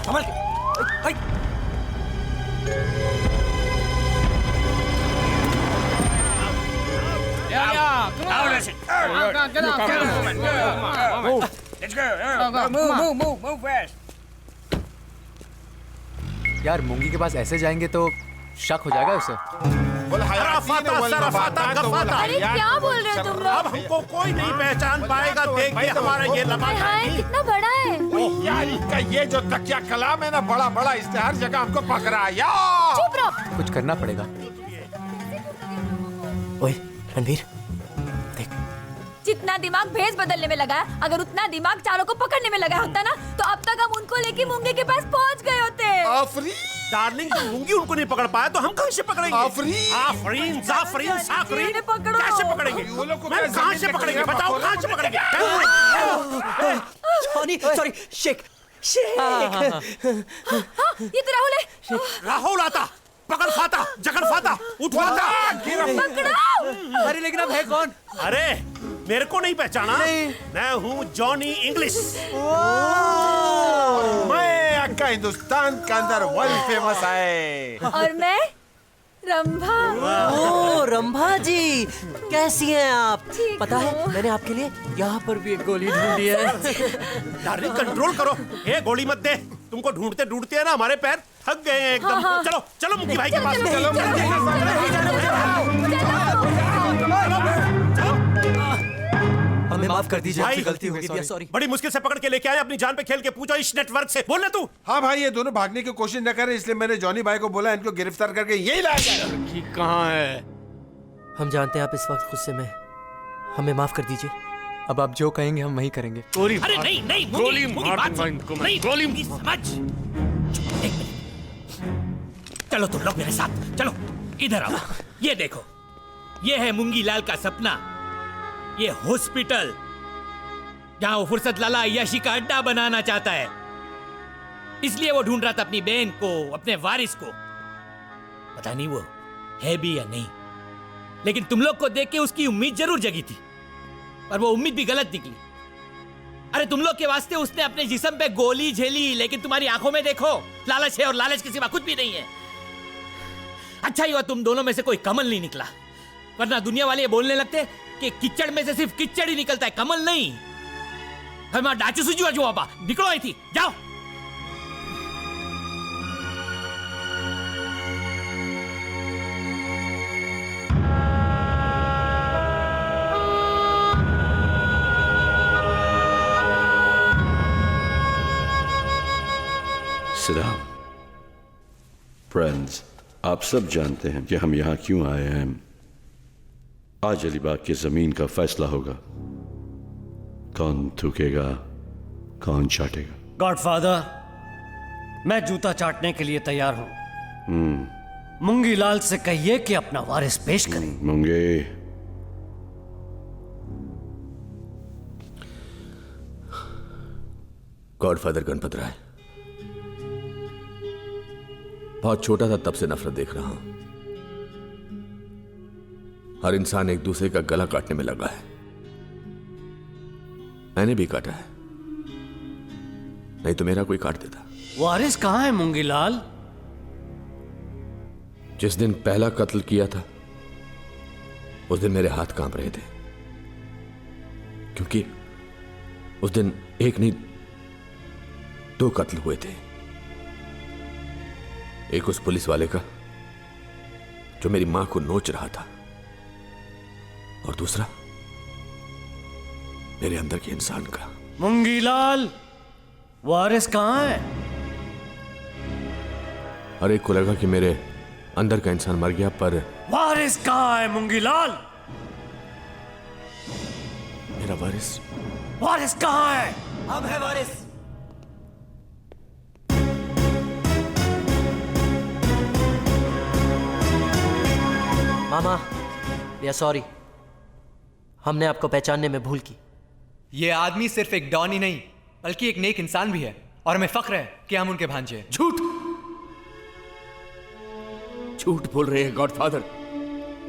यार मूंगी के पास ऐसे जाएंगे तो शक हो जाएगा उसे। अरे क्या बोल रहे हो तुम लोग? अब हमको कोई नहीं पहचान पाएगा। देखिए हमारा ये लबादा कितना बड़ा है। यार इसका ये जो तकिया कलाम है ना, बड़ा बड़ा, इसने हर जगह हमको पकड़ा है यार। चुप रहो। कुछ करना पड़ेगा। ओए रणवीर, जितना दिमाग भेस बदलने में लगा है, अगर उतना दिमाग चारों को पकड़ने में लगा होता ना, तो अब तक हम उनको लेके मूंगे के पास पहुंच गए होते। डार्लिंग, मूंगी उनको नहीं पकड़ पाया तो हम कहां से पकड़ेंगे? आफरीन, जाफरीन, साफरीन, कैसे पकड़ेंगे? कहां से पकड़ेंगे? बताओ कहां से पकड़ेंगे? Johnny, sorry, Sheikh. ये तो राहुल है। राहुल आता, पकड़ फाता, जकड़ फाता, उठवाता। पकड़ो। अरे लेकिन अब है कौन? अरे मेरे को नहीं पहचाना? मैं हूँ जॉनी इंग्लिश। मैं अक्का हिंदुस्तान के अंदर वर्ल्ड फेमस है। और मैं रंभा। ओ रंभा जी, कैसी हैं आप? पता है मैंने आपके लिए यहाँ पर भी एक गोली ढूंढी है। डार्लिंग कंट्रोल करो, ये गोली मत दे। तुमको ढूंढते ढूंढते है ना हमारे पैर थक गए हैं एकदम। चलो चलो मुक्की भाई के पास। हमें माफ कर दीजिए, भाई, गलती हो गई, सॉरी। बड़ी मुश्किल से पकड़ के लेके आए, अपनी जान पे खेल के पूछो इस नेटवर्क से। बोल ना तू। हाँ भाई, ये दोनों भागने की कोशिश न करें, इसलिए मैंने जॉनी भाई को बोला इनको गिरफ्तार करके यही लाया जाए। कहाँ है? हम जानते हैं आप इस वक्त गुस्से में, हमें माफ कर दीजिए। अब आप जो कहेंगे हम वही करेंगे। अरे नहीं नहीं, गोली मार दूंगा इनको मैं। गोली समझ। चलो तुम लोग मेरे साथ चलो, इधर आओ। ये देखो, ये है मूंगी लाल का सपना। ये हॉस्पिटल जहां वो फुर्सत लाला अय्याशी का अड्डा बनाना चाहता है, इसलिए वो ढूंढ रहा था अपनी बहन को, अपने वारिस को। पता नहीं वो है भी या नहीं, लेकिन तुम लोग को देख के उसकी उम्मीद जरूर जगी थी, पर वो उम्मीद भी गलत निकली। अरे तुम लोग के वास्ते उसने अपने जिस्म पे गोली झेली, लेकिन तुम्हारी आंखों में देखो लालच है, और लालच के सिवा कुछ भी नहीं है। अच्छा ही हुआ तुम दोनों में से कोई कमल नहीं निकला, वरना दुनिया वाले ये बोलने लगते कि किच्चड़ में से सिर्फ किच्चड़ ही निकलता है, कमल नहीं। हमारा डाचू सुजू जो बाबा निकलो आई थी, जाओ। सिदाम फ्रेंड्स, आप सब जानते हैं कि हम यहां क्यों आए हैं। आज अलीबाग की जमीन का फैसला होगा, कौन थूकेगा कौन चाटेगा। गॉडफादर, मैं जूता चाटने के लिए तैयार हूं। मूंगी लाल से कहिए कि अपना वारिस पेश करें। मूंगे, गॉडफादर गणपत राय, बहुत छोटा था तब से नफरत देख रहा हूं। हर इंसान एक दूसरे का गला काटने में लगा है। मैंने भी काटा है, नहीं तो मेरा कोई काट देता। वारिस कहां है मूंगी लाल? जिस दिन पहला कत्ल किया था उस दिन मेरे हाथ कांप रहे थे, क्योंकि उस दिन एक नहीं 2 कत्ल हुए थे। एक उस पुलिस वाले का जो मेरी मां को नोच रहा था, और दूसरा मेरे अंदर के इंसान का। मूंगी लाल, वारिस कहां है? हर एक को लगा कि मेरे अंदर का इंसान मर गया, पर वारिस कहां है मूंगी लाल? मेरा वारिस वारिस कहां है? हम है वारिस। मामा, वी आर सॉरी, हमने आपको पहचानने में भूल की। ये आदमी सिर्फ एक डॉन ही नहीं बल्कि एक नेक इंसान भी है, और हमें फक्र है कि हम उनके भांजे हैं। झूठ झूठ बोल रहे हैं गॉडफादर।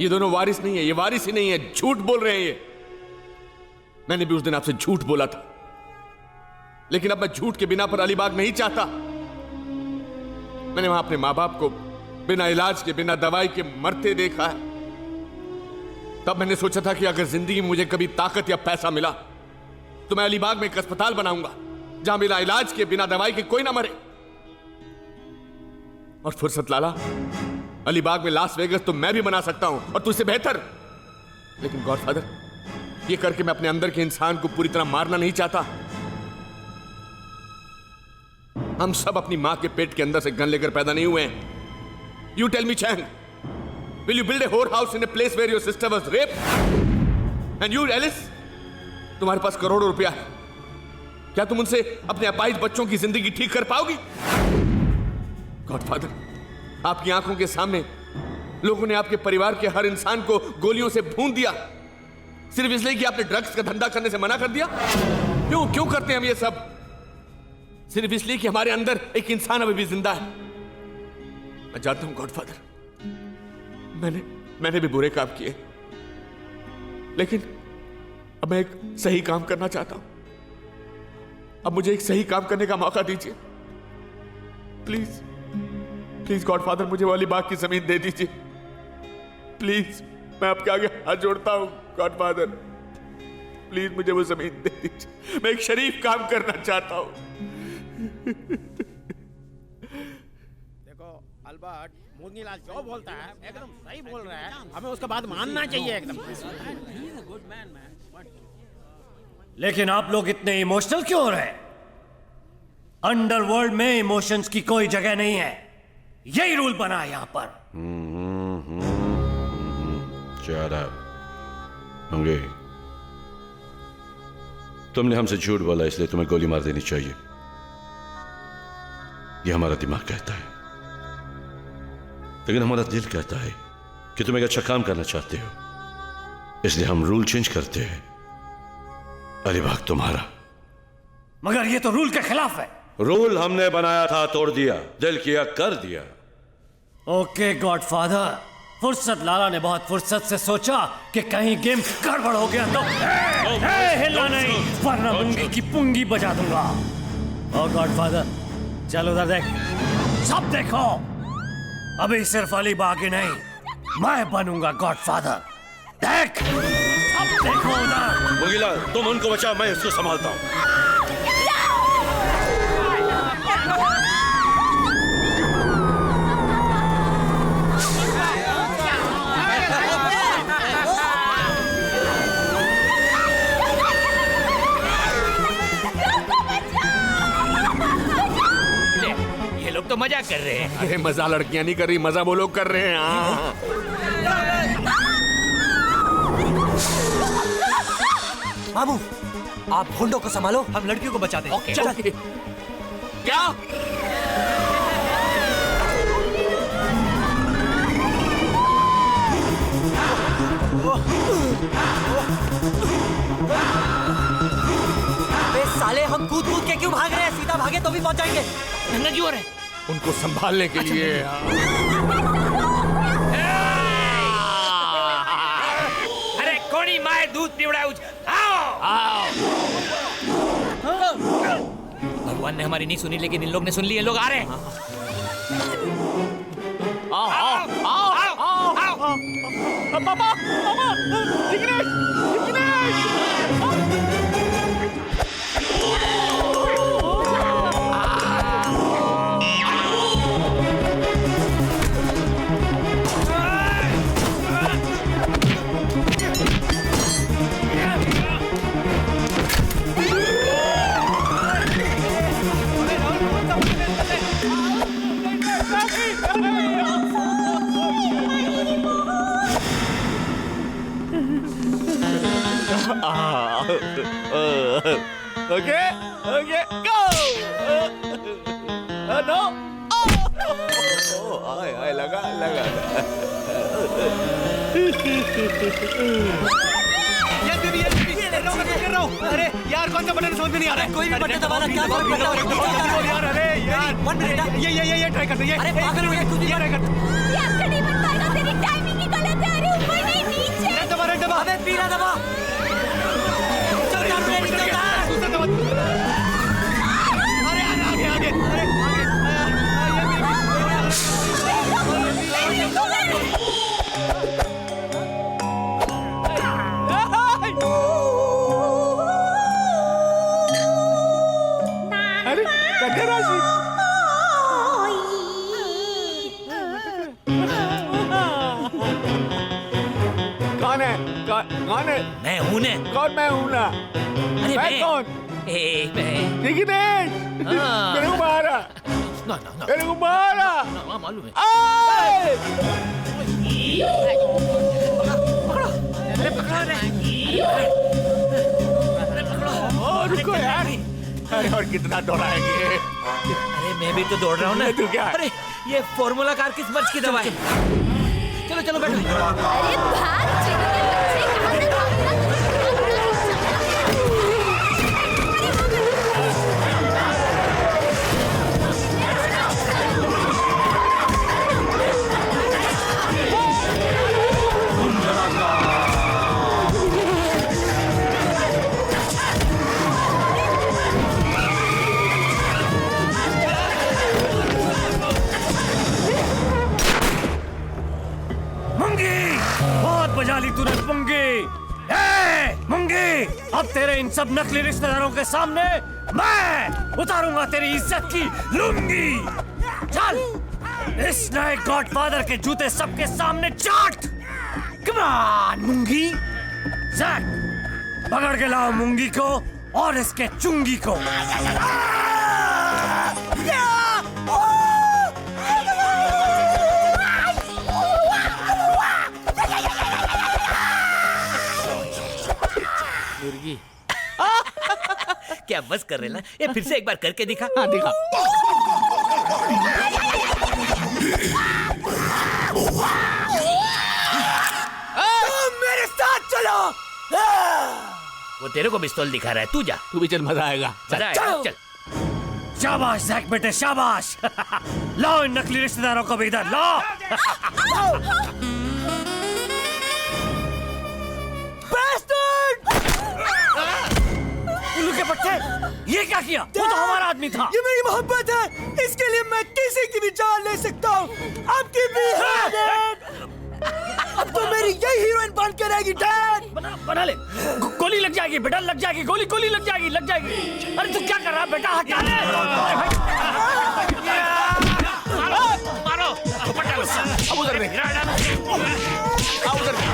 ये दोनों वारिस नहीं है, ये वारिस ही नहीं है, झूठ बोल रहे हैं ये। मैंने भी उस दिन आपसे झूठ बोला था, लेकिन अब मैं झूठ के बिना पर अलीबाग नहीं चाहता। मैंने वहां अपने माँ बाप को बिना इलाज के, बिना दवाई के मरते देखा है। तब मैंने सोचा था कि अगर जिंदगी में मुझे कभी ताकत या पैसा मिला तो मैं अलीबाग में एक अस्पताल बनाऊंगा जहां बिना इलाज के, बिना दवाई के कोई ना मरे। और फुर्सत लाला, अलीबाग में लास वेगस तो मैं भी बना सकता हूं और तुझसे बेहतर। लेकिन गॉडफादर, ये करके मैं अपने अंदर के इंसान को पूरी तरह मारना नहीं चाहता। हम सब अपनी मां के पेट के अंदर से गन लेकर पैदा नहीं हुए हैं। You tell me Chang, will you build a whorehouse in a place where your sister was raped? And you, Alice, तुम्हारे पास करोड़ों रुपया है, क्या तुम उनसे अपने अपाहिज बच्चों की जिंदगी ठीक कर पाओगी? गॉडफादर, आपकी आंखों के सामने लोगों ने आपके परिवार के हर इंसान को गोलियों से भून दिया, सिर्फ इसलिए कि आपने ड्रग्स का धंधा करने से मना कर दिया। क्यों करते हैं हम ये सब? सिर्फ इसलिए कि हमारे अंदर एक इंसान अभी भी जिंदा है। मैं जानता हूं गॉडफादर, मैंने भी बुरे काम किए, लेकिन अब मैं एक सही काम करना चाहता हूं। अब मुझे एक सही काम करने का मौका दीजिए। प्लीज प्लीज गॉडफादर, मुझे वाली बाग की जमीन दे दीजिए। प्लीज, मैं आपके आगे हाथ जोड़ता हूं गॉडफादर, प्लीज मुझे वो जमीन दे दीजिए। मैं एक शरीफ काम करना चाहता हूं। देखो अल्बर्ट, मुंगीलाल जो बोलता है एकदम सही बोल रहा है, हमें उसका बात मानना चाहिए एकदम। लेकिन आप लोग इतने इमोशनल क्यों हो रहे? अंडरवर्ल्ड में इमोशंस की कोई जगह नहीं है, यही रूल बना है यहां पर। मंगे, तुमने हमसे झूठ बोला इसलिए तुम्हें गोली मार देनी चाहिए, ये हमारा दिमाग कहता है। लेकिन हमारा दिल कहता है कि तुम एक अच्छा काम करना चाहते हो, इसलिए हम रूल चेंज करते हैं। अलीबाग तुम्हारा। मगर ये तो रूल के खिलाफ है। रूल हमने बनाया था, तोड़ दिया, दिल किया कर दिया। ओके गॉडफादर, फुर्सत लाला ने बहुत फुर्सत से सोचा कि कहीं गेम गड़बड़ हो गया तो हिलना नहीं, वरना मुंगी की पुंगी बजा दूंगा। ओ गॉडफादर, चल उधर देख, सब देखो। अभी सिर्फ अलीबाग ही नहीं, मैं बनूंगा गॉडफादर। देख, सब देखो उधर। मुंगीलाल, तुम उनको बचाओ, मैं इसको संभालता हूं। तो मजाक कर रहे हैं। अरे मजा लड़कियां नहीं कर रही, मजा वो लोग कर रहे हैं। मामू, आप गुंडों को संभालो, हम लड़कियों को बचाते हैं। चलो। क्या? साले, हम कूद कूद के क्यों भाग रहे हैं? सीधा भागे तो भी पहुंच जाएंगे। नंगा क्यों हो रहे? उनको संभालने के लिए। अरे कोनी माए दूध पिवड़ाऊं। आओ। भगवान ने हमारी नहीं सुनी, लेकिन इन लोग ने सुन ली। ये लोग आ रहे हैं। आओ। पापा, जिग्नेश। Okay, go! No! आय लगा। अरे यार, कौन सा बटन समझ में नहीं आ रहा है? कोई भी बटन दबाना, क्या फर्क पड़ता है? यार, अरे यार, 1 मिनट। ये ट्राई करते हैं। अरे पागल हो गया, खुद ही ट्राई करते। ये आपका नहीं बन पाएगा, तेरी टाइमिंग ही गलत है। अरे ऊपर नहीं, नीचे। रेड दबा। अबे पीला दबा। चल चालू है, निकल जा। अरे आगे। अरे कन्या राशि। कौन है? कौन है? मैं हूं ने। कौन मैं हूं ना? अरे मैं कौन? मैं जिग्नेश। हाँ। मेरे को मारा। ना मेरे को मारा। मालूम है। रुको यार। अरे और कितना दौड़ाएंगे? अरे मैं भी तो दौड़ रहा हूँ ना। तू क्या? अरे ये फॉर्मूला कार किस मर्ज की दवा है? चलो चलो बैठो। अरे भाग चिड़िया बच्चे, कहाँ से भागना? बजा ली तूने मुंगी। मुंगी, अब तेरे इन सब नकली रिश्तेदारों के सामने मैं उतारूंगा तेरी इज्जत की लुंगी। चल इस नए गॉडफादर के जूते सबके सामने चाट। कम ऑन मुंगी। जैक, पकड़ के लाओ मुंगी को और इसके चुंगी को। क्या बस कर रहे ना? ये फिर से एक बार करके दिखा। हाँ दिखा। मेरे साथ चलो। वो तेरे को पिस्तौल दिखा रहा है, तू जा। तू भी चल, मजा आएगा। मजा आएगा, चल। शाबाश जैक बेटे, शाबाश। लाओ इन नकली रिश्तेदारों को भी इधर लाओ। उल्लू के पट्टे, ये क्या किया? वो तो हमारा आदमी था। ये मेरी मोहब्बत है, इसके लिए मैं किसी की भी जान ले सकता हूँ। आपकी भी है डैड। अब तो मेरी यही हीरोइन बन के रहेगी डैड। बना ले। गोली लग जाएगी बेटा, लग जाएगी गोली लग जाएगी, लग जाएगी। अरे तू क्या कर रहा है बेटा? हटा ले। मारो, अब उधर में। अब उधर में।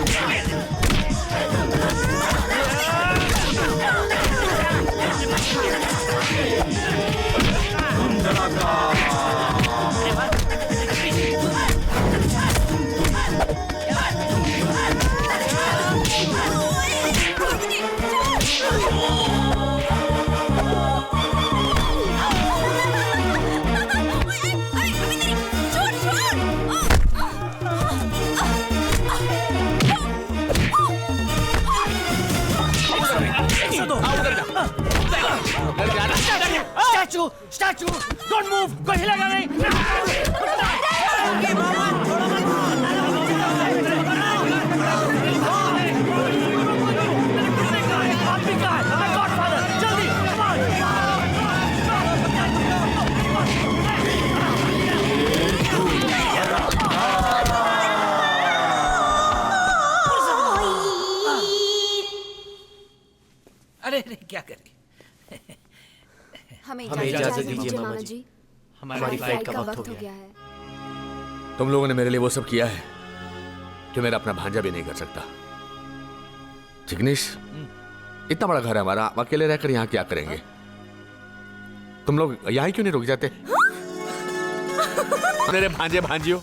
स्टैचू, डोंट मूव, कोई हिलेगा नहीं। जल्दी, अरे क्या कर रही? हमें इजाजत दीजिए मामा जी। हमारी फ्लाइट का वक्त हो गया है। तुम लोगों ने मेरे लिए वो सब किया है जो मेरा अपना भांजा भी नहीं कर सकता। जिग्नेश, इतना बड़ा घर है हमारा, आप अकेले रहकर यहाँ क्या करेंगे? तुम लोग यहाँ क्यों नहीं रुक जाते? मेरे भांजे भांजियों,